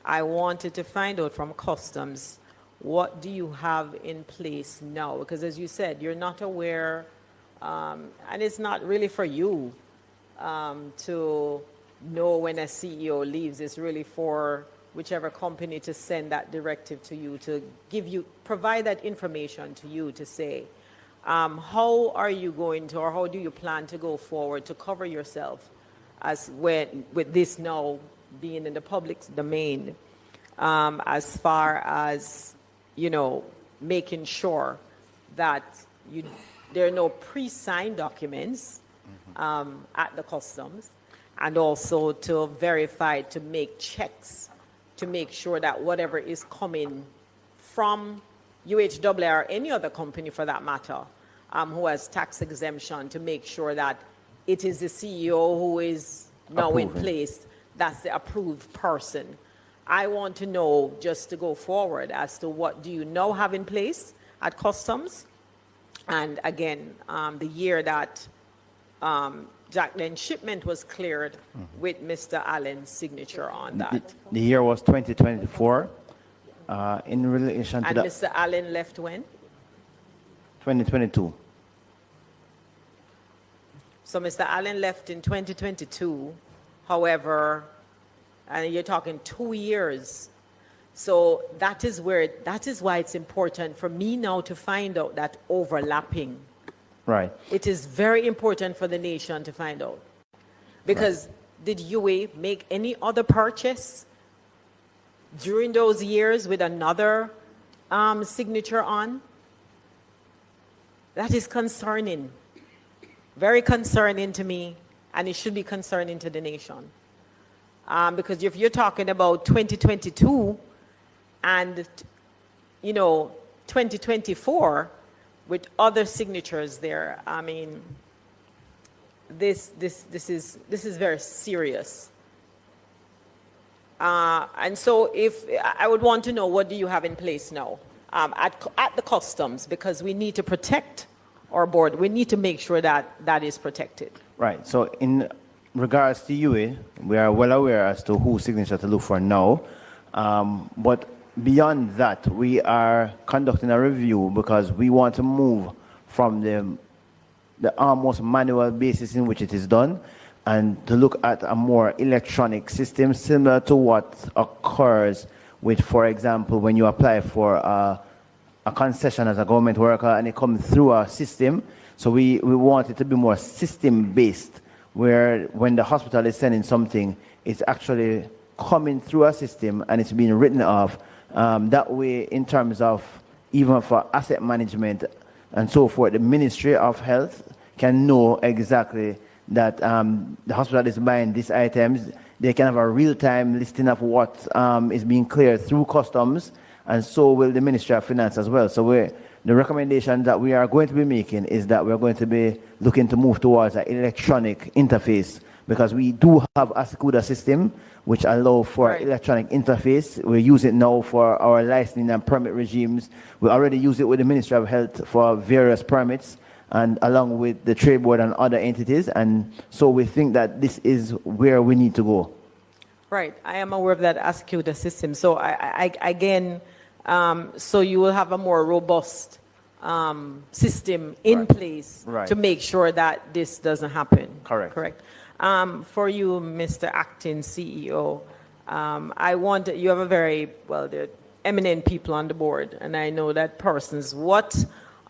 I wanted to find out from customs, what do you have in place now? Because as you said, you're not aware, and it's not really for you to know when a CEO leaves. It's really for whichever company to send that directive to you, to provide that information to you to say, how are you going to, or how do you plan to go forward to cover yourself with this now being in the public domain, as far as, making sure that there are no pre-signed documents at the customs, and also to verify, to make checks, to make sure that whatever is coming from UHW or any other company for that matter, who has tax exemption, to make sure that it is the CEO who is now in place, that's the approved person. I want to know, just to go forward, as to what do you now have in place at customs, And again, the year that Jacqueline's shipment was cleared with Mr. Allen's signature on that. The year was 2024. In relation to And that, Mr. Allen left when? 2022. So Mr. Allen left in 2022. However, and you're talking 2 years. So that is why it's important for me now to find out that overlapping. Right. It is very important for the nation to find out. Because did UA make any other purchase during those years with another signature on? That is concerning. Very concerning to me, and it should be concerning to the nation. Because if you're talking about 2022 and, 2024 with other signatures there, I mean, this is very serious. And so if I would want to know, what do you have in place now at the customs? Because we need to protect our board. We need to make sure that that is protected. Right. So in regards to UA, we are well aware as to whose signature to look for now. But beyond that, we are conducting a review because we want to move from the almost manual basis in which it is done and to look at a more electronic system similar to what occurs with, for example, when you apply for a concession as a government worker and it comes through a system. So we want it to be more system-based, where when the hospital is sending something, it's actually coming through a system and it's being written off. That way, in terms of even for asset management and so forth, the Ministry of Health can know exactly that the hospital is buying these items. They can have a real-time listing of what is being cleared through customs, and so will the Ministry of Finance as well. So the recommendation that we are going to be making is that we're going to be looking to move towards an electronic interface, because we do have a SCUDA system which allow for electronic interface. We use it now for our licensing and permit regimes. We already use it with the Ministry of Health for various permits, and along with the Trade Board and other entities. And so we think that this is where we need to go. Right. I am aware of that SCUDA system. So so you will have a more robust system in place to make sure that this doesn't happen. Correct. For you, Mr. Acting CEO, you have a very, they're eminent people on the board, and I know that persons. What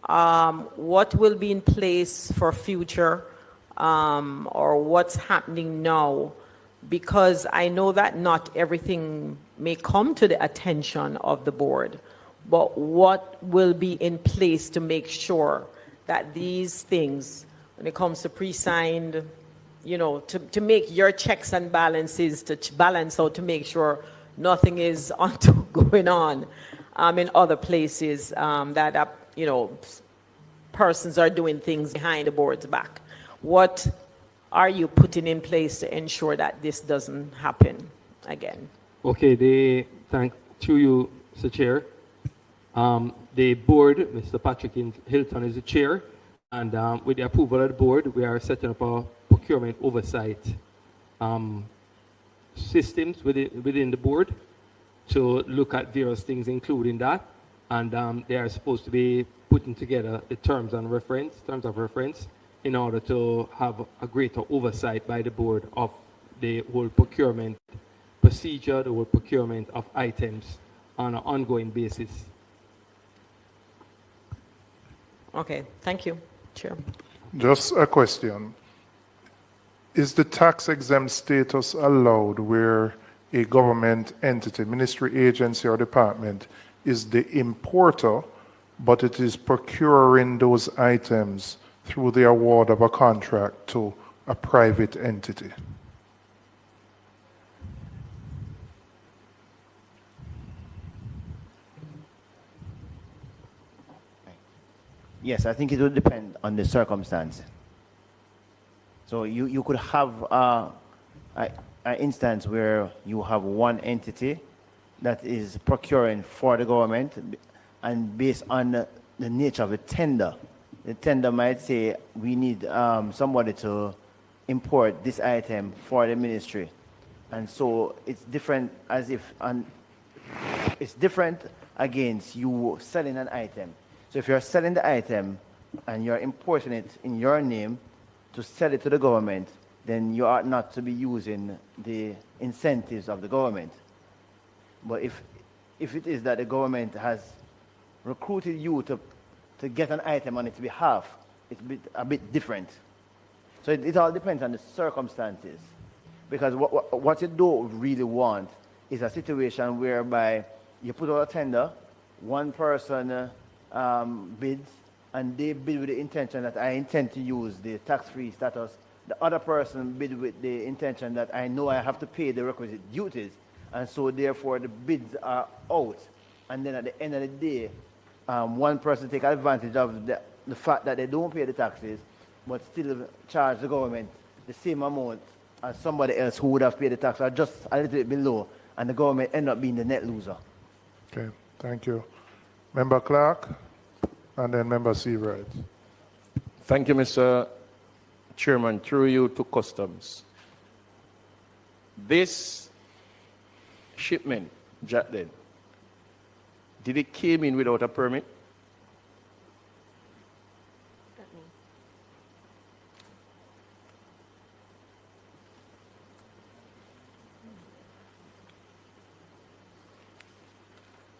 will be in place for future, or what's happening now? Because I know that not everything may come to the attention of the board, but what will be in place to make sure that these things, when it comes to pre-signed, to make your checks and balances to balance out, to make sure nothing is going on in other places, that persons are doing things behind the board's back. What are you putting in place to ensure that this doesn't happen again? Okay, thank to you, Mr. Chair. The board, Mr. Patrick Hilton is the chair, and with the approval of the board, we are setting up a procurement oversight systems within the board to look at various things, including that, and they are supposed to be putting together the terms of reference in order to have a greater oversight by the board of the whole procurement procedure, the whole procurement of items on an ongoing basis. Okay, thank you, Chair. Just a question. Is the tax-exempt status allowed where a government entity, ministry, agency, or department is the importer, but it is procuring those items through the award of a contract to a private entity? Yes, I think it would depend on the circumstance. So you could have an instance where you have one entity that is procuring for the government, and based on the nature of the tender, the tender might say, we need somebody to import this item for the ministry. And so it's different as if, it's different against you selling an item. So if you're selling the item and you're importing it in your name to sell it to the government, then you ought not to be using the incentives of the government. But if it is that the government has recruited you to get an item on its behalf, it's a bit different. So it all depends on the circumstances. Because what you don't really want is a situation whereby you put out a tender, one person bids, and they bid with the intention that I intend to use the tax-free status. The other person bid with the intention that I know I have to pay the requisite duties, and so therefore the bids are out. And then at the end of the day, one person take advantage of the fact that they don't pay the taxes, but still charge the government the same amount as somebody else who would have paid the tax, or just a little bit below, and the government end up being the net loser. Okay, thank you. Member Clark, and then Member Seawright. Thank you, Mr. Chairman. Through you to Customs. This shipment, Jatden, did it came in without a permit?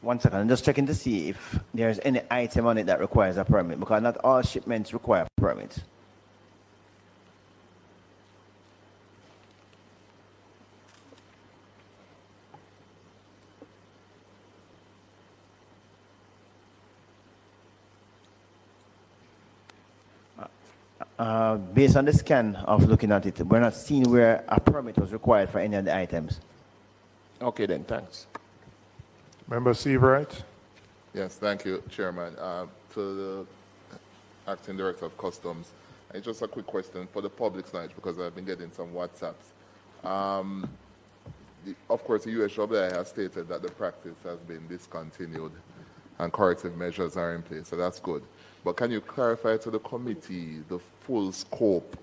One second, I'm just checking to see if there's any item on it that requires a permit, because not all shipments require permits. Based on the scan of looking at it, we're not seeing where a permit was required for any of the items. Okay then, thanks. Member Seawright. Yes, thank you, Chairman. To the Acting Director of Customs, just a quick question for the public's knowledge, because I've been getting some WhatsApps. Of course, the USWI has stated that the practice has been discontinued and corrective measures are in place, so that's good. But can you clarify to the committee the full scope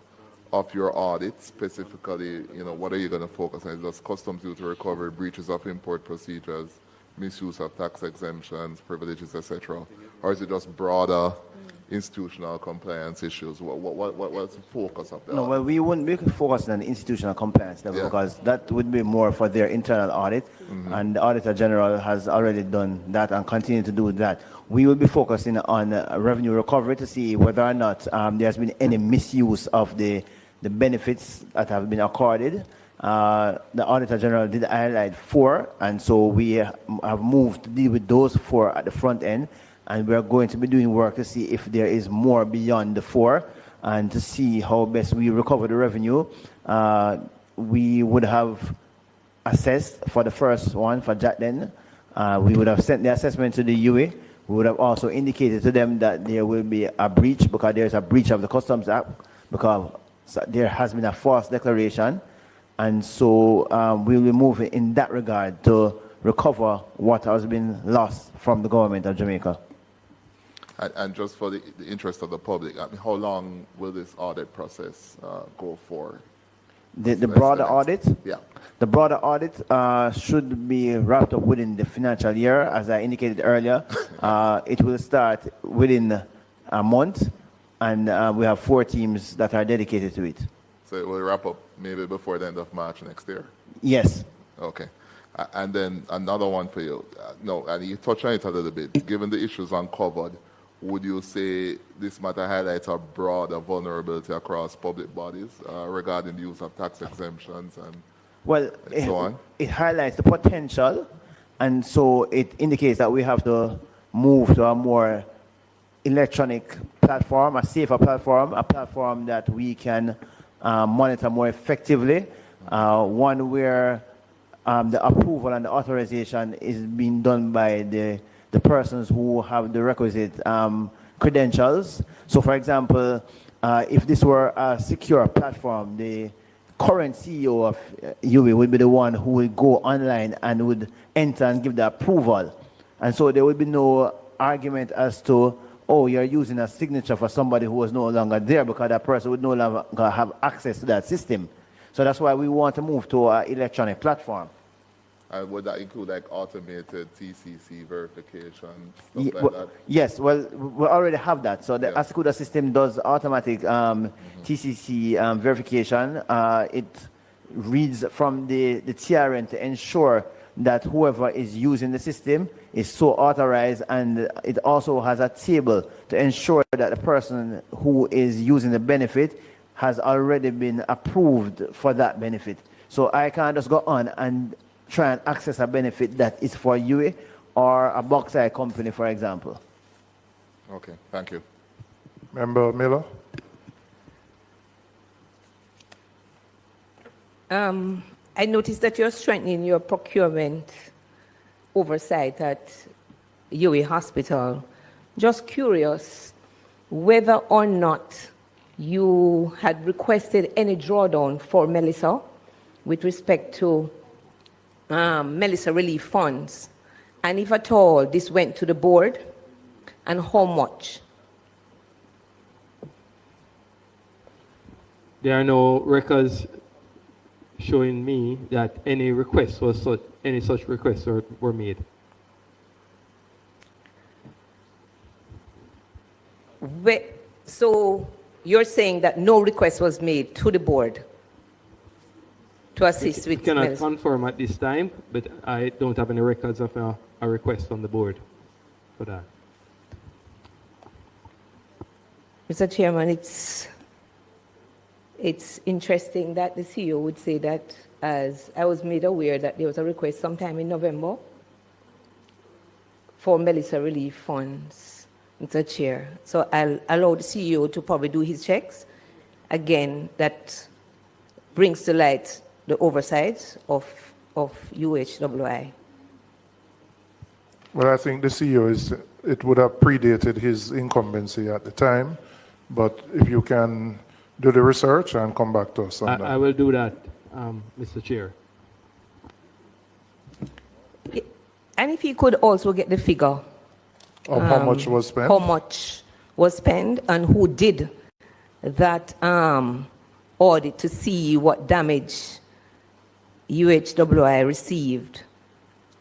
of your audit, specifically, what are you going to focus on? Is it just customs duty recovery, breaches of import procedures, misuse of tax exemptions, privileges, etc.? Or is it just broader institutional compliance issues? What's the focus of that? No, well, we wouldn't be focusing on the institutional compliance level, because that would be more for their internal audit, and the Auditor General has already done that and continue to do that. We will be focusing on revenue recovery to see whether or not there has been any misuse of the benefits that have been accorded. The Auditor General did highlight 4, and so we have moved to deal with those 4 at the front end, and we are going to be doing work to see if there is more beyond the 4, and to see how best we recover the revenue. We would have assessed for the first one, for Jatden. We would have sent the assessment to the UE. We would have also indicated to them that there will be a breach, because there is a breach of the Customs Act, because there has been a false declaration. And so we will move in that regard to recover what has been lost from the government of Jamaica. And just for the interest of the public, how long will this audit process go for? The broader audit? Yeah. The broader audit should be wrapped up within the financial year, as I indicated earlier. It will start within a month, and we have 4 teams that are dedicated to it. So it will wrap up maybe before the end of March next year? Yes. Okay. And then another one for you. No, and you touched on it a little bit. Given the issues uncovered, would you say this matter highlights a broader vulnerability across public bodies regarding the use of tax exemptions and so on? It highlights the potential, and so it indicates that we have to move to a more electronic platform, a safer platform, a platform that we can monitor more effectively, one where the approval and the authorization is being done by the persons who have the requisite credentials. So, for example, if this were a secure platform, the current CEO of UE would be the one who would go online and would enter and give the approval. And so there would be no argument as to oh, you're using a signature for somebody who was no longer there because that person would no longer have access to that system. So that's why we want to move to an electronic platform. And would that include like automated TCC verification, stuff Ye- like well, that? Yes, well, we already have that. So the Ascuda system does automatic TCC verification. It reads from the TRN to ensure that whoever is using the system is so authorized, and it also has a table to ensure that the person who is using the benefit has already been approved for that benefit. So I can't just go on and try and access a benefit that is for you or a bauxite company, for example. Okay, thank you. Member Miller? I noticed that you're strengthening your procurement oversight at UA Hospital. Just curious whether or not you had requested any drawdown for Melissa with respect to Melissa relief funds, and if at all this went to the board, and how much? There are no records showing me that any requests was any such requests were made. So you're saying that no request was made to the board to assist with I cannot Melissa? confirm at this time, but I don't have any records of a request from the board for that. Mr. Chairman, it's interesting that the CEO would say that, as I was made aware that there was a request sometime in November for Melissa relief funds, Mr. Chair. So I'll allow the CEO to probably do his checks. Again, that brings to light the oversight of UHWI. Well, I think the CEO it would have predated his incumbency at the time, but if you can do the research and come back to us on that. I will do that, Mr. Chair. And if you could also get the figure of how much was spent? How much was spent and who did that audit to see what damage UHWI received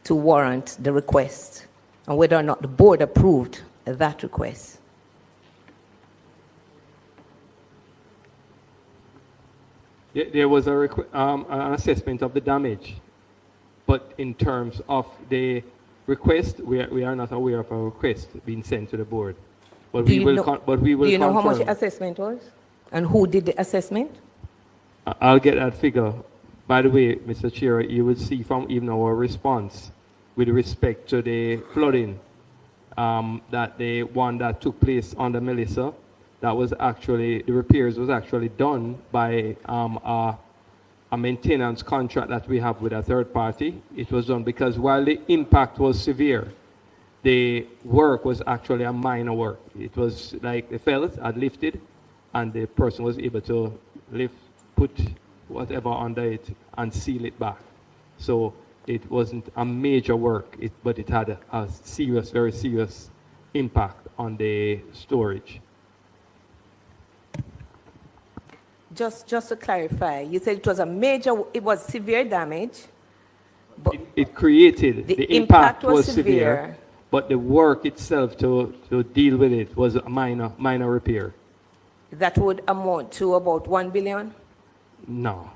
to warrant the request, and whether or not the board approved that request. There was an assessment of the damage, but in terms of the request, we are not aware of a request being sent to the board. But we will Do you know how much confirm. the assessment was, and who did the assessment? I'll get that figure. By the way, Mr. Chair, you will see from even our response with respect to the flooding, that the one that took place under Melissa, that was actually, the repairs was actually done by a maintenance contract that we have with a third party. It was done because while the impact was severe, the work was actually a minor work. It was like the felt had lifted and the person was able to put whatever under it and seal it back. So it wasn't a major work, but it had a serious, very serious impact on the storage. Just to clarify, you said it was it was severe damage. But it created, the impact was severe, severe, but the work itself to deal with it was a minor repair. That would amount to about 1 billion? No.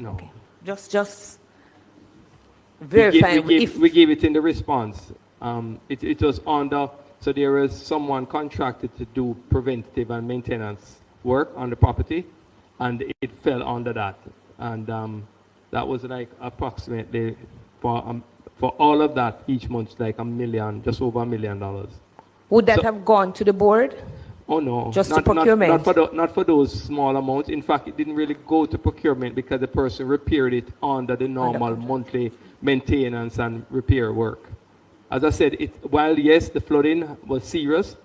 Okay. Just verifying we gave it in the response. It was under, so there was someone contracted to do preventative and maintenance work on the property, and it fell under that. And that was like approximately, for all of that, each month, like $1 million, just over $1 million. Would that have gone to the board? Oh no, Just to procurement? Not for those small amounts. In fact, it didn't really go to procurement because the person repaired it under the normal monthly maintenance and repair work. As I said, while yes, the flooding was serious,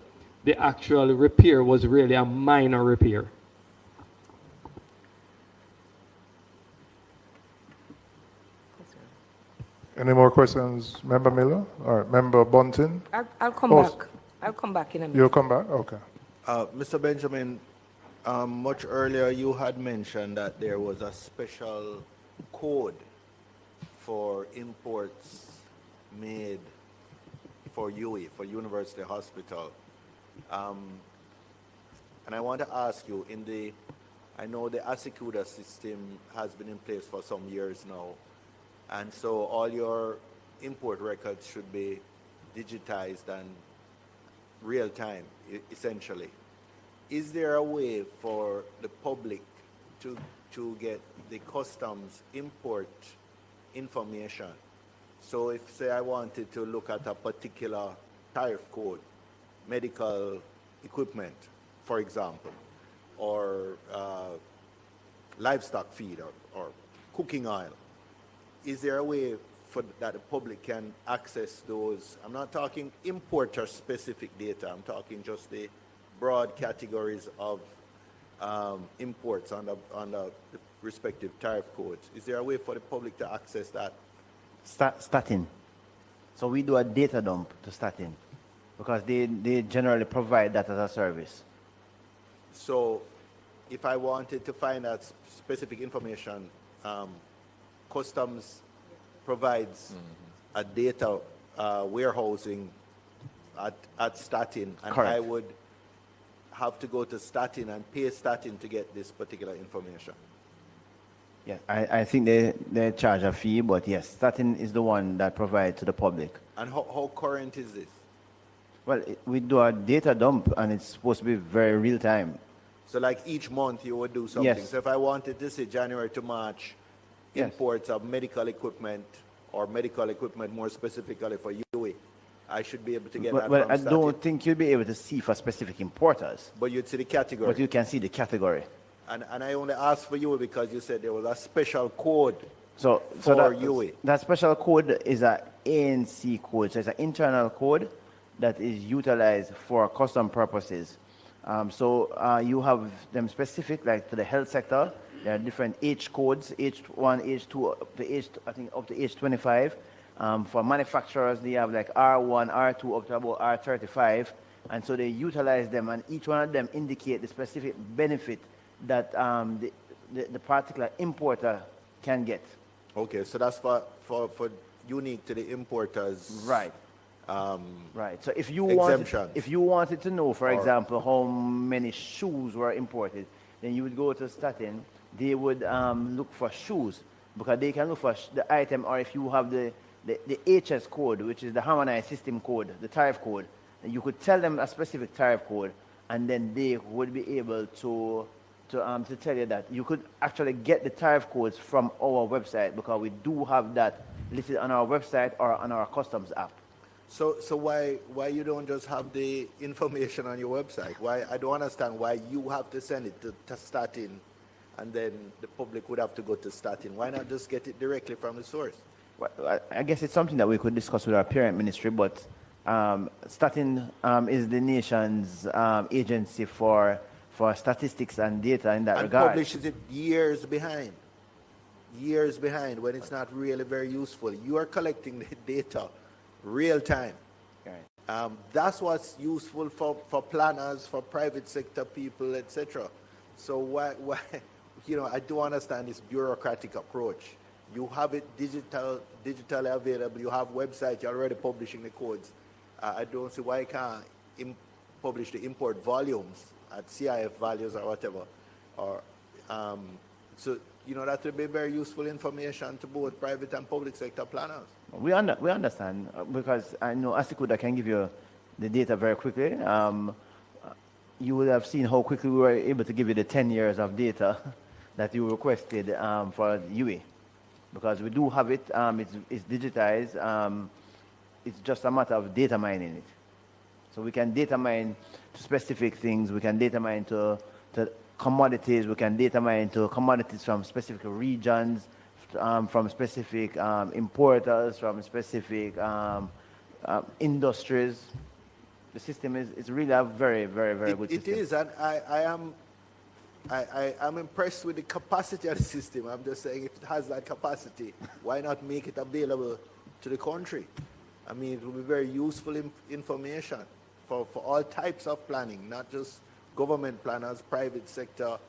the actual repair was really a minor repair. Any more questions, Member Miller or Member Bunting? I'll come back. I'll come back in a minute. You'll come back? Okay. Mr. Benjamin, much earlier you had mentioned that there was a special code for imports made for UE, for University Hospital. And I want to ask you, I know the Asicuda system has been in place for some years now, and so all your import records should be digitized and real time, essentially. Is there a way for the public to get the customs import information? So if, say, I wanted to look at a particular tariff code, medical equipment, for example, or livestock feed or cooking oil, is there a way for that the public can access those? I'm not talking importer-specific data. I'm talking just the broad categories of imports on the respective tariff codes. Is there a way for the public to access that? Statin. So we do a data dump to Statin because they generally provide that as a service. So if I wanted to find out specific information, customs provides a data warehousing at Statin, and Correct. I would have to go to Statin and pay Statin to get this particular information. Yeah, I think they charge a fee, but yes, Statin is the one that provides to the public. And how current is this? Well, we do a data dump, and it's supposed to be very real time. So like each month you would do something. Yes. So if I wanted to say January to March, Yes. imports of medical equipment or medical equipment more specifically for UE, I should be able to get that Well, from I Statin. don't think you'll be able to see for specific importers. But you'd see the category. But you can see the category. And I only asked for UE because you said there was a special code So for that, UE. that special code is an ANC code. So it's an internal code that is utilized for custom purposes. You have them specific, like to the health sector. There are different H codes, H1, H2, up to up to H25. For manufacturers, they have like R1, R2, up to about R35. And so they utilize them, and each one of them indicate the specific benefit that the particular importer can get. Okay, so that's for unique to the importers. Right. Right. So if you exemptions. if you wanted to know, for Or- example, how many shoes were imported, then you would go to Statin. They would look for shoes because they can look for the item, or if you have the HS code, which is the harmonized system code, the tariff code, then you could tell them a specific tariff code, and then they would be able to tell you that you could actually get the tariff codes from our website because we do have that listed on our website or on our customs app. So why you don't just have the information on your website? Why I don't understand why you have to send it to Statin, and then the public would have to go to Statin. Why not just get it directly from the source? Well, I guess it's something that we could discuss with our parent ministry, but Statin is the nation's agency for statistics and data in that And regard. publishes it years behind when it's not really very useful. You are collecting the data real time. Right. That's what's useful for planners, for private sector people, etc. So why I do understand this bureaucratic approach. You have it digitally available. You have website. You're already publishing the codes. I don't see why you can't publish the import volumes at CIF values or whatever. Or so that would be very useful information to both private and public sector planners. We understand because I know Asikuda can give you the data very quickly. You would have seen how quickly we were able to give you the 10 years of data that you requested for UE. Because we do have it, it's digitized, it's just a matter of data mining it. So we can data mine to specific things, we can data mine to commodities, we can data mine to commodities from specific regions, from specific importers, from specific industries. The system is really a very, very, very good system. It is, and I'm impressed with the capacity of the system. I'm just saying, if it has that capacity, why not make it available to the country? I mean, it will be very useful information for all types of planning, not just government planners, private sector,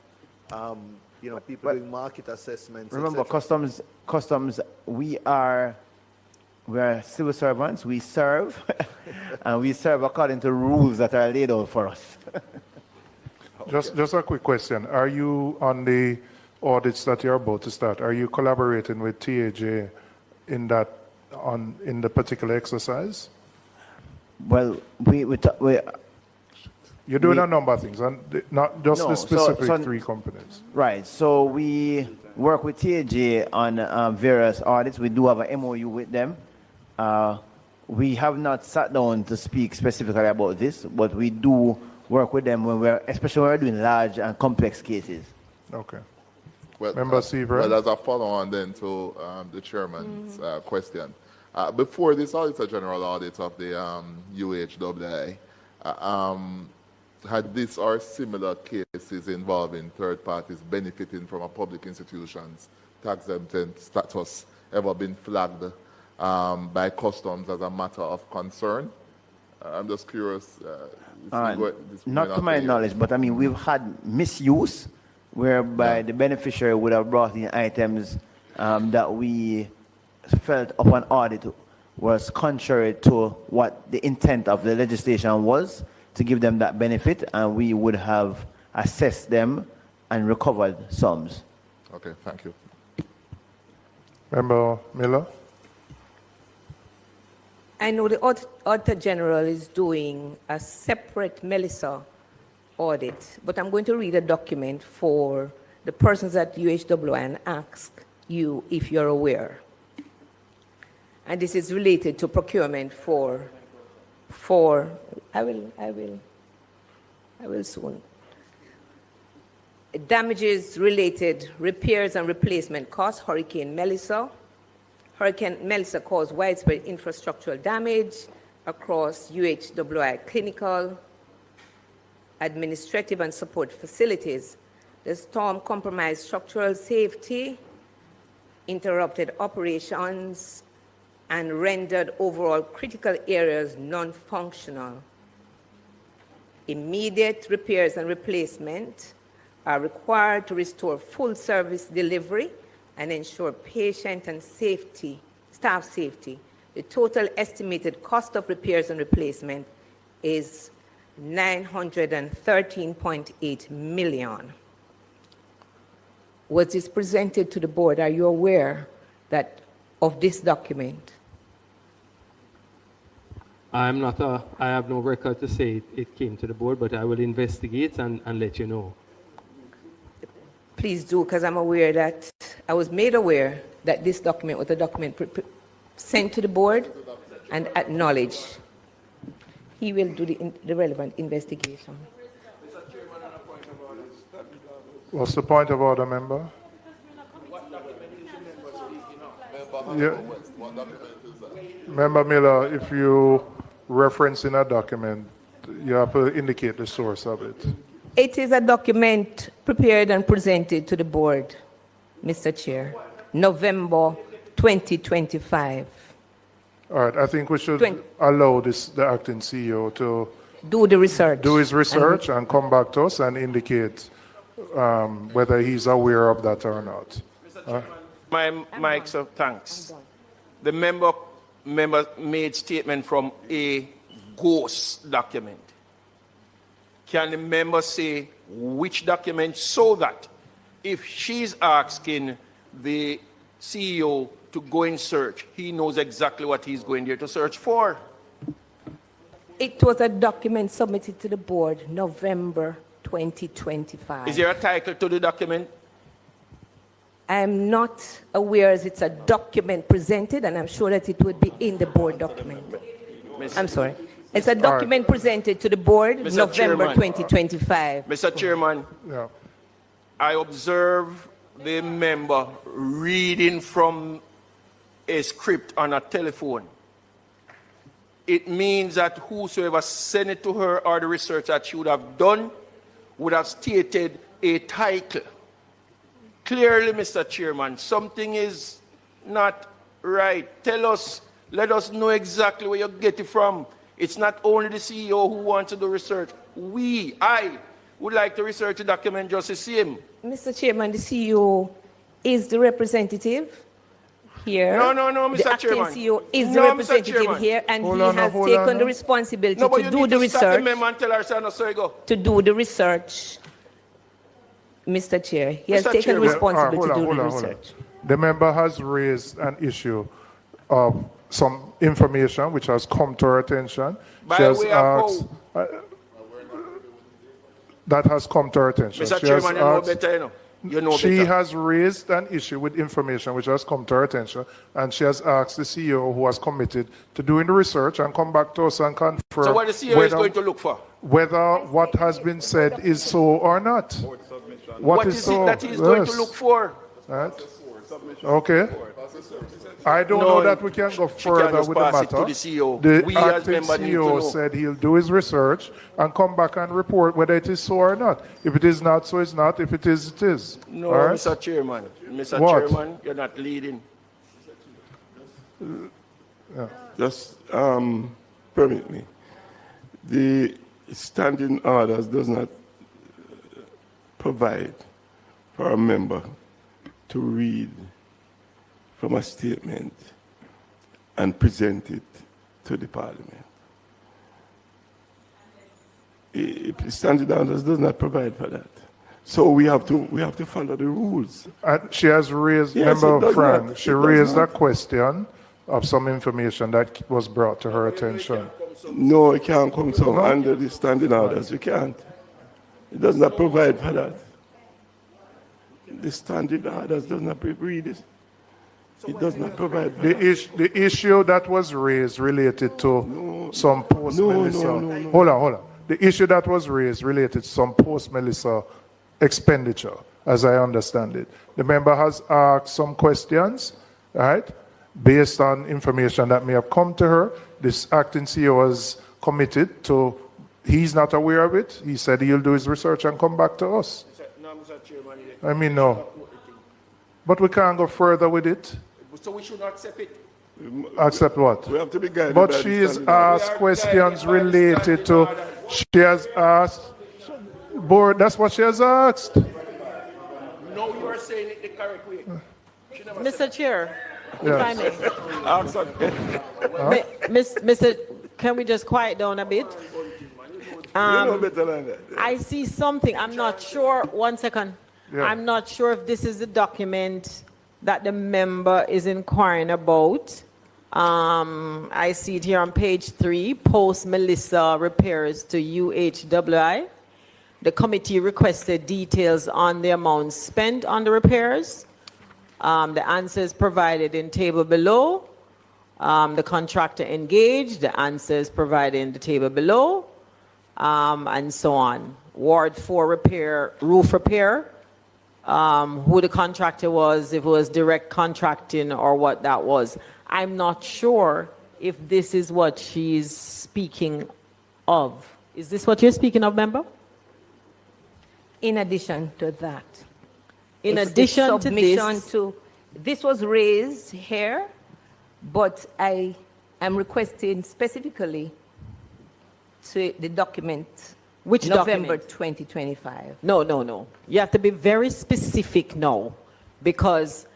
people doing market assessments. Remember, etc. customs, we are civil servants, we serve, and we serve according to rules that are laid out for us. Just a quick question. Are you on the audits that you're about to start? Are you collaborating with TAJ in the particular exercise? Well, you're doing a number of things, and not just the specific three companies. Right. So we work with TAJ on various audits. We do have an MOU with them. We have not sat down to speak specifically about this, but we do work with them especially when we're doing large and complex cases. Okay. Well, Member Seaver. Well, as a follow-on then to the chairman's question, before this Auditor General audit of the UHWI, had this or similar cases involving third parties benefiting from a public institution's tax-exempt status ever been flagged by customs as a matter of concern? I'm just curious. Not to my knowledge, but I mean, we've had misuse whereby the beneficiary would have brought in items that we felt upon audit was contrary to what the intent of the legislation was, to give them that benefit, and we would have assessed them and recovered sums. Okay, thank you. Member Miller. I know the Auditor General is doing a separate Melissa audit, but I'm going to read a document for the persons at UHWI and ask you if you're aware. And this is related to procurement for I will soon. Damages related repairs and replacement costs, Hurricane Melissa. Hurricane Melissa caused widespread infrastructural damage across UHWI clinical, administrative, and support facilities. The storm compromised structural safety, interrupted operations, and rendered overall critical areas non-functional. Immediate repairs and replacement are required to restore full service delivery and ensure patient and staff safety. The total estimated cost of repairs and replacement is $913.8 million. Was this presented to the board? Are you aware of this document? I have no record to say it came to the board, but I will investigate and let you know. Please do, because I'm aware that I was made aware that this document was a document sent to the board and acknowledged. He will do the relevant investigation. What's the point of order, member? Yeah. Member Miller, if you reference in a document, you have to indicate the source of it. It is a document prepared and presented to the board, Mr. Chair, November 2025. All right, I think we should allow the acting CEO to do the research. Do his research and come back to us and indicate whether he's aware of that or not. My mic, so thanks. The member made statement from a ghost document. Can the member say which document, so that if she's asking the CEO to go in search, he knows exactly what he's going there to search for? It was a document submitted to the board November 2025. Is there a title to the document? I'm not aware as it's a document presented, and I'm sure that it would be in the board document. I'm sorry. It's a document presented to the board November 2025. Mr. Chairman, I observe the member reading from a script on a telephone. It means that whosoever sent it to her or the research that she would have done would have stated a title. Clearly, Mr. Chairman, something is not right. Tell us, let us know exactly where you get it from. It's not only the CEO who wants to do research. I would like to research the document just the same. Mr. Chairman, the CEO is the representative here. No, Mr. The acting Chairman. CEO is No, the Mr. representative Chairman. here, and Hold he on, has hold taken on. the responsibility No, but to you do need the to stop the research. memo and tell her, son, so you go. To do the research, Mr. Chair. He has Mr. taken Chairman. responsibility Hold to on, do hold the on, hold on. research. The member has raised an issue of some information which has come to her attention. By She has way of asked, that has come to her attention. Mr. She Chairman, you has know asked- better, you know. You know She better. has raised an issue with information which has come to her attention, and she has asked the CEO, who has committed to doing the research, and come back to us and confirm So what the CEO is going to look for? whether what has been said is so or not. What is so? it that he's going to Yes. look for? Right? Okay. I don't No, know that we can go she further can just with the pass it matter. to the CEO. The We as acting members need to CEO know. said he'll do his research and come back and report whether it is so or not. If it is not, so it's not. If it is, it is. No, All right? Mr. Chairman. Mr. What? Chairman, you're not leading. Just permit me. The standing orders does not provide for a member to read from a statement and present it to the Parliament. The standing orders does not provide for that. So we have to follow the rules. And she has raised, Yes, it Member does Frank, not. she It does raised a not. question of some information that was brought to her attention. No, it can't come some under the standing orders. You can't. It does not provide for that. The standing orders does not read it. It does not provide for that. The issue that was raised related to some post-Melissa. no. Hold on. The issue that was raised related to some post-Melissa expenditure, as I understand it. The member has asked some questions, right, based on information that may have come to her. This acting CEO was committed to, he's not aware of it. He said he'll do his research and come back to us. No, Mr. Chairman. I mean, no. But we can't go further with it. So we should not accept it. Accept what? We have to be guided But by the she has standing orders. asked questions related to, she has asked, board, that's what she has asked. No, you are saying it the correct way. Mr. Chair, Yes. if I may. Mr. Can we just quiet down a bit? You know better than that. I see something. I'm not sure. One second. Yeah. I'm not sure if this is the document that the member is inquiring about. I see it here on page 3, post Melissa repairs to UHWI. The committee requested details on the amounts spent on the repairs. The answers provided in table below. The contractor engaged, the answers provided in the table below, and so on. Ward 4 repair, roof repair, who the contractor was, if it was direct contracting or what that was. I'm not sure if this is what she's speaking of. Is this what you're speaking of, member? In addition to that. In it's addition the to submission this, to, this was raised here, but I am requesting specifically to the document, which November document? 2025. No. You have to be very specific now, because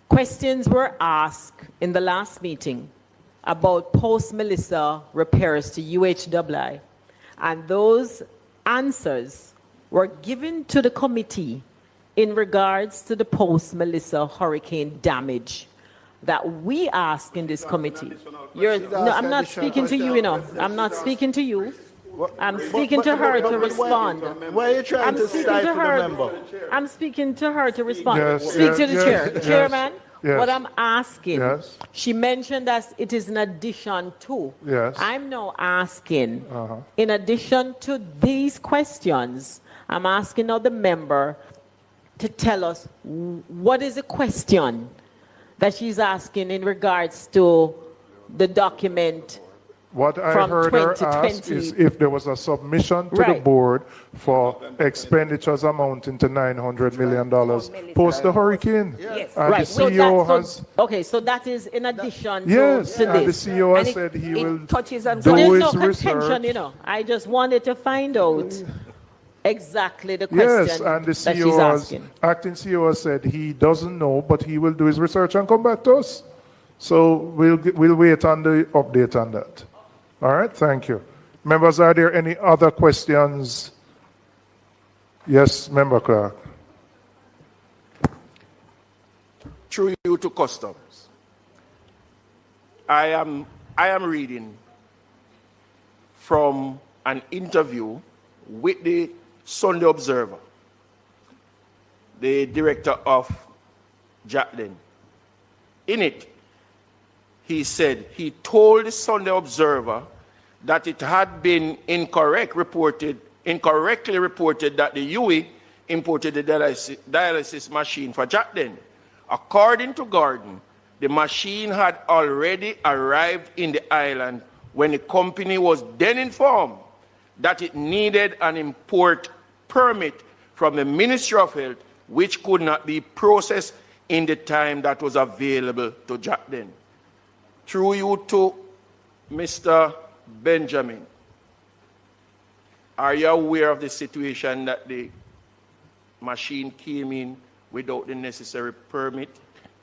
questions were asked in the last meeting about post-Melissa repairs to UHWI, and those answers were given to the committee in regards to the post-Melissa hurricane damage that we ask in this committee. No, I'm not speaking to you, I'm not speaking to you. I'm speaking to her to respond. Why are you trying to stifle the member? I'm speaking to her to respond. Yes, Speak to the yes, chair. yes, Chairman, yes. what I'm asking, Yes. she mentioned that it is in addition to. Yes. I'm now asking, in addition to these questions, I'm asking now the member to tell us what is the question that she's asking in regards to the document What I from heard her ask 2020. is if there was a submission to the Right. board for expenditures amounting to $900 million post the hurricane. Yes. And Right. the So CEO that- has, okay, so that is in addition yes, to and the this. CEO has And said he it will touches on do so there's his no contention, research. you know. I just wanted to find out exactly the question Yes, and the that she's CEO, asking. acting CEO has said he doesn't know, but he will do his research and come back to us. So we'll wait on the update on that. All right, thank you. Members, are there any other questions? Yes, Member Clark. Through you to customs. I am reading from an interview with the Sunday Observer, the director of Jacqueline. In it, he said he told the Sunday Observer that it had been incorrectly reported that the UE imported the dialysis machine for Jacqueline. According to Gordon, the machine had already arrived in the island when the company was then informed that it needed an import permit from the Ministry of Health, which could not be processed in the time that was available to Jacqueline. Through you to Mr. Benjamin, are you aware of the situation that the machine came in without the necessary permit?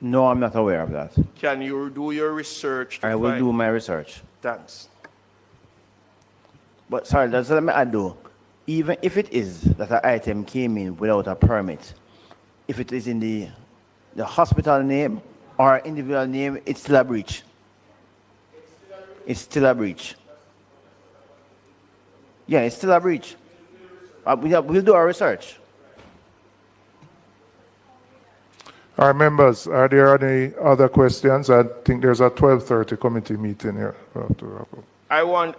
No, I'm not aware of that. Can you do your research? I will do my research. Thanks. But sorry, that's what I do. Even if it is that an item came in without a permit, if it is in the hospital name or individual name, it's still a breach. It's still a breach. Yeah, it's still a breach. We'll do our research. Our members, are there any other questions? I think there's a 12:30 committee meeting here. We'll have to wrap up. I want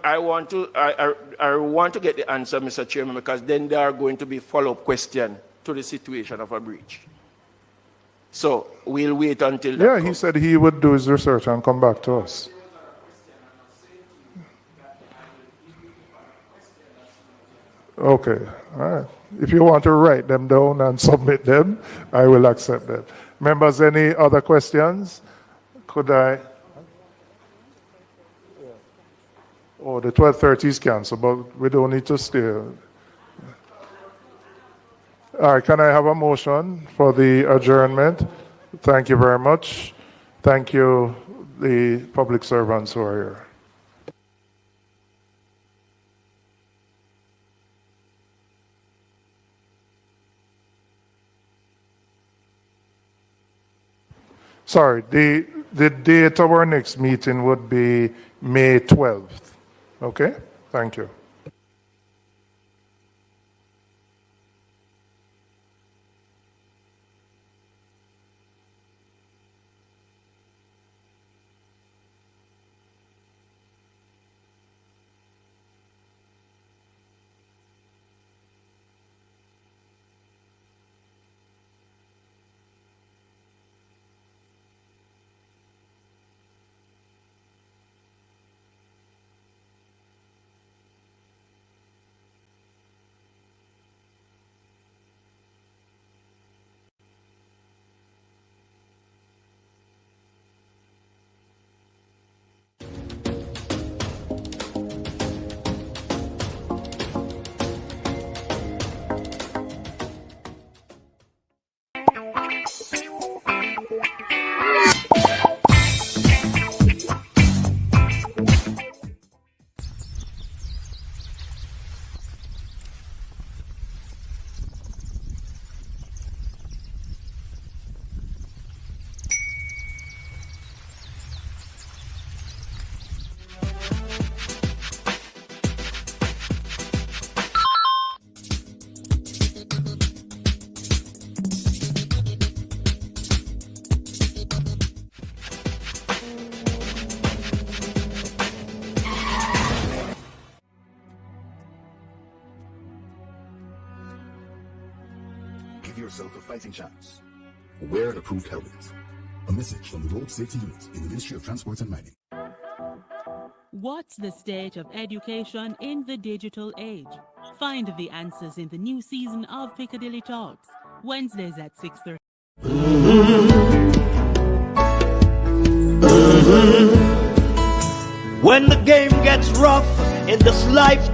to get the answer, Mr. Chairman, because then there are going to be follow-up questions to the situation of a breach. So we'll wait until that Yeah, comes. he said he would do his research and come back to us. Okay, all right. If you want to write them down and submit them, I will accept that. Members, any other questions? Could I? Oh, the 12:30 is canceled, but we don't need to stay. All right, can I have a motion for the adjournment? Thank you very much. Thank you, the public servants who are here. Sorry, the date of our next meeting would be May 12th. Okay? Thank you. Give yourself a fighting chance. Wear an approved helmet. A message from the Road Safety Unit in the Ministry of Transport and Mining. What's the state of education in the digital age? Find the answers in the new season of Piccadilly Talks, Wednesdays at 6:30. When the game gets rough in this life,